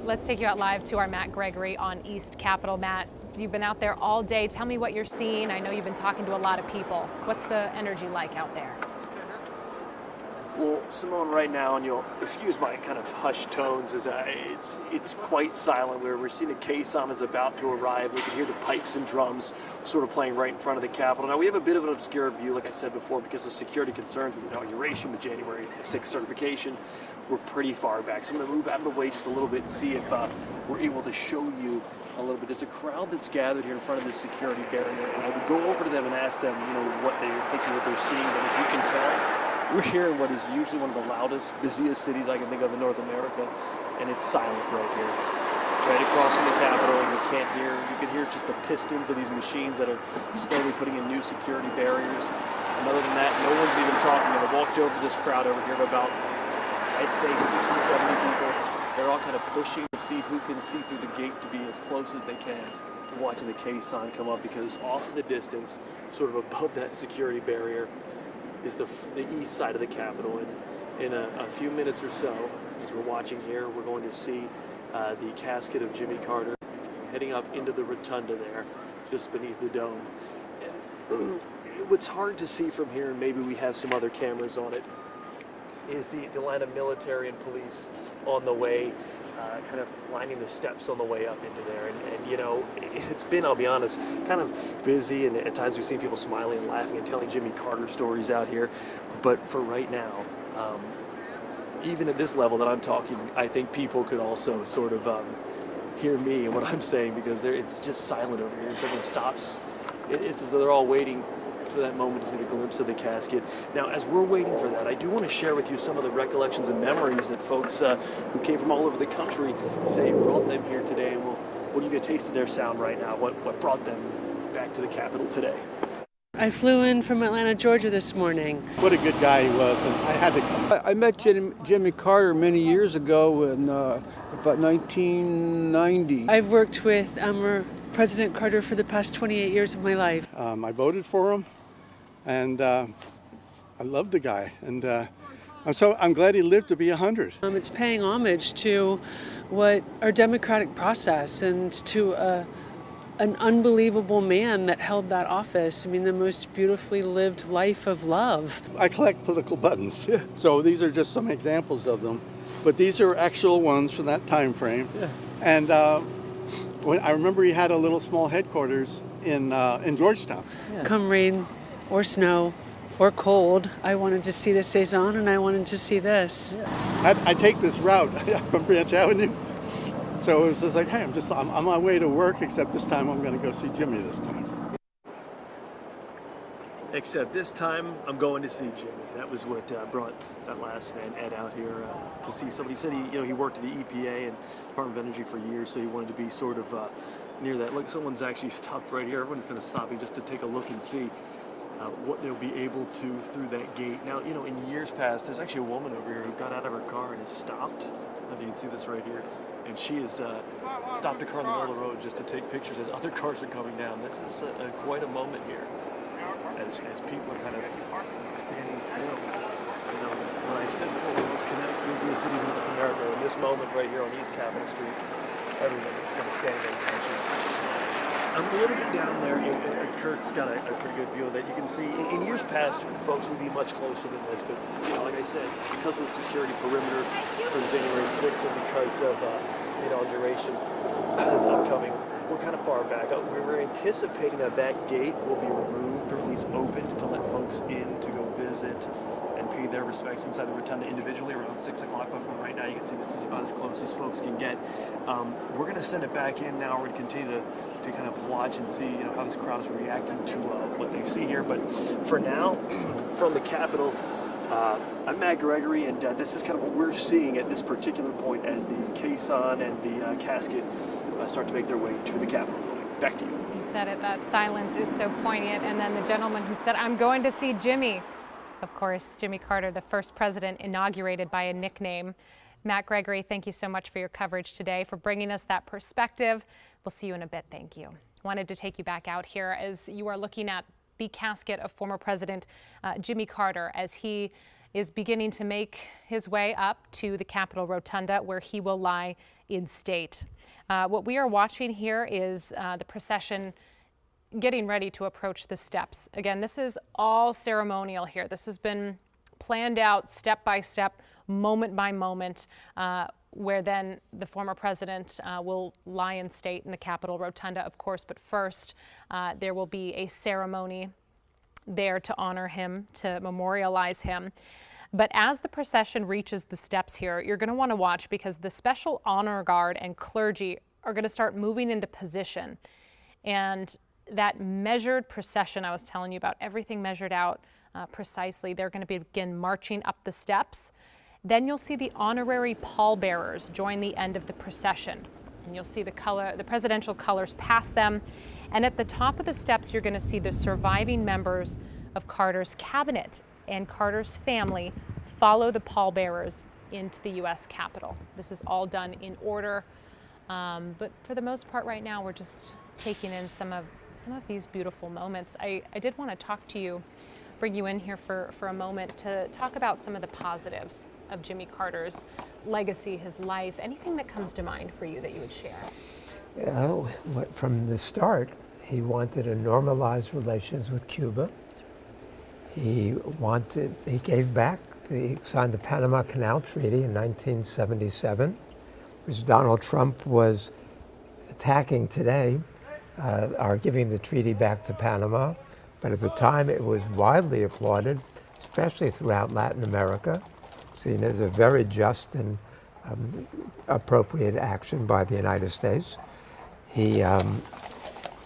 Let's take you out live to our Matt Gregory on East Capitol. Matt, you've been out there all day. Tell me what you're seeing. I know you've been talking to a lot of people. What's the energy like out there? Well, Simone, right now, and you'll excuse my kind of hushed tones, is it's quite silent. We're seeing a caisson is about to arrive. We can hear the pipes and drums sort of playing right in front of the Capitol. Now, we have a bit of an obscured view, like I said before, because of security concerns with inauguration, with January 6th certification. We're pretty far back. So I'm going to move out of the way just a little bit and see if we're able to show you a little bit. There's a crowd that's gathered here in front of this security barrier, and I would go over to them and ask them, what they're thinking, what they're seeing. And if you can tell, we're here in what is usually one of the loudest, busiest cities I can think of in North America, and it's silent right here. Right across from the Capitol, you can hear just the pistons of these machines that are slowly putting in new security barriers. And other than that, no one's even talking. I walked over this crowd over here of about, I'd say 60, 70 people. They're all kind of pushing to see who can see through the gate to be as close as they can, watching the caisson come up, because off in the distance, sort of above that security barrier, is the east side of the Capitol. And in a few minutes or so, as we're watching here, we're going to see the casket of Jimmy Carter heading up into the rotunda there, just beneath the dome. And what's hard to see from here, and maybe we have some other cameras on it, is the line of military and police on the way, kind of lining the steps on the way up into there. And it's been, I'll be honest, kind of busy, and at times we've seen people smiling and laughing and telling Jimmy Carter stories out here. But for right now, even at this level that I'm talking, I think people could also sort of hear me and what I'm saying, because it's just silent over here. Everyone stops. It's as though they're all waiting for that moment to see the glimpse of the casket. Now, as we're waiting for that, I do want to share with you some of the recollections and memories that folks who came from all over the country say brought them here today, and we'll give you a taste of their sound right now, what brought them back to the Capitol today. I flew in from Atlanta, Georgia this morning. What a good guy he was, and I had to come. I met Jimmy Carter many years ago in about 1990. I've worked with President Carter for the past 28 years of my life. I voted for him, and I loved the guy, and I'm glad he lived to be 100. It's paying homage to what our democratic process and to an unbelievable man that held that office. I mean, the most beautifully lived life of love. I collect political buttons, so these are just some examples of them, but these are actual ones from that time frame. Yeah. And I remember he had a little small headquarters in Georgetown. Yeah. Come rain or snow or cold, I wanted to see the Cezanne, and I wanted to see this. Yeah. I take this route from Branch Avenue, so it was just like, hey, I'm on my way to work, except this time I'm going to go see Jimmy this time. Except this time, I'm going to see Jimmy. That was what brought that last man, Ed, out here to see somebody. He said he worked at the EPA and Department of Energy for years, so he wanted to be sort of near that. Look, someone's actually stopped right here. Everyone's going to stop me just to take a look and see what they'll be able to through that gate. Now, in years past, there's actually a woman over here who got out of her car and has stopped. If you can see this right here. And she has stopped a car in the middle of the road just to take pictures as other cars are coming down. This is quite a moment here, as people are kind of standing still. When I said before, one of the most kinetic, busiest cities in North America, in this moment right here on East Capitol Street, everyone is going to stand at attention. I'm a little bit down there. Kurt's got a pretty good view of that. You can see in years past, folks would be much closer than this, but like I said, because of the security perimeter for January 6th and because of the inauguration that's upcoming, we're kind of far back. We're anticipating that gate will be removed or at least opened to let folks in to go visit and pay their respects inside the rotunda individually around 6 o'clock. But from right now, you can see this is about as close as folks can get. We're going to send it back in now. We're going to continue to kind of watch and see how this crowd is reacting to what they see here. But for now, from the Capitol, I'm Matt Gregory, and this is kind of what we're seeing at this particular point as the caisson and the casket start to make their way to the Capitol building. Back to you. You said it, that silence is so poignant. And then the gentleman who said, I'm going to see Jimmy. Of course, Jimmy Carter, the first president inaugurated by a nickname. Matt Gregory, thank you so much for your coverage today, for bringing us that perspective. We'll see you in a bit. Thank you. Wanted to take you back out here as you are looking at the casket of former President Jimmy Carter as he is beginning to make his way up to the Capitol Rotunda, where he will lie in state. What we are watching here is the procession getting ready to approach the steps. Again, this is all ceremonial here. This has been planned out step by step, moment by moment, where then the former president will lie in state in the Capitol Rotunda, of course. But first, there will be a ceremony there to honor him, to memorialize him. But as the procession reaches the steps here, you're going to want to watch, because the Special Honor Guard and clergy are going to start moving into position. And that measured procession I was telling you about, everything measured out precisely, they're going to begin marching up the steps. Then you'll see the honorary pallbearers join the end of the procession. And you'll see the presidential colors pass them. And at the top of the steps, you're going to see the surviving members of Carter's cabinet and Carter's family follow the pallbearers into the U.S. Capitol. This is all done in order. But for the most part right now, we're just taking in some of these beautiful moments. I did want to talk to you, bring you in here for a moment to talk about some of the positives of Jimmy Carter's legacy, his life, anything that comes to mind for you that you would share. From the start, he wanted to normalize relations with Cuba. He gave back, he signed the Panama Canal Treaty in 1977, which Donald Trump was attacking today, are giving the treaty back to Panama. But at the time, it was widely applauded, especially throughout Latin America, seen as a very just and appropriate action by the United States. He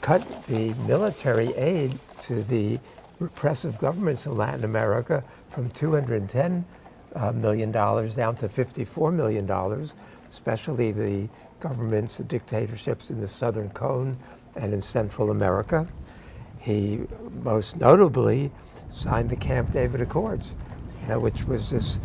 cut the military aid to the repressive governments in Latin America from $210 million down to $54 million, especially the governments, the dictatorships in the Southern Cone and in Central America. He most notably signed the Camp David Accords, which was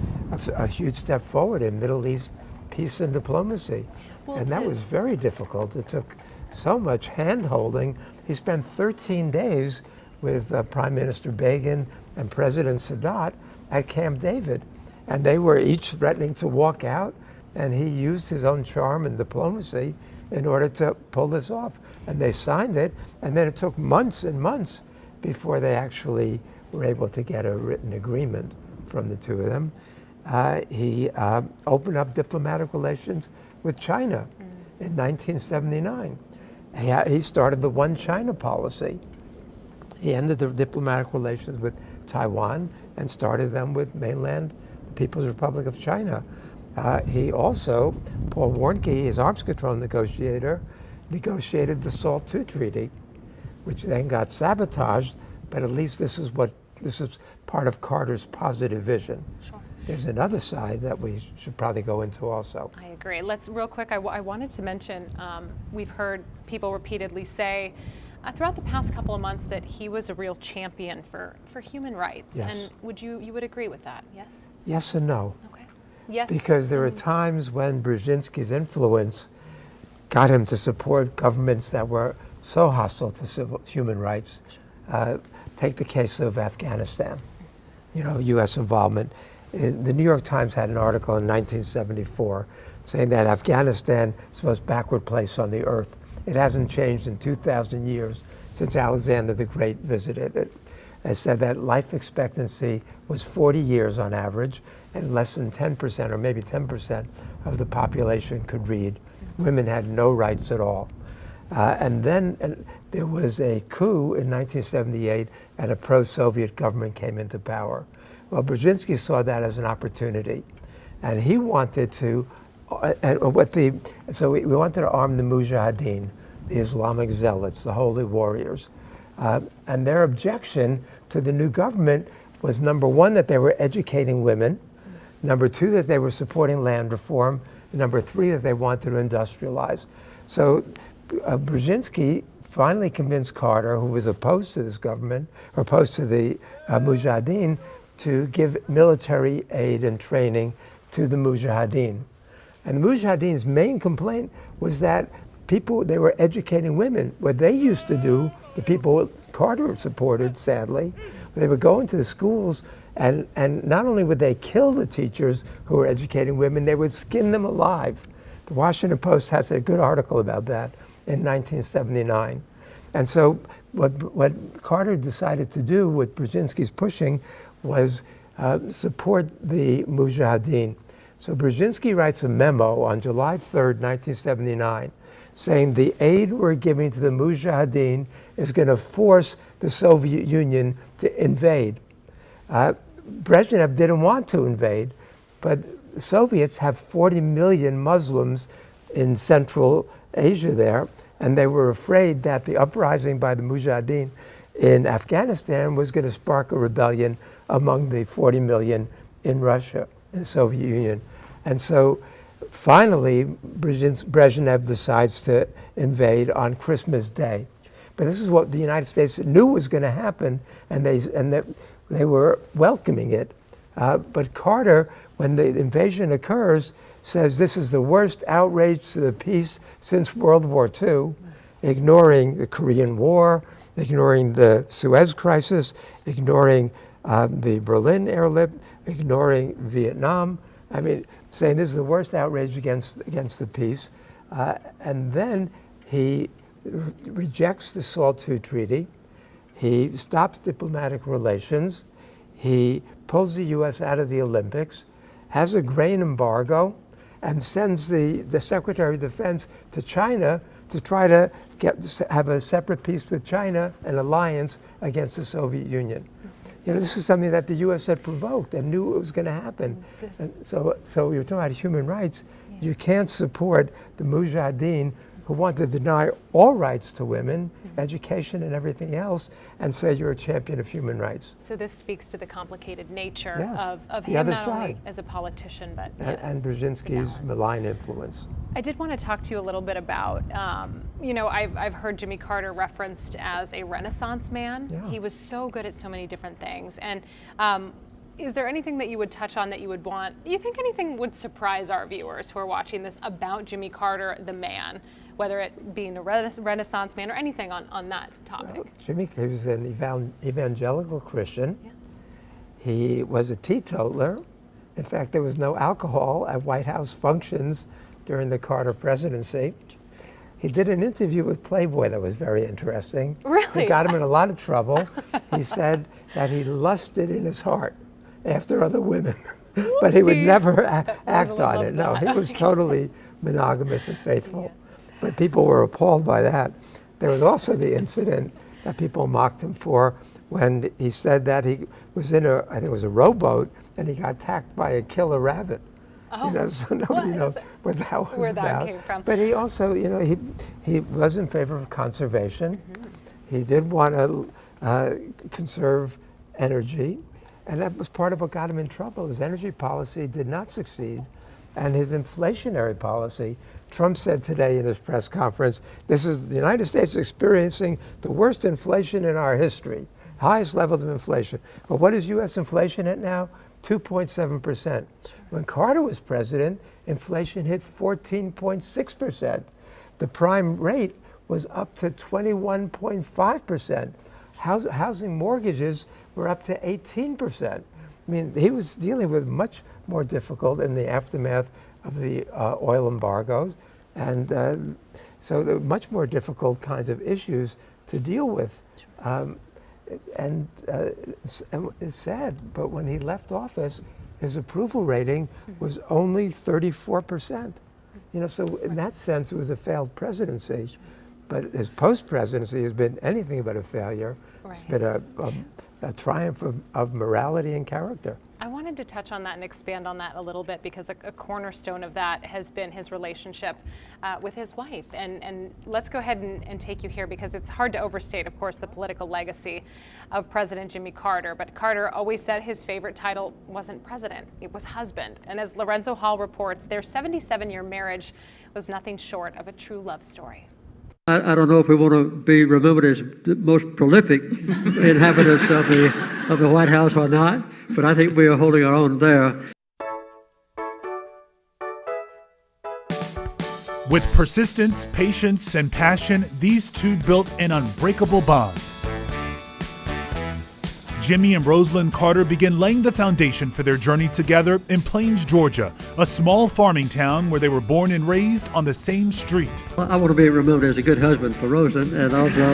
a huge step forward in Middle East peace and diplomacy. And that was very difficult. It took so much hand-holding. He spent 13 days with Prime Minister Begin and President Sadat at Camp David. And they were each threatening to walk out, and he used his own charm and diplomacy in order to pull this off. And they signed it, and then it took months and months before they actually were able to get a written agreement from the two of them. He opened up diplomatic relations with China in 1979. He started the One China policy. He ended the diplomatic relations with Taiwan and started them with mainland People's Republic of China. He also, Paul Warnke, his arms control negotiator, negotiated the SALT II treaty, which then got sabotaged, but at least this is part of Carter's positive vision. Sure. There's another side that we should probably go into also. I agree. Let's real quick, I wanted to mention, we've heard people repeatedly say throughout the past couple of months that he was a real champion for human rights. Yes. And you would agree with that, yes? Yes and no. Okay. Yes. Because there are times when Brzezinski's influence got him to support governments that were so hostile to human rights. Take the case of Afghanistan, U.S. involvement. The New York Times had an article in 1974 saying that Afghanistan is the most backward place on the earth. It hasn't changed in 2,000 years since Alexander the Great visited it. It said that life expectancy was 40 years on average, and less than 10% or maybe 10% of the population could read. Women had no rights at all. And then there was a coup in 1978, and a pro-Soviet government came into power. Well, Brzezinski saw that as an opportunity, and he wanted to, so we wanted to arm the Mujahideen, the Islamic zealots, the holy warriors. And their objection to the new government was, number one, that they were educating women, number two, that they were supporting land reform, and number three, that they wanted to industrialize. So Brzezinski finally convinced Carter, who was opposed to this government, or opposed to the Mujahideen, to give military aid and training to the Mujahideen. And the Mujahideen's main complaint was that they were educating women. What they used to do, the people Carter supported, sadly, they would go into the schools and not only would they kill the teachers who were educating women, they would skin them alive. The Washington Post has a good article about that in 1979. And so what Carter decided to do, what Brzezinski's pushing, was support the Mujahideen. So Brzezinski writes a memo on July 3rd, 1979, saying the aid we're giving to the Mujahideen is going to force the Soviet Union to invade. Brezhnev didn't want to invade, but the Soviets have 40 million Muslims in Central Asia there, and they were afraid that the uprising by the Mujahideen in Afghanistan was going to spark a rebellion among the 40 million in Russia, in the Soviet Union. And so finally, Brezhnev decides to invade on Christmas Day. But this is what the United States knew was going to happen, and they were welcoming it. But Carter, when the invasion occurs, says this is the worst outrage to the peace since World War II, ignoring the Korean War, ignoring the Suez Crisis, ignoring the Berlin airlift, ignoring Vietnam. I mean, saying this is the worst outrage against the peace. And then he rejects the SALT II treaty. He stops diplomatic relations. He pulls the U.S. out of the Olympics, has a grain embargo, and sends the Secretary of Defense to China to try to have a separate peace with China, an alliance against the Soviet Union. You know, this is something that the U.S. had provoked and knew it was going to happen. And so you're talking about human rights. Yeah. You can't support the Mujahideen who want to deny all rights to women, education and everything else, and say you're a champion of human rights. So this speaks to the complicated nature yes. of the him, other not side. only as a politician, but and Brzezinski's malign influence. I did want to talk to you a little bit about, you know, I've heard Jimmy Carter referenced as a Renaissance man. Yeah. He was so good at so many different things. And is there anything that you would touch on that you would want, you think anything would surprise our viewers who are watching this about Jimmy Carter, the man, whether it being a Renaissance man or anything on that topic? Well, Jimmy was an evangelical Christian. Yeah. He was a teetotaler. In fact, there was no alcohol at White House functions during the Carter presidency. He did an interview with Playboy that was very interesting. Really? He got him in a lot of trouble. He said that he lusted in his heart after other women, but he would never act on it. No, he was totally monogamous and faithful. Yeah. But people were appalled by that. There was also the incident that people mocked him for when he said that he was in I think it was a rowboat, and he got attacked by a killer rabbit. Oh, you know, so nobody knows what that was where about. That came from. But he also, you know, he was in favor of conservation. Mm-hmm. He did want to conserve energy, and that was part of what got him in trouble. His energy policy did not succeed, and his inflationary policy. Trump said today in his press conference, this is the United States experiencing the worst inflation in our history, highest levels of inflation. But what is U.S. inflation at now? 2.7%. When Carter was president, inflation hit 14.6%. The prime rate was up to 21.5%. Housing mortgages were up to 18%. I mean, he was dealing with much more difficult in the aftermath of the oil embargoes, and so there were much more difficult kinds of issues to deal with. And it's sad, but when he left office, his approval rating was only 34%. You know, so in that sense, it was a failed presidency. But his post-presidency has been anything but a failure. Right. It's been a triumph of morality and character. I wanted to touch on that and expand on that a little bit, because a cornerstone of that has been his relationship with his wife. And let's go ahead and take you here, because it's hard to overstate, of course, the political legacy of President Jimmy Carter. But Carter always said his favorite title wasn't president, it was husband. And as Lorenzo Hall reports, their 77-year marriage was nothing short of a true love story. I don't know if we want to be remembered as the most prolific inhabitants of the White House or not, but I think we are holding our own there. With persistence, patience, and passion, these two built an unbreakable bond. Jimmy and Rosalind Carter began laying the foundation for their journey together in Plains, Georgia, a small farming town where they were born and raised on the same street. I want to be remembered as a good husband for Rosalind, and also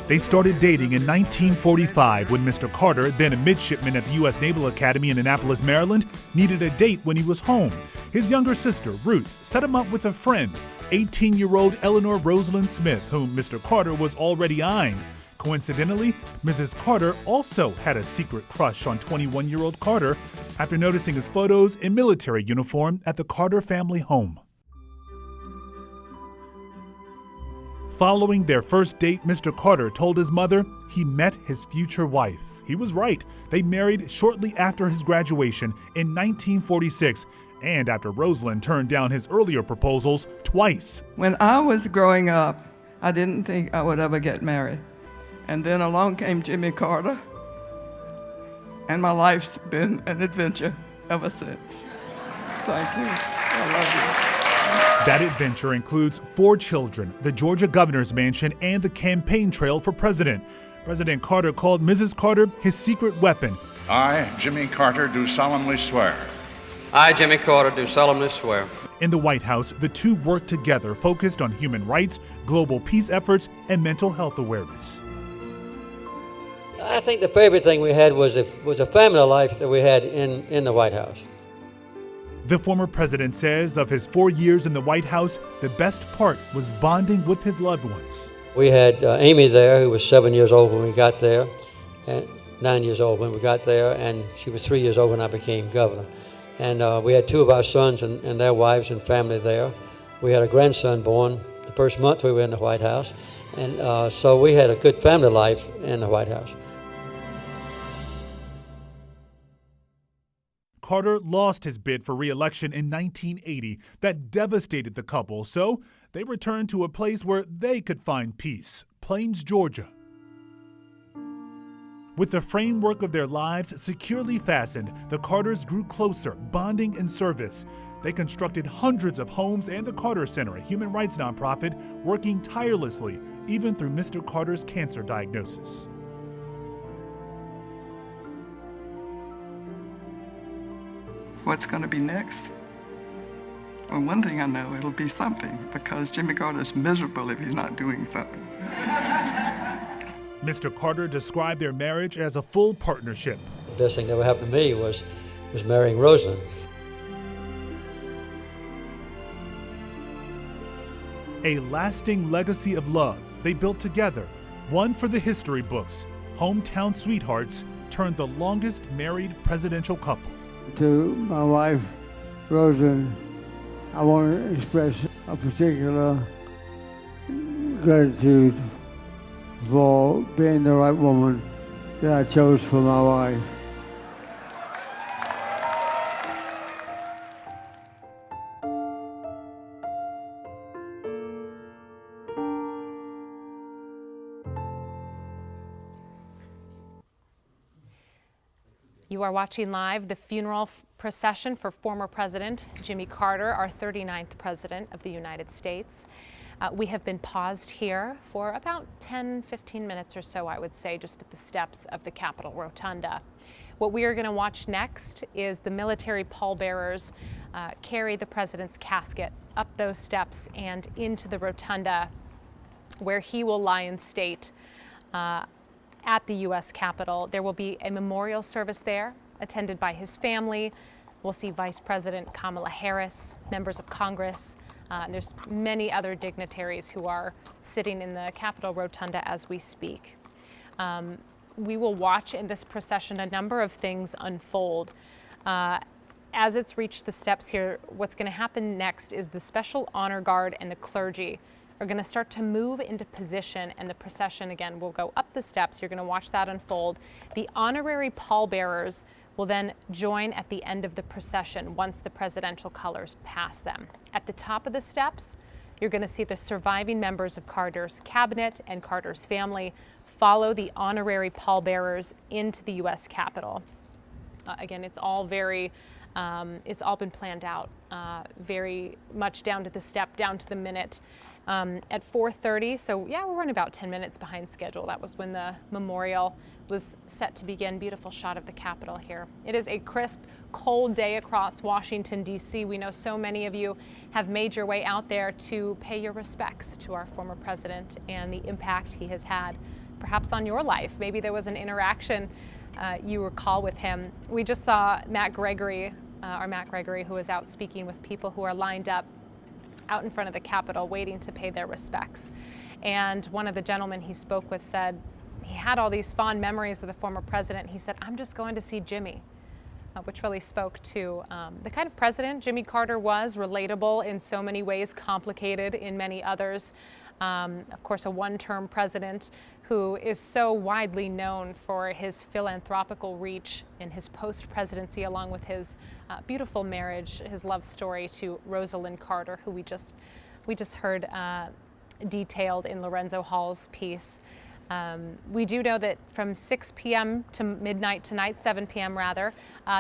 They started dating in 1945 when Mr. Carter, then a midshipman at the U.S. Naval Academy in Annapolis, Maryland, needed a date when he was home. His younger sister, Ruth, set him up with a friend, 18-year-old Eleanor Rosalind Smith, whom Mr. Carter was already eyeing. Coincidentally, Mrs. Carter also had a secret crush on 21-year-old Carter after noticing his photos in military uniform at the Carter family home. Following their first date, Mr. Carter told his mother he met his future wife. He was right. They married shortly after his graduation in 1946, and after Rosalind turned down his earlier proposals twice. When I was growing up, I didn't think I would ever get married. And then along came Jimmy Carter, and my life's been an adventure ever since. Thank you. I love you. That adventure includes 4 children, the Georgia governor's mansion, and the campaign trail for president. President Carter called Mrs. Carter his secret weapon. I, Jimmy Carter, do solemnly swear. I, Jimmy Carter, do solemnly swear. In the White House, the two worked together, focused on human rights, global peace efforts, and mental health awareness. I think the favorite thing we had was a family life that we had in the White House. The former president says of his 4 years in the White House, the best part was bonding with his loved ones. We had Amy there, who was 7 years old when we got there, and 9 years old when we got there, and she was 3 years old when I became governor. And we had 2 of our sons and their wives and family there. We had a grandson born the first month we were in the White House, and so we had a good family life in the White House. Carter lost his bid for re-election in 1980. That devastated the couple, so they returned to a place where they could find peace, Plains, Georgia. With the framework of their lives securely fastened, the Carters grew closer, bonding in service. They constructed hundreds of homes and the Carter Center, a human rights nonprofit, working tirelessly, even through Mr. Carter's cancer diagnosis. What's going to be next? Well, one thing I know, it'll be something, because Jimmy Carter's miserable if he's not doing something. Mr. Carter described their marriage as a full partnership. The best thing that ever happened to me was marrying Rosalind. A lasting legacy of love they built together, one for the history books. Hometown sweethearts turned the longest married presidential couple. To my wife, Rosalind, I want to express a particular gratitude for being the right woman that I chose for my wife. You are watching live the funeral procession for former President Jimmy Carter, our 39th President of the United States. We have been paused here for about 10-15 minutes or so, I would say, just at the steps of the Capitol Rotunda. What we are going to watch next is the military pallbearers carry the President's casket up those steps and into the Rotunda, where he will lie in state at the U.S. Capitol. There will be a memorial service there, attended by his family. We'll see Vice President Kamala Harris, members of Congress, and there's many other dignitaries who are sitting in the Capitol Rotunda as we speak. We will watch in this procession a number of things unfold. As it's reached the steps here, what's going to happen next is the Special Honor Guard and the clergy are going to start to move into position, and the procession again will go up the steps. You're going to watch that unfold. The honorary pallbearers will then join at the end of the procession once the presidential colors pass them. At the top of the steps, you're going to see the surviving members of Carter's cabinet and Carter's family follow the honorary pallbearers into the U.S. Capitol. Again, it's all very it's all been planned out very much down to the step, down to the minute. At 4:30, so yeah, we're running about 10 minutes behind schedule. That was when the memorial was set to begin. Beautiful shot of the Capitol here. It is a crisp, cold day across Washington, D.C. We know so many of you have made your way out there to pay your respects to our former president and the impact he has had perhaps on your life. Maybe there was an interaction you recall with him. We just saw Matt Gregory, who was out speaking with people who are lined up out in front of the Capitol waiting to pay their respects. And one of the gentlemen he spoke with said he had all these fond memories of the former president. He said, "I'm just going to see Jimmy," which really spoke to the kind of president Jimmy Carter was, relatable in so many ways, complicated in many others. Of course, a one-term president who is so widely known for his philanthropical reach in his post-presidency, along with his beautiful marriage, his love story to Rosalind Carter, who we just heard detailed in Lorenzo Hall's piece. We do know that from 6 p.m. to midnight tonight, 7 p.m. rather,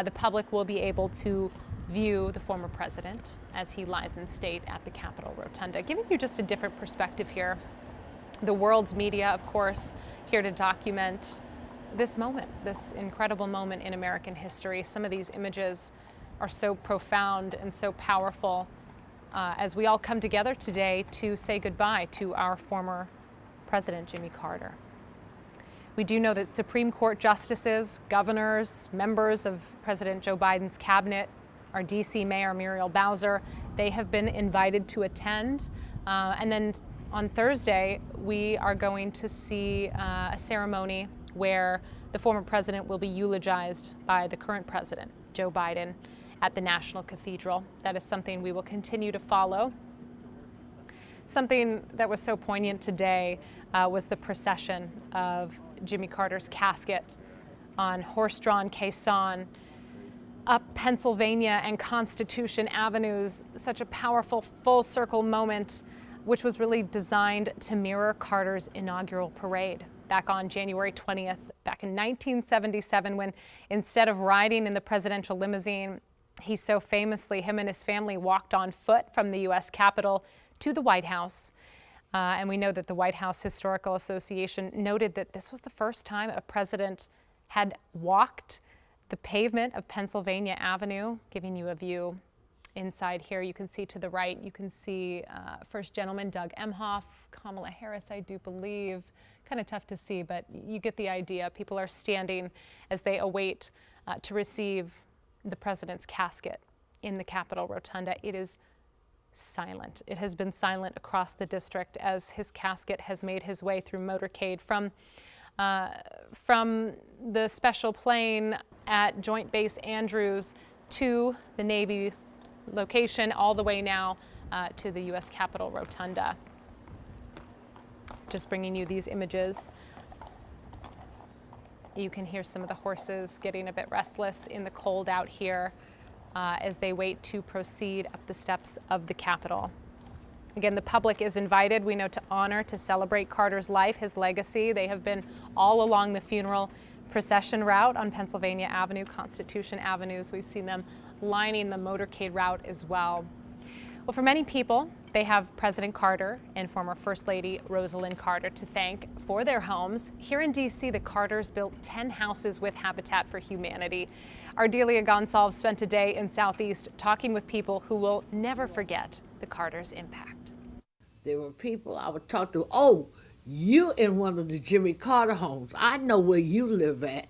the public will be able to view the former president as he lies in state at the Capitol Rotunda, giving you just a different perspective here. The world's media, of course, here to document this moment, this incredible moment in American history. Some of these images are so profound and so powerful as we all come together today to say goodbye to our former President Jimmy Carter. We do know that Supreme Court justices, governors, members of President Joe Biden's cabinet, our D.C. Mayor Muriel Bowser, they have been invited to attend. And then on Thursday, we are going to see a ceremony where the former president will be eulogized by the current president, Joe Biden, at the National Cathedral. That is something we will continue to follow. Something that was so poignant today was the procession of Jimmy Carter's casket on horse-drawn caisson up Pennsylvania and Constitution Avenues. Such a powerful full-circle moment, which was really designed to mirror Carter's inaugural parade back on January 20th, back in 1977, when instead of riding in the presidential limousine, he so famously, him and his family, walked on foot from the U.S. Capitol to the White House. And we know that the White House Historical Association noted that this was the first time a president had walked the pavement of Pennsylvania Avenue, giving you a view inside here. You can see to the right, you can see First Gentleman Doug Emhoff, Kamala Harris, I do believe. Kind of tough to see, but you get the idea. People are standing as they await to receive the president's casket in the Capitol Rotunda. It is silent. It has been silent across the district as his casket has made his way through motorcade from the special plane at Joint Base Andrews to the Navy location, all the way now to the U.S. Capitol Rotunda. Just bringing you these images. You can hear some of the horses getting a bit restless in the cold out here as they wait to proceed up the steps of the Capitol. Again, the public is invited, we know, to honor, to celebrate Carter's life, his legacy. They have been all along the funeral procession route on Pennsylvania Avenue, Constitution Avenues. We've seen them lining the motorcade route as well. Well, for many people, they have President Carter and former First Lady Rosalind Carter to thank for their homes. Here in D.C., the Carters built 10 houses with Habitat for Humanity. Our Delia Gonsalves spent a day in Southeast talking with people who will never forget the Carters' impact. There were people I would talk to, "Oh, you in one of the Jimmy Carter homes. I know where you live at.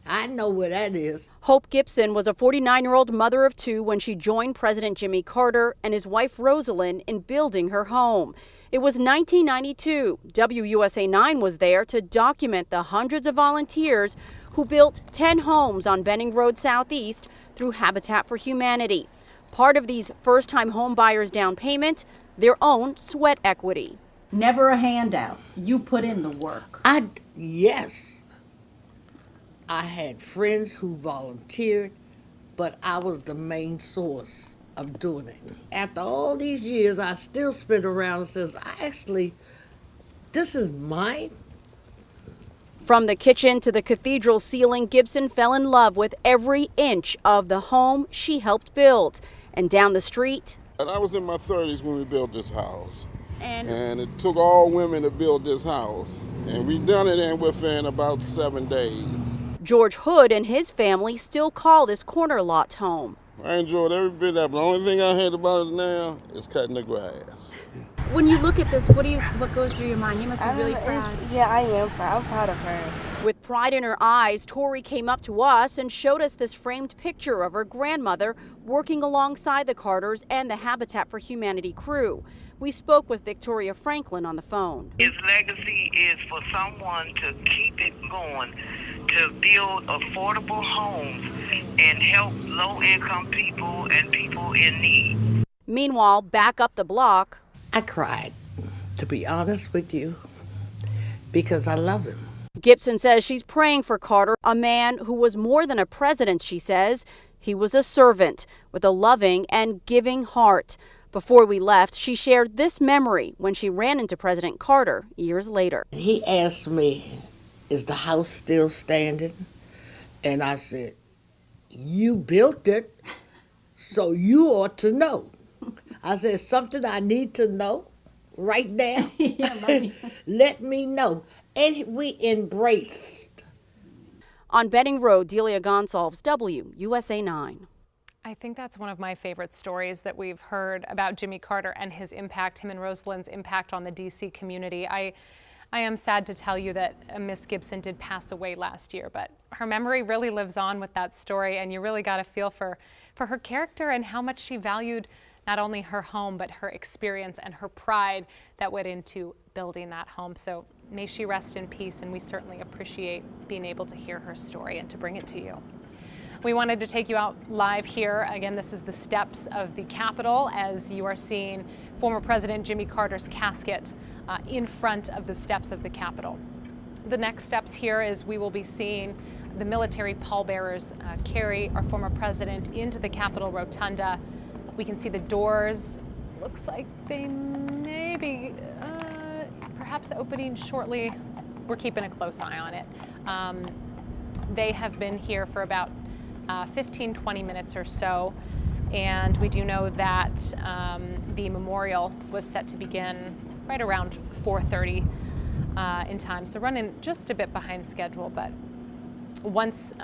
I know where that is." Hope Gibson was a 49-year-old mother of two when she joined President Jimmy Carter and his wife Rosalind in building her home. It was 1992. WUSA9 was there to document the hundreds of volunteers who built 10 homes on Benning Road Southeast through Habitat for Humanity. Part of these first-time home buyers' down payment, their own sweat equity. Never a handout. You put in the work. Yes. I had friends who volunteered, but I was the main source of doing it. After all these years, I still spin around and says, actually, this is mine. From the kitchen to the cathedral ceiling, Gibson fell in love with every inch of the home she helped build. And down the street. I was in my 30s when we built this house. And it took all women to build this house. And we done it within about 7 days. George Hood and his family still call this corner lot home. I enjoyed every bit of it. The only thing I hate about it now is cutting the grass. When you look at this, what goes through your mind? You must be really proud. Yeah, I am proud. I'm proud of her. With pride in her eyes, Tori came up to us and showed us this framed picture of her grandmother working alongside the Carters and the Habitat for Humanity crew. We spoke with Victoria Franklin on the phone. His legacy is for someone to keep it going, to build affordable homes and help low-income people and people in need. Meanwhile, back up the block, I cried, to be honest with you, because I love him. Gibson says she's praying for Carter, a man who was more than a president, she says. He was a servant with a loving and giving heart. Before we left, she shared this memory when she ran into President Carter years later. He asked me, is the house still standing? And I said, you built it, so you ought to know. I said, something I need to know right now? Let me know. And we embraced. On Benning Road, Delia Gonsalves, WUSA9. I think that's one of my favorite stories that we've heard about Jimmy Carter and his impact, him and Rosalind's impact on the D.C. community. I am sad to tell you that Miss Gibson did pass away last year, but her memory really lives on with that story, and you really got a feel for her character and how much she valued not only her home, but her experience and her pride that went into building that home. So may she rest in peace, and we certainly appreciate being able to hear her story and to bring it to you. We wanted to take you out live here. Again, this is the steps of the Capitol as you are seeing former President Jimmy Carter's casket in front of the steps of the Capitol. The next steps here is we will be seeing the military pallbearers carry our former president into the Capitol rotunda. We can see the doors. Looks like they may be perhaps opening shortly. We're keeping a close eye on it. They have been here for about 15-20 minutes or so, and we do know that the memorial was set to begin right around 4:30 in time, so running just a bit behind schedule. But once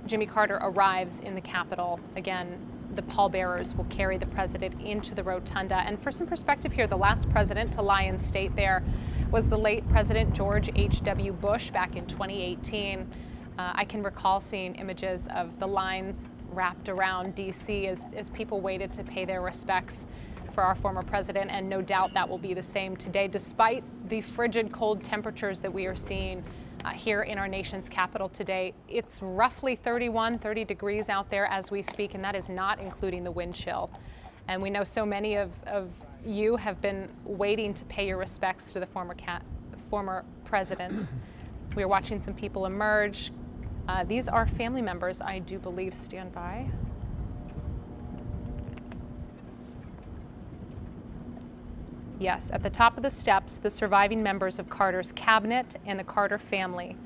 Jimmy Carter arrives in the Capitol, again, the pallbearers will carry the president into the rotunda. And for some perspective here, the last president to lie in state there was the late President George H.W. Bush back in 2018. I can recall seeing images of the lines wrapped around D.C. as people waited to pay their respects for our former president, and no doubt that will be the same today, despite the frigid cold temperatures that we are seeing here in our nation's capital today. It's roughly 30 degrees out there as we speak, and that is not including the wind chill. And we know so many of you have been waiting to pay your respects to the former president. We are watching some people emerge. These are family members, I do believe. Stand by. Yes, at the top of the steps, the surviving members of Carter's cabinet and the Carter family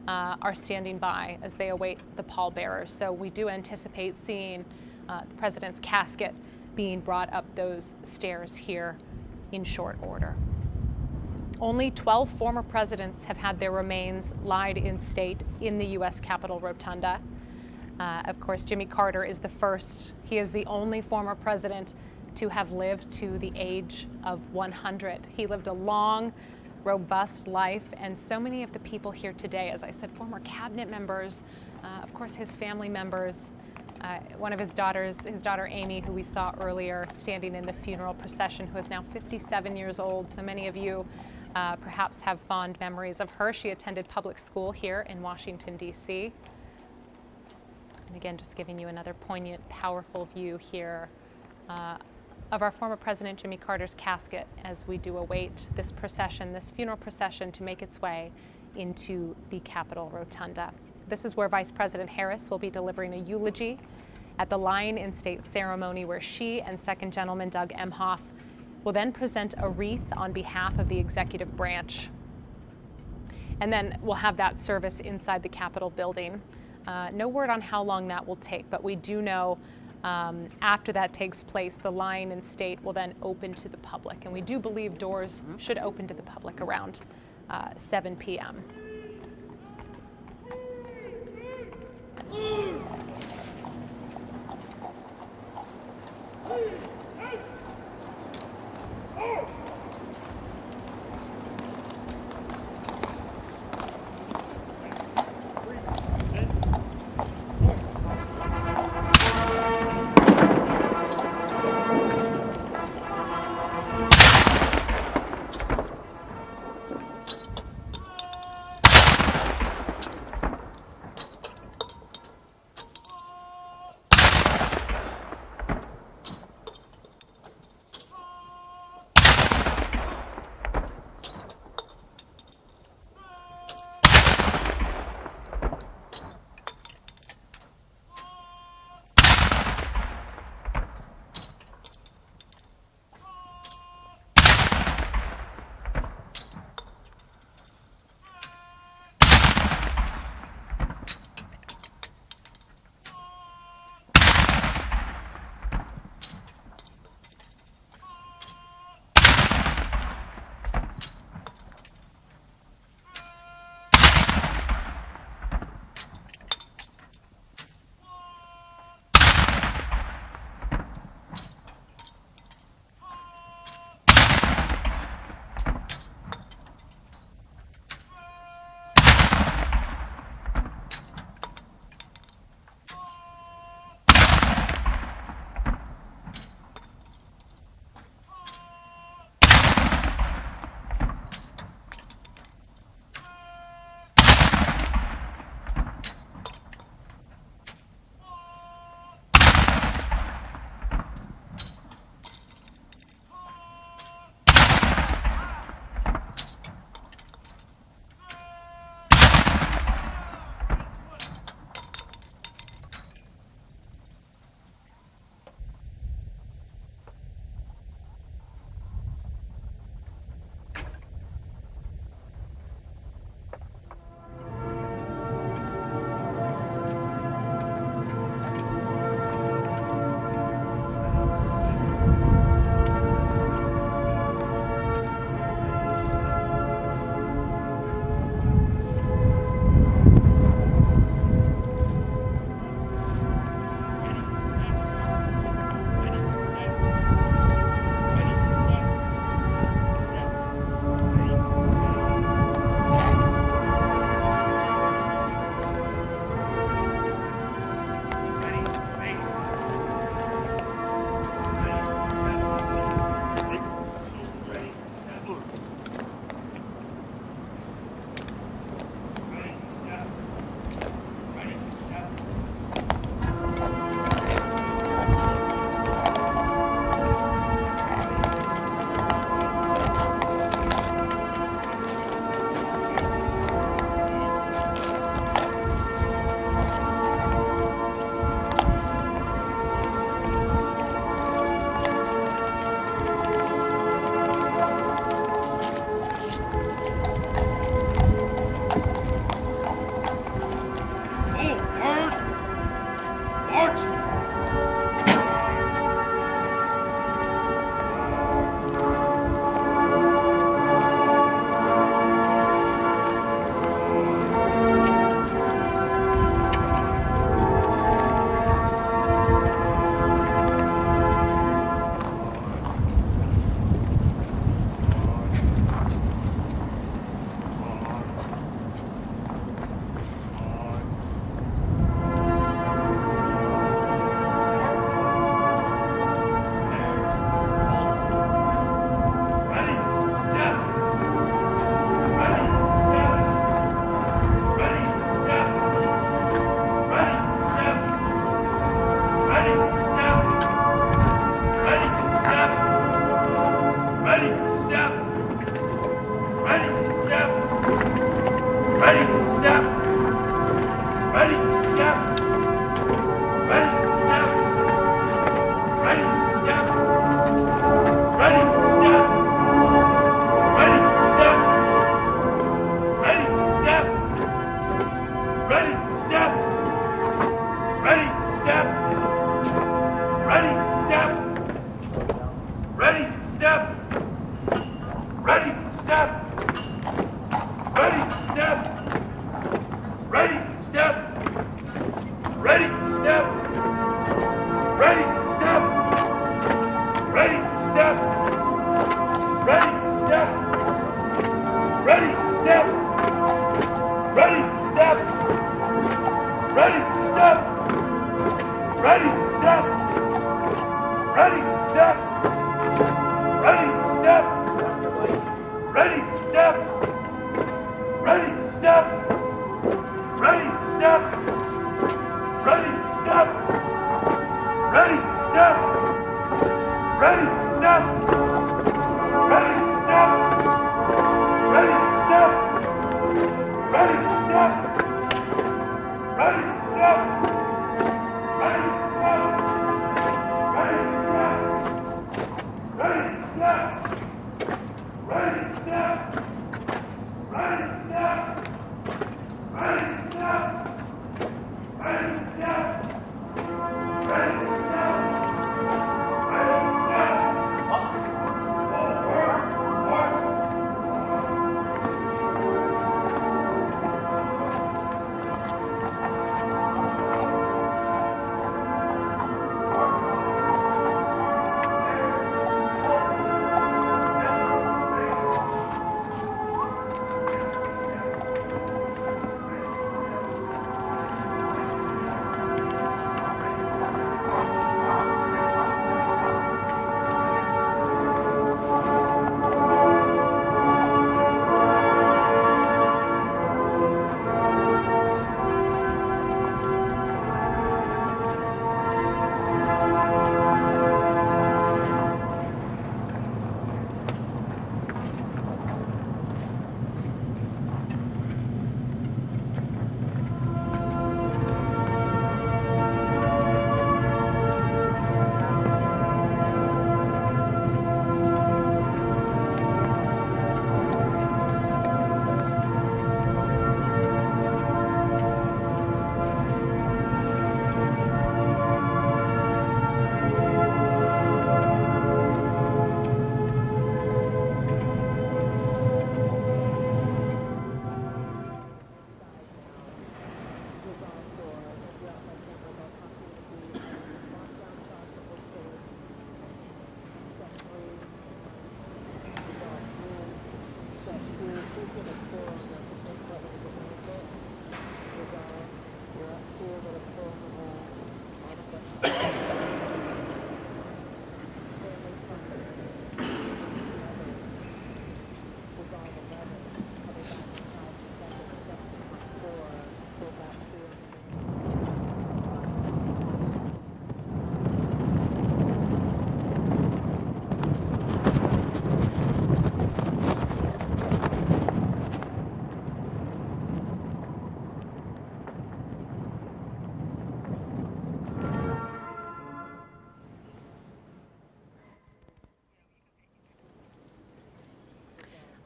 are standing by as they await the pallbearers. So we do anticipate seeing the president's casket being brought up those stairs here in short order. Only 12 former presidents have had their remains laid in state in the U.S. Capitol Rotunda. Of course, Jimmy Carter is the first. He is the only former president to have lived to the age of 100. He lived a long, robust life, and so many of the people here today, as I said, former cabinet members, of course his family members, one of his daughters, his daughter Amy, who we saw earlier standing in the funeral procession, who is now 57 years old. So many of you perhaps have fond memories of her. She attended public school here in Washington, D.C. And again, just giving you another poignant, powerful view here of our former President Jimmy Carter's casket as we do await this procession, this funeral procession, to make its way into the Capitol Rotunda. This is where Vice President Harris will be delivering a eulogy at the Lying in State ceremony, where she and Second Gentleman Doug Emhoff will then present a wreath on behalf of the executive branch. And then we'll have that service inside the Capitol building. No word on how long that will take, but we do know after that takes place, the Lying in State will then open to the public. And we do believe doors should open to the public around 7 p.m.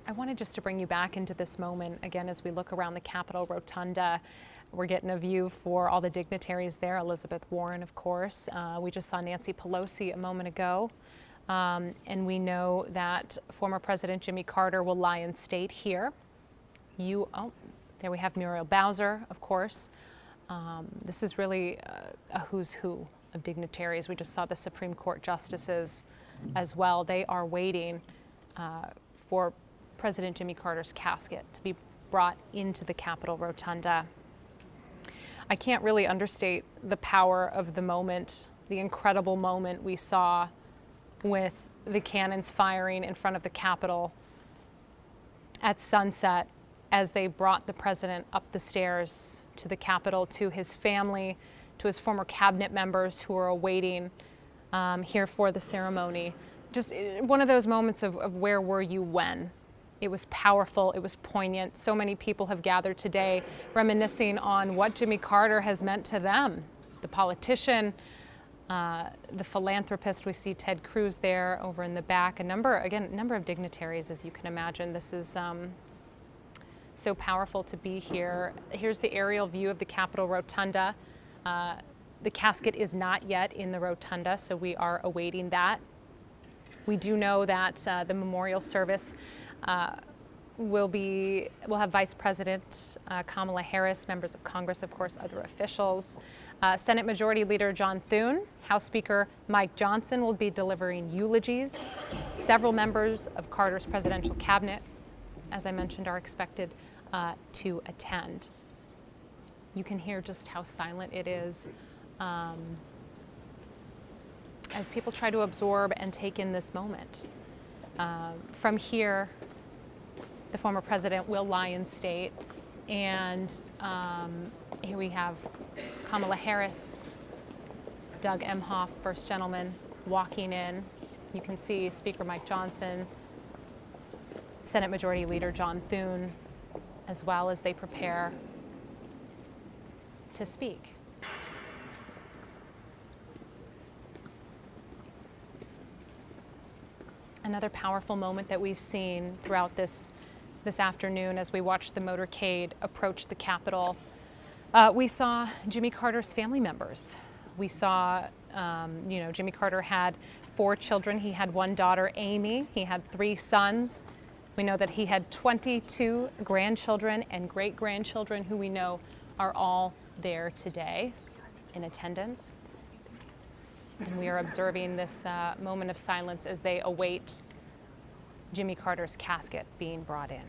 I wanted just to bring you back into this moment again as we look around the Capitol Rotunda. We're getting a view for all the dignitaries there. Elizabeth Warren, of course. We just saw Nancy Pelosi a moment ago. And we know that former President Jimmy Carter will lie in state here. There we have Muriel Bowser, of course. This is really a who's who of dignitaries. We just saw the Supreme Court justices as well. They are waiting for President Jimmy Carter's casket to be brought into the Capitol Rotunda. I can't really understate the power of the moment, the incredible moment we saw with the cannons firing in front of the Capitol at sunset as they brought the president up the stairs to the Capitol, to his family, to his former cabinet members who are awaiting here for the ceremony. Just one of those moments of where were you when? It was powerful, it was poignant. So many people have gathered today reminiscing on what Jimmy Carter has meant to them. The politician, the philanthropist. We see Ted Cruz there over in the back. A number of dignitaries, as you can imagine. This is so powerful to be here. Here's the aerial view of the Capitol Rotunda. The casket is not yet in the rotunda, so we are awaiting that. We do know that the memorial service will have Vice President Kamala Harris, members of Congress, of course, other officials. Senate Majority Leader John Thune, House Speaker Mike Johnson will be delivering eulogies. Several members of Carter's presidential cabinet, as I mentioned, are expected to attend. You can hear just how silent it is as people try to absorb and take in this moment. From here, the former president will lie in state, and here we have Kamala Harris, Doug Emhoff, First Gentleman, walking in. You can see Speaker Mike Johnson, Senate Majority Leader John Thune, as well as they prepare to speak. Another powerful moment that we've seen throughout this afternoon as we watched the motorcade approach the Capitol. We saw Jimmy Carter's family members. We saw, Jimmy Carter had 4 children. He had 1 daughter, Amy. He had 3 sons. We know that he had 22 grandchildren and great-grandchildren who we know are all there today in attendance. And we are observing this moment of silence as they await Jimmy Carter's casket being brought in.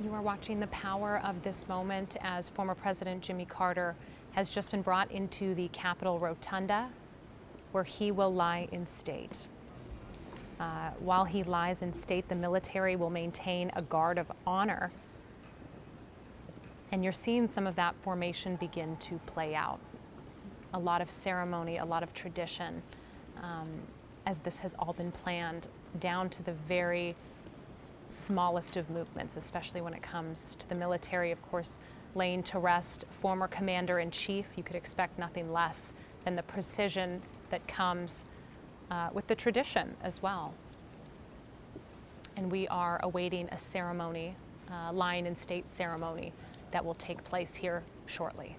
You are watching the power of this moment as former President Jimmy Carter has just been brought into the Capitol Rotunda, where he will lie in state. While he lies in state, the military will maintain a guard of honor. And you're seeing some of that formation begin to play out. A lot of ceremony, a lot of tradition, as this has all been planned down to the very smallest of movements, especially when it comes to the military. Of course, laying to rest former Commander-in-Chief. You could expect nothing less than the precision that comes with the tradition as well. And we are awaiting a ceremony, lying in state ceremony, that will take place here shortly.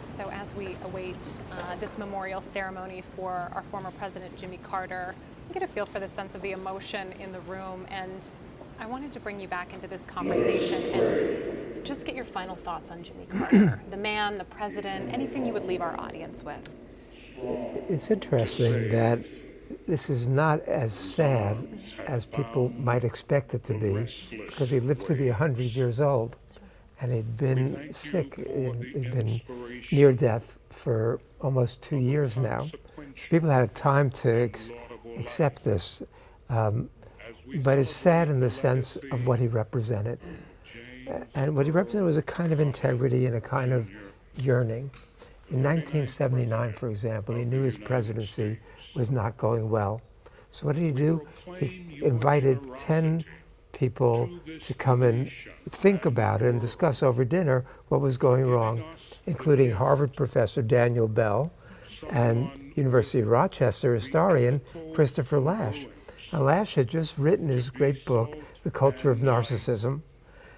So as we await this memorial ceremony for our former President Jimmy Carter, I get a feel for the sense of the emotion in the room, and I wanted to bring you back into this conversation and just get your final thoughts on Jimmy Carter, the man, the president, anything you would leave our audience with. It's interesting that this is not as sad as people might expect it to be, because he lived to be 100 years old. And he'd been sick, he'd been near death for almost 2 years now. So people had time to accept this, but it's sad in the sense of what he represented. And what he represented was a kind of integrity and a kind of yearning. In 1979, for example, he knew his presidency was not going well. So what did he do? He invited 10 people to come and think about it and discuss over dinner what was going wrong, including Harvard professor Daniel Bell and University of Rochester historian Christopher Lasch. Now, Lasch had just written his great book, The Culture of Narcissism,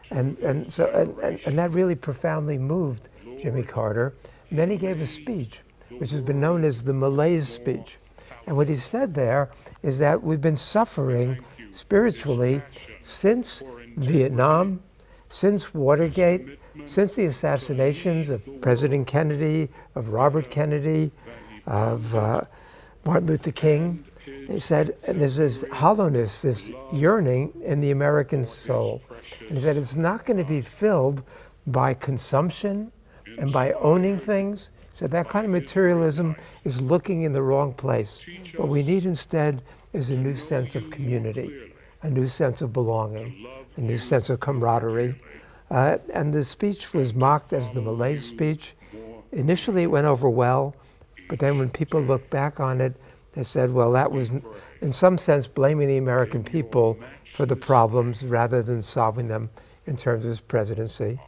and that really profoundly moved Jimmy Carter. And then he gave a speech, which has been known as the malaise speech. And what he said there is that we've been suffering spiritually since Vietnam, since Watergate, since the assassinations of President Kennedy, of Robert Kennedy, of Martin Luther King. He said, and there's this hollowness, this yearning in the American soul. And he said it's not going to be filled by consumption and by owning things. He said that kind of materialism is looking in the wrong place. What we need instead is a new sense of community, a new sense of belonging, a new sense of camaraderie. And the speech was mocked as the malaise speech. Initially it went over well, but then when people look back on it, they said, well, that was in some sense blaming the American people for the problems rather than solving them in terms of his presidency.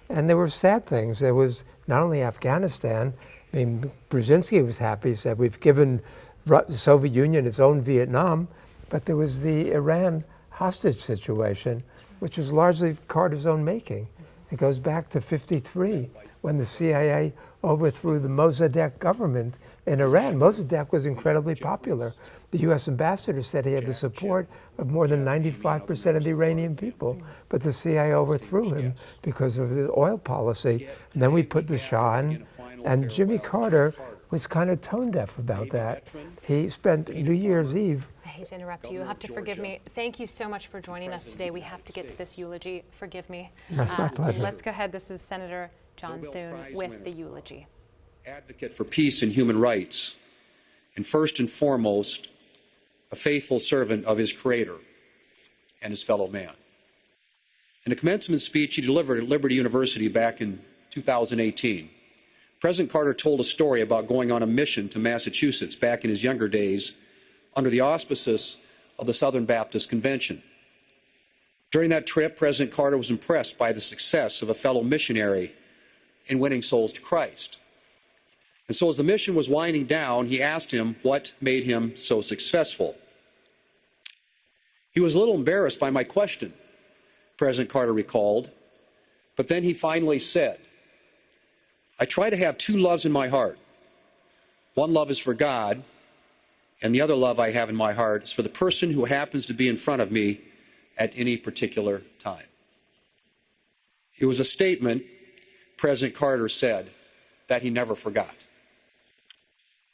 And there were sad things. There was not only Afghanistan. I mean, Brzezinski was happy. He said, we've given the Soviet Union its own Vietnam, but there was the Iran hostage situation, which was largely Carter's own making. It goes back to '53, when the CIA overthrew the Mossadegh government in Iran. Mossadegh was incredibly popular. The U.S. ambassador said he had the support of more than 95% of the Iranian people, but the CIA overthrew him because of the oil policy. And then we put the Shah in, and Jimmy Carter was kind of tone deaf about that. He spent New Year's Eve. I hate to interrupt you. You'll have to forgive me. Thank you so much for joining us today. We have to get to this eulogy. Forgive me. That's my pleasure. Let's go ahead. This is Senator John Thune with the eulogy. Advocate for peace and human rights, and first and foremost, a faithful servant of his Creator and his fellow man. In a commencement speech he delivered at Liberty University back in 2018, President Carter told a story about going on a mission to Massachusetts back in his younger days under the auspices of the Southern Baptist Convention. During that trip, President Carter was impressed by the success of a fellow missionary in winning souls to Christ. And so as the mission was winding down, he asked him what made him so successful. He was a little embarrassed by my question, President Carter recalled, but then he finally said, I try to have two loves in my heart. One love is for God, and the other love I have in my heart is for the person who happens to be in front of me at any particular time. It was a statement, President Carter said, that he never forgot.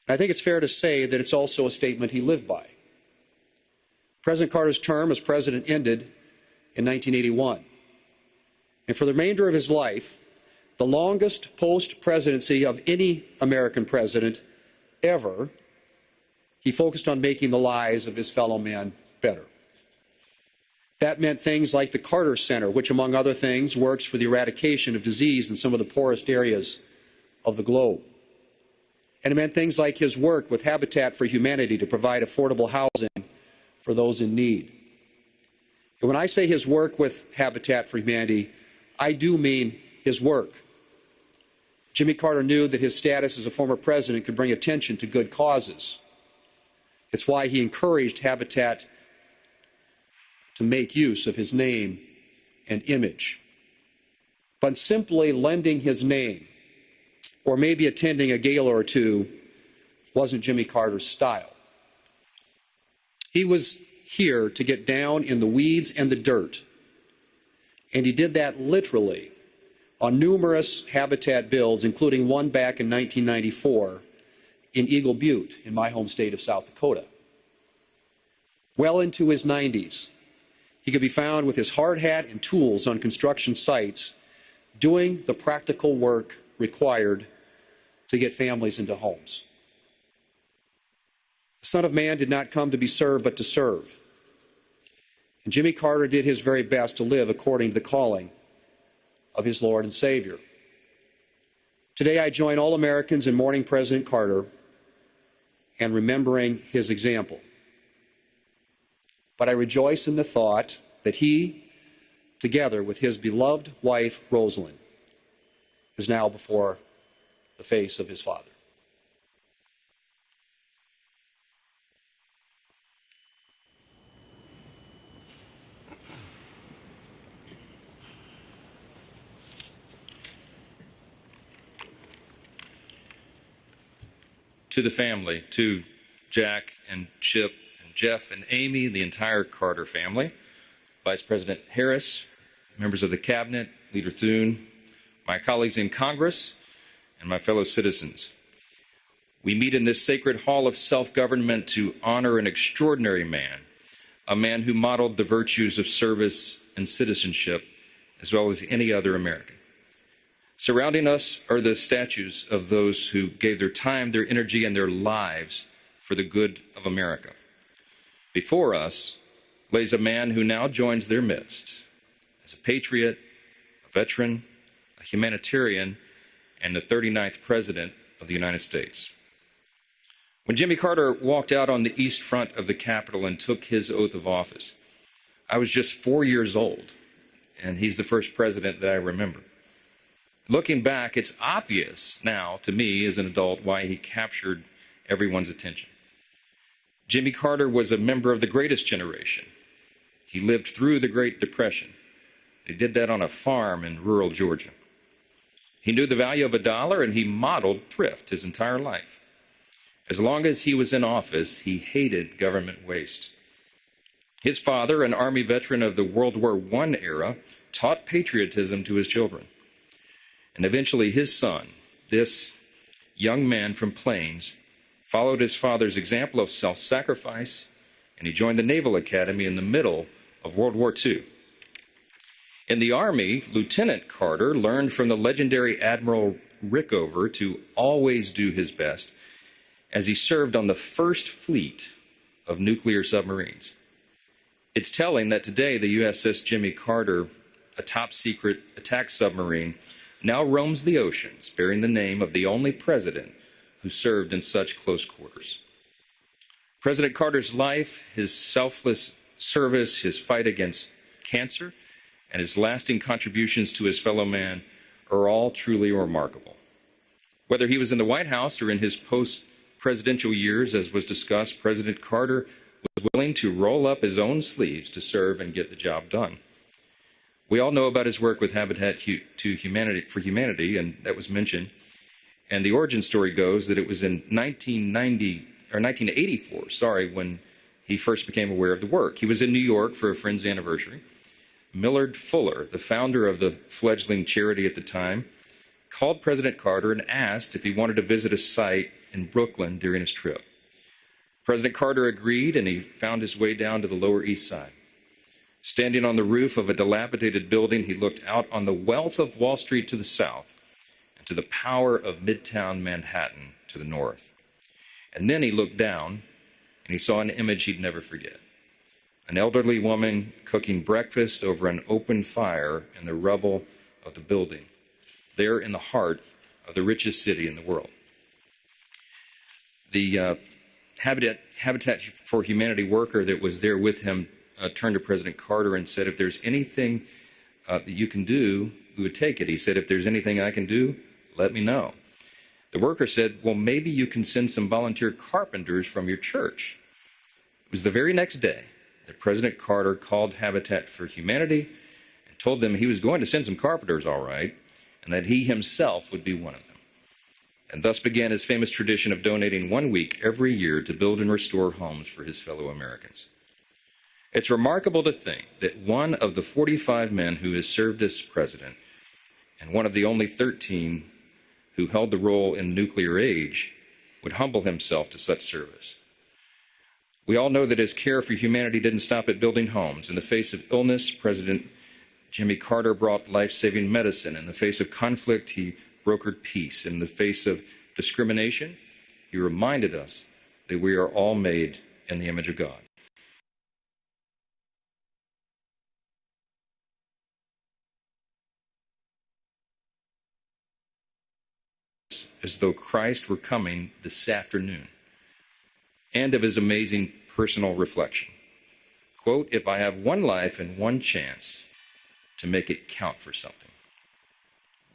And I think it's fair to say that it's also a statement he lived by. President Carter's term as president ended in 1981. And for the remainder of his life, the longest post-presidency of any American president ever, he focused on making the lives of his fellow men better. That meant things like the Carter Center, which, among other things, works for the eradication of disease in some of the poorest areas of the globe. And it meant things like his work with Habitat for Humanity to provide affordable housing for those in need. And when I say his work with Habitat for Humanity, I do mean his work. Jimmy Carter knew that his status as a former president could bring attention to good causes. It's why he encouraged Habitat to make use of his name and image. But simply lending his name, or maybe attending a gala or two, wasn't Jimmy Carter's style. He was here to get down in the weeds and the dirt, and he did that literally on numerous Habitat builds, including one back in 1994 in Eagle Butte, in my home state of South Dakota. Well into his 90s, he could be found with his hard hat and tools on construction sites, doing the practical work required to get families into homes. The Son of Man did not come to be served, but to serve. And Jimmy Carter did his very best to live according to the calling of his Lord and Savior. Today I join all Americans in mourning President Carter and remembering his example. But I rejoice in the thought that he, together with his beloved wife, Rosalind, is now before the face of his Father. To the family, to Jack and Chip and Jeff and Amy, the entire Carter family, Vice President Harris, members of the Cabinet, Leader Thune, my colleagues in Congress, and my fellow citizens. We meet in this sacred hall of self-government to honor an extraordinary man, a man who modeled the virtues of service and citizenship, as well as any other American. Surrounding us are the statues of those who gave their time, their energy, and their lives for the good of America. Before us lays a man who now joins their midst as a patriot, a veteran, a humanitarian, and the 39th President of the United States. When Jimmy Carter walked out on the east front of the Capitol and took his oath of office, I was just 4 years old, and he's the first president that I remember. Looking back, it's obvious now to me as an adult why he captured everyone's attention. Jimmy Carter was a member of the greatest generation. He lived through the Great Depression. He did that on a farm in rural Georgia. He knew the value of a dollar, and he modeled thrift his entire life. As long as he was in office, he hated government waste. His father, an Army veteran of the World War I era, taught patriotism to his children. And eventually his son, this young man from Plains, followed his father's example of self-sacrifice, and he joined the Naval Academy in the middle of World War II. In the Army, Lieutenant Carter learned from the legendary Admiral Rickover to always do his best as he served on the First Fleet of nuclear submarines. It's telling that today the USS Jimmy Carter, a top-secret attack submarine, now roams the oceans, bearing the name of the only president who served in such close quarters. President Carter's life, his selfless service, his fight against cancer, and his lasting contributions to his fellow man are all truly remarkable. Whether he was in the White House or in his post-presidential years, as was discussed, President Carter was willing to roll up his own sleeves to serve and get the job done. We all know about his work with Habitat for Humanity, and that was mentioned. And the origin story goes that it was in 1984, when he first became aware of the work. He was in New York for a friend's anniversary. Millard Fuller, the founder of the fledgling charity at the time, called President Carter and asked if he wanted to visit a site in Brooklyn during his trip. President Carter agreed, and he found his way down to the Lower East Side. Standing on the roof of a dilapidated building, he looked out on the wealth of Wall Street to the south and to the power of Midtown Manhattan to the north. And then he looked down, and he saw an image he'd never forget. An elderly woman cooking breakfast over an open fire in the rubble of the building, there in the heart of the richest city in the world. The Habitat for Humanity worker that was there with him turned to President Carter and said, if there's anything that you can do, we would take it. He said, if there's anything I can do, let me know. The worker said, well, maybe you can send some volunteer carpenters from your church. It was the very next day that President Carter called Habitat for Humanity and told them he was going to send some carpenters, all right, and that he himself would be one of them. And thus began his famous tradition of donating 1 week every year to build and restore homes for his fellow Americans. It's remarkable to think that one of the 45 men who has served as president, and one of the only 13 who held the role in the nuclear age, would humble himself to such service. We all know that his care for humanity didn't stop at building homes. In the face of illness, President Jimmy Carter brought life-saving medicine. In the face of conflict, he brokered peace. In the face of discrimination, he reminded us that we are all made in the image of God. As though Christ were coming this afternoon, and of his amazing personal reflection. Quote, if I have one life and one chance to make it count for something.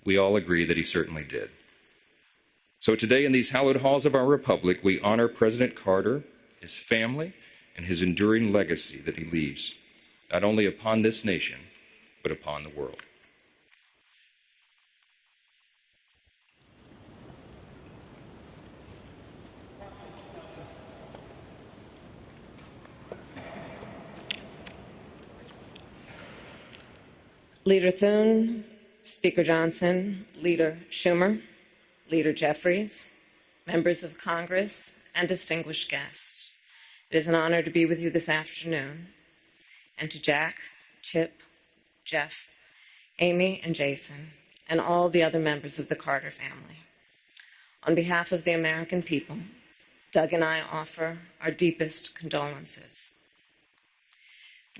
We all agree that he certainly did. So today in these hallowed halls of our republic, we honor President Carter, his family, and his enduring legacy that he leaves, not only upon this nation, but upon the world. Leader Thune, Speaker Johnson, Leader Schumer, Leader Jeffries, members of Congress, and distinguished guests. It is an honor to be with you this afternoon, and to Jack, Chip, Jeff, Amy, and Jason, and all the other members of the Carter family. On behalf of the American people, Doug and I offer our deepest condolences.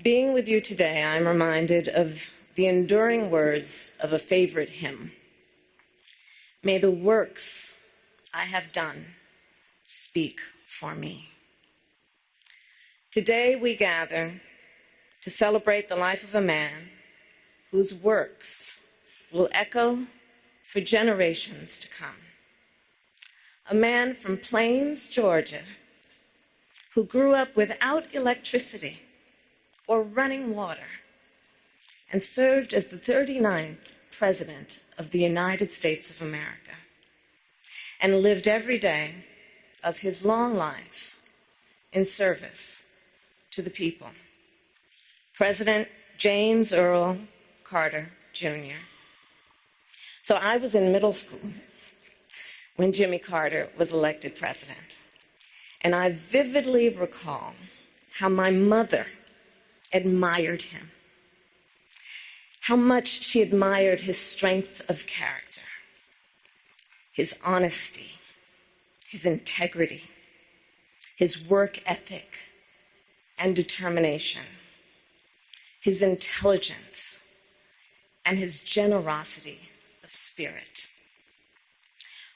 Being with you today, I'm reminded of the enduring words of a favorite hymn. May the works I have done speak for me. Today we gather to celebrate the life of a man whose works will echo for generations to come. A man from Plains, Georgia, who grew up without electricity or running water, and served as the 39th President of the United States of America, and lived every day of his long life in service to the people. President James Earl Carter, Jr. So I was in middle school when Jimmy Carter was elected president, and I vividly recall how my mother admired him, how much she admired his strength of character, his honesty, his integrity, his work ethic, and determination, his intelligence, and his generosity of spirit.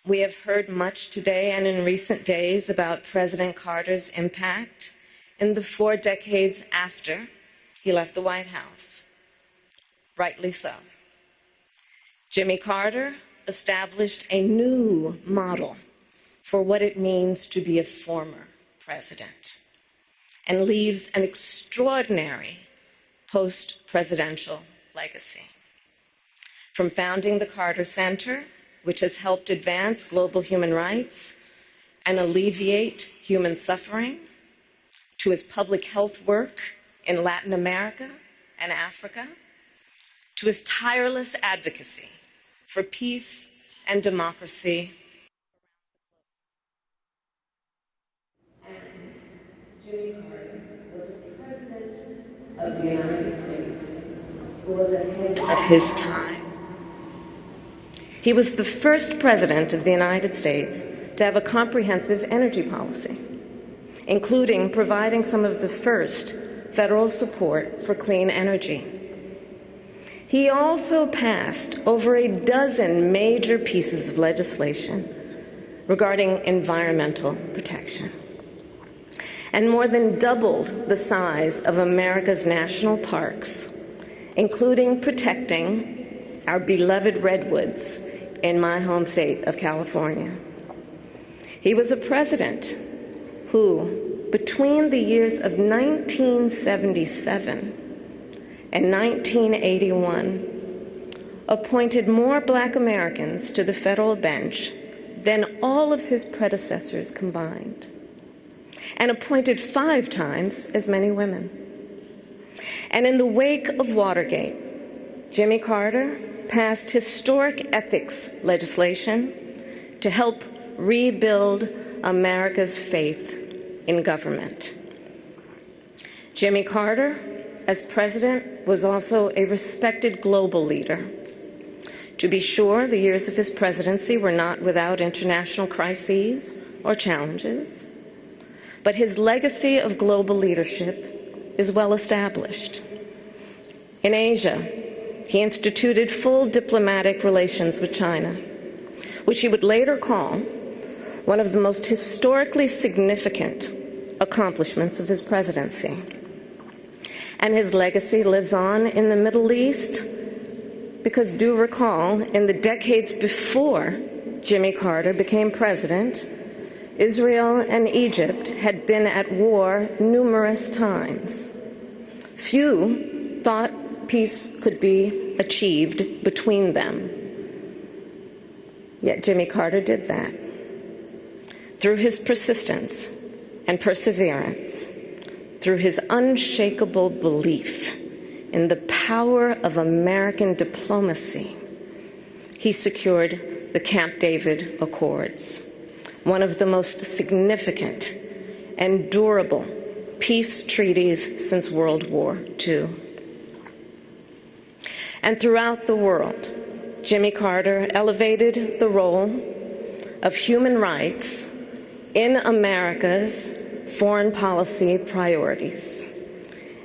We have heard much today and in recent days about President Carter's impact in the 4 decades after he left the White House. Rightly so. Jimmy Carter established a new model for what it means to be a former president and leaves an extraordinary post-presidential legacy. From founding the Carter Center, which has helped advance global human rights and alleviate human suffering, to his public health work in Latin America and Africa, to his tireless advocacy for peace and democracy. And Jimmy Carter was a president of the United States who was ahead of his time. He was the first president of the United States to have a comprehensive energy policy, including providing some of the first federal support for clean energy. He also passed over a dozen major pieces of legislation regarding environmental protection, and more than doubled the size of America's national parks, including protecting our beloved redwoods in my home state of California. He was a president who, between the years of 1977 and 1981, appointed more Black Americans to the federal bench than all of his predecessors combined, and appointed 5 times as many women. And in the wake of Watergate, Jimmy Carter passed historic ethics legislation to help rebuild America's faith in government. Jimmy Carter, as president, was also a respected global leader. To be sure, the years of his presidency were not without international crises or challenges, but his legacy of global leadership is well established. In Asia, he instituted full diplomatic relations with China, which he would later call one of the most historically significant accomplishments of his presidency. And his legacy lives on in the Middle East because, do recall, in the decades before Jimmy Carter became president, Israel and Egypt had been at war numerous times. Few thought peace could be achieved between them. Yet Jimmy Carter did that. Through his persistence and perseverance, through his unshakable belief in the power of American diplomacy, he secured the Camp David Accords, one of the most significant and durable peace treaties since World War II. And throughout the world, Jimmy Carter elevated the role of human rights in America's foreign policy priorities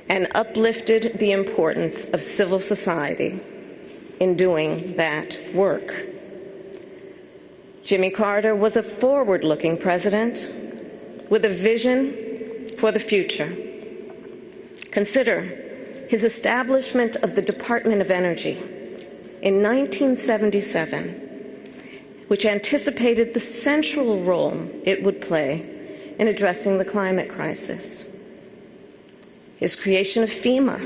and uplifted the importance of civil society in doing that work. Jimmy Carter was a forward-looking president with a vision for the future. Consider his establishment of the Department of Energy in 1977, which anticipated the central role it would play in addressing the climate crisis. His creation of FEMA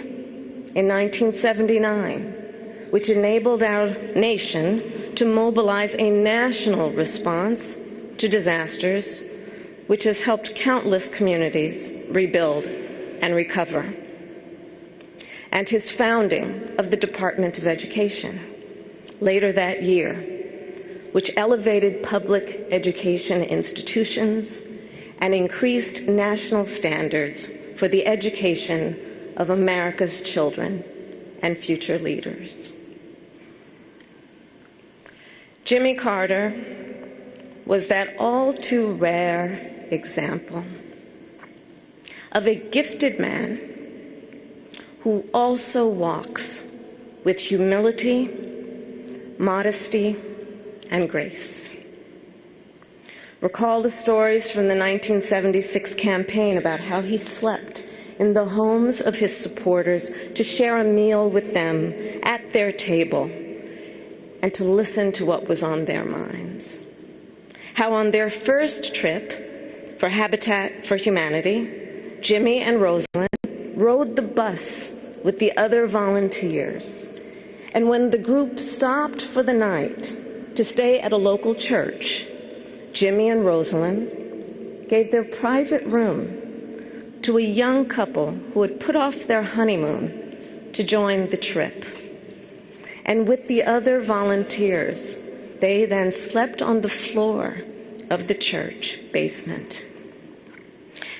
in 1979, which enabled our nation to mobilize a national response to disasters, which has helped countless communities rebuild and recover. And his founding of the Department of Education later that year, which elevated public education institutions and increased national standards for the education of America's children and future leaders. Jimmy Carter was that all too rare example of a gifted man who also walks with humility, modesty, and grace. Recall the stories from the 1976 campaign about how he slept in the homes of his supporters to share a meal with them at their table and to listen to what was on their minds. How on their first trip for Habitat for Humanity, Jimmy and Rosalind rode the bus with the other volunteers. And when the group stopped for the night to stay at a local church, Jimmy and Rosalind gave their private room to a young couple who had put off their honeymoon to join the trip. And with the other volunteers, they then slept on the floor of the church basement.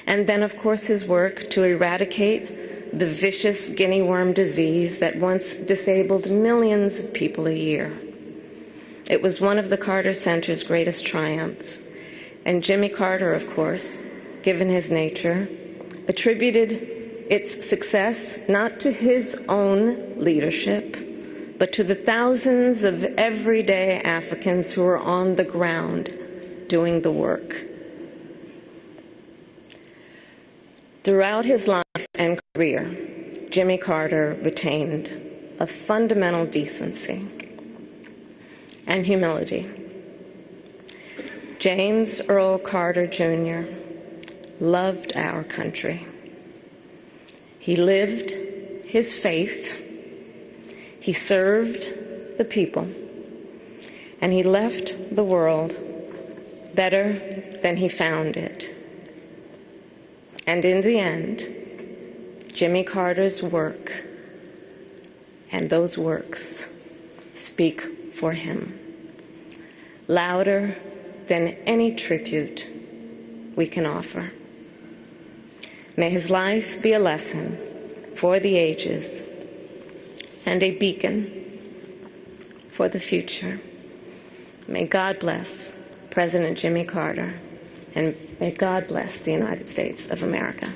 And then, of course, his work to eradicate the vicious guinea worm disease that once disabled millions of people a year. It was one of the Carter Center's greatest triumphs. And Jimmy Carter, of course, given his nature, attributed its success not to his own leadership, but to the thousands of everyday Africans who were on the ground doing the work. Throughout his life and career, Jimmy Carter retained a fundamental decency and humility. James Earl Carter Jr. loved our country. He lived his faith, he served the people, and he left the world better than he found it. And in the end, Jimmy Carter's work and those works speak for him, louder than any tribute we can offer. May his life be a lesson for the ages and a beacon for the future. May God bless President Jimmy Carter, and may God bless the United States of America.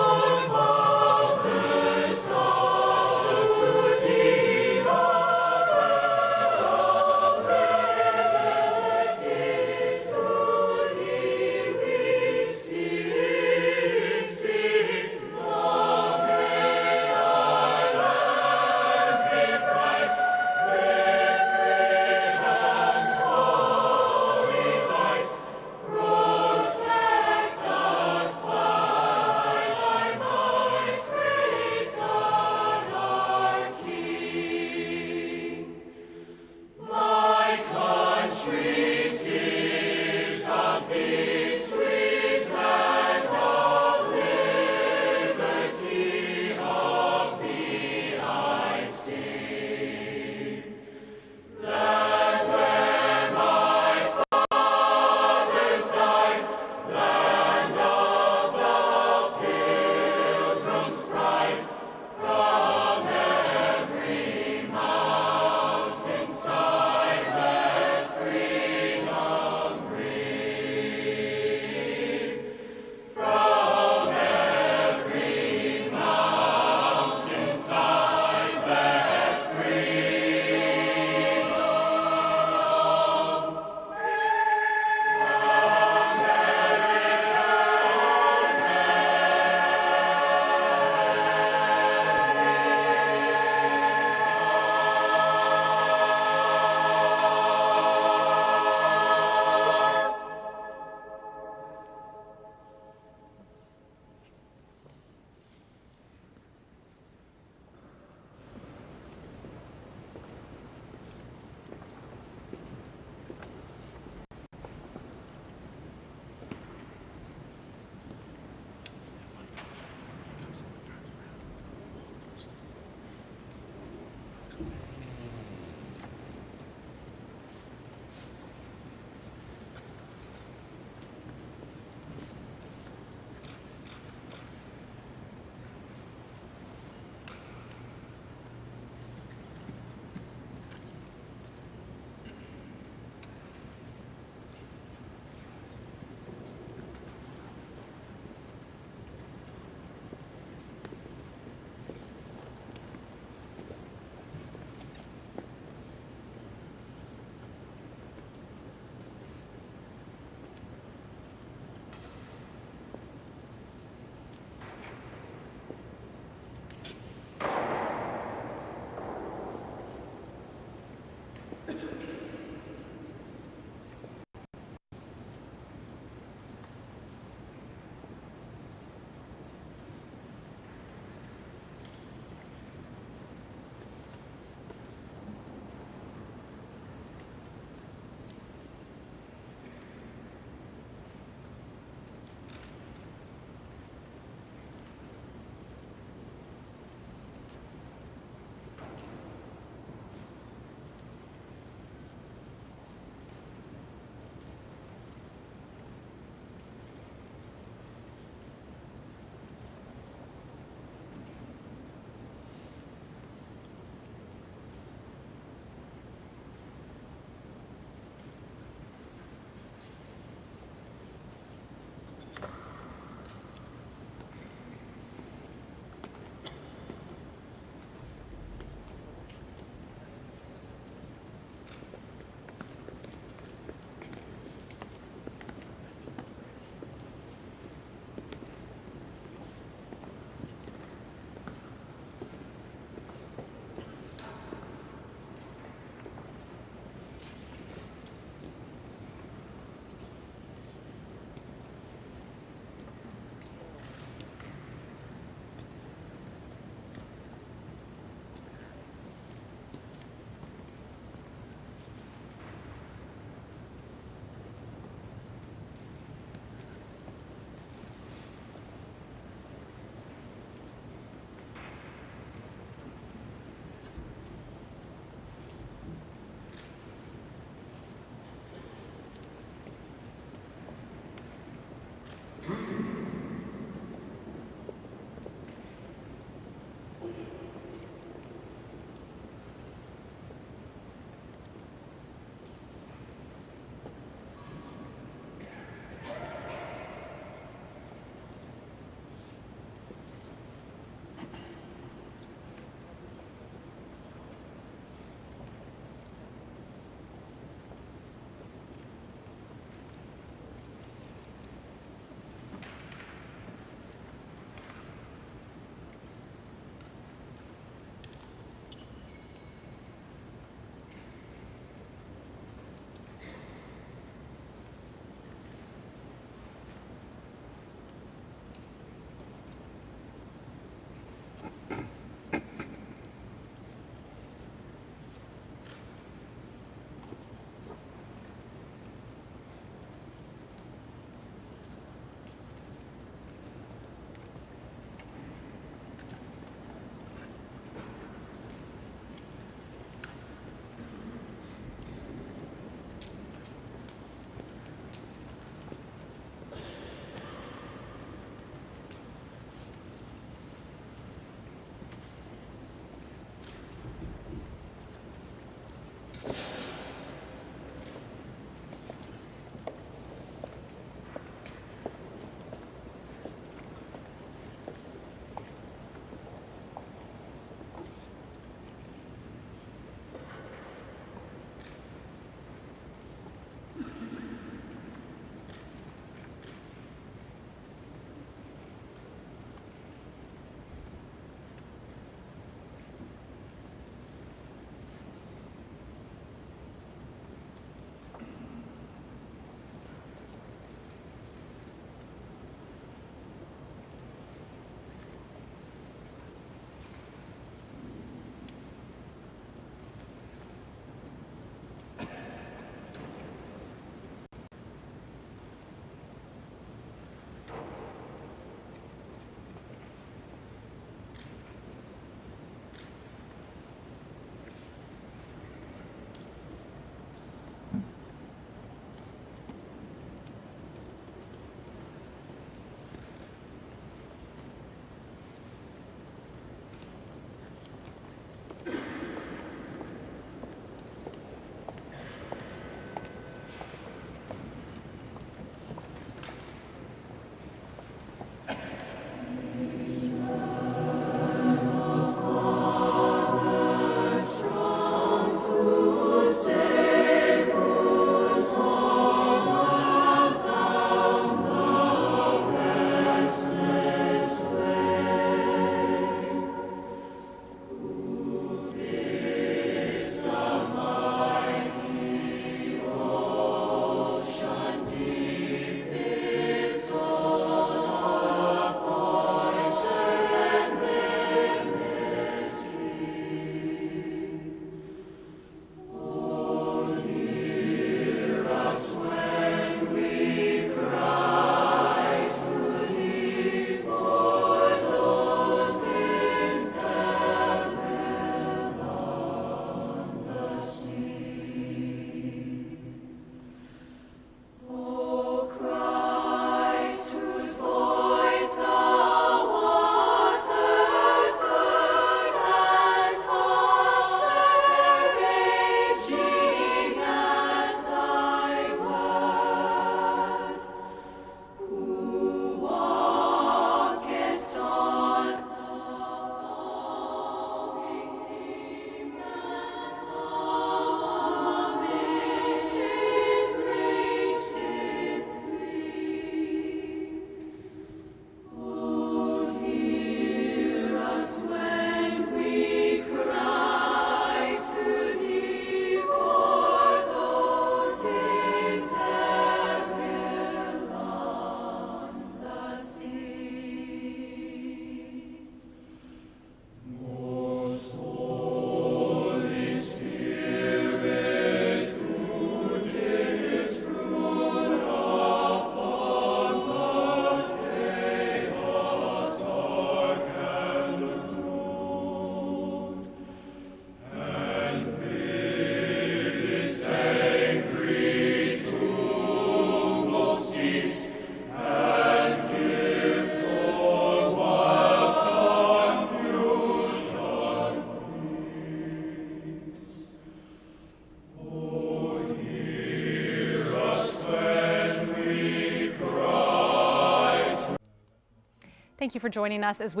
Thank you for joining us as we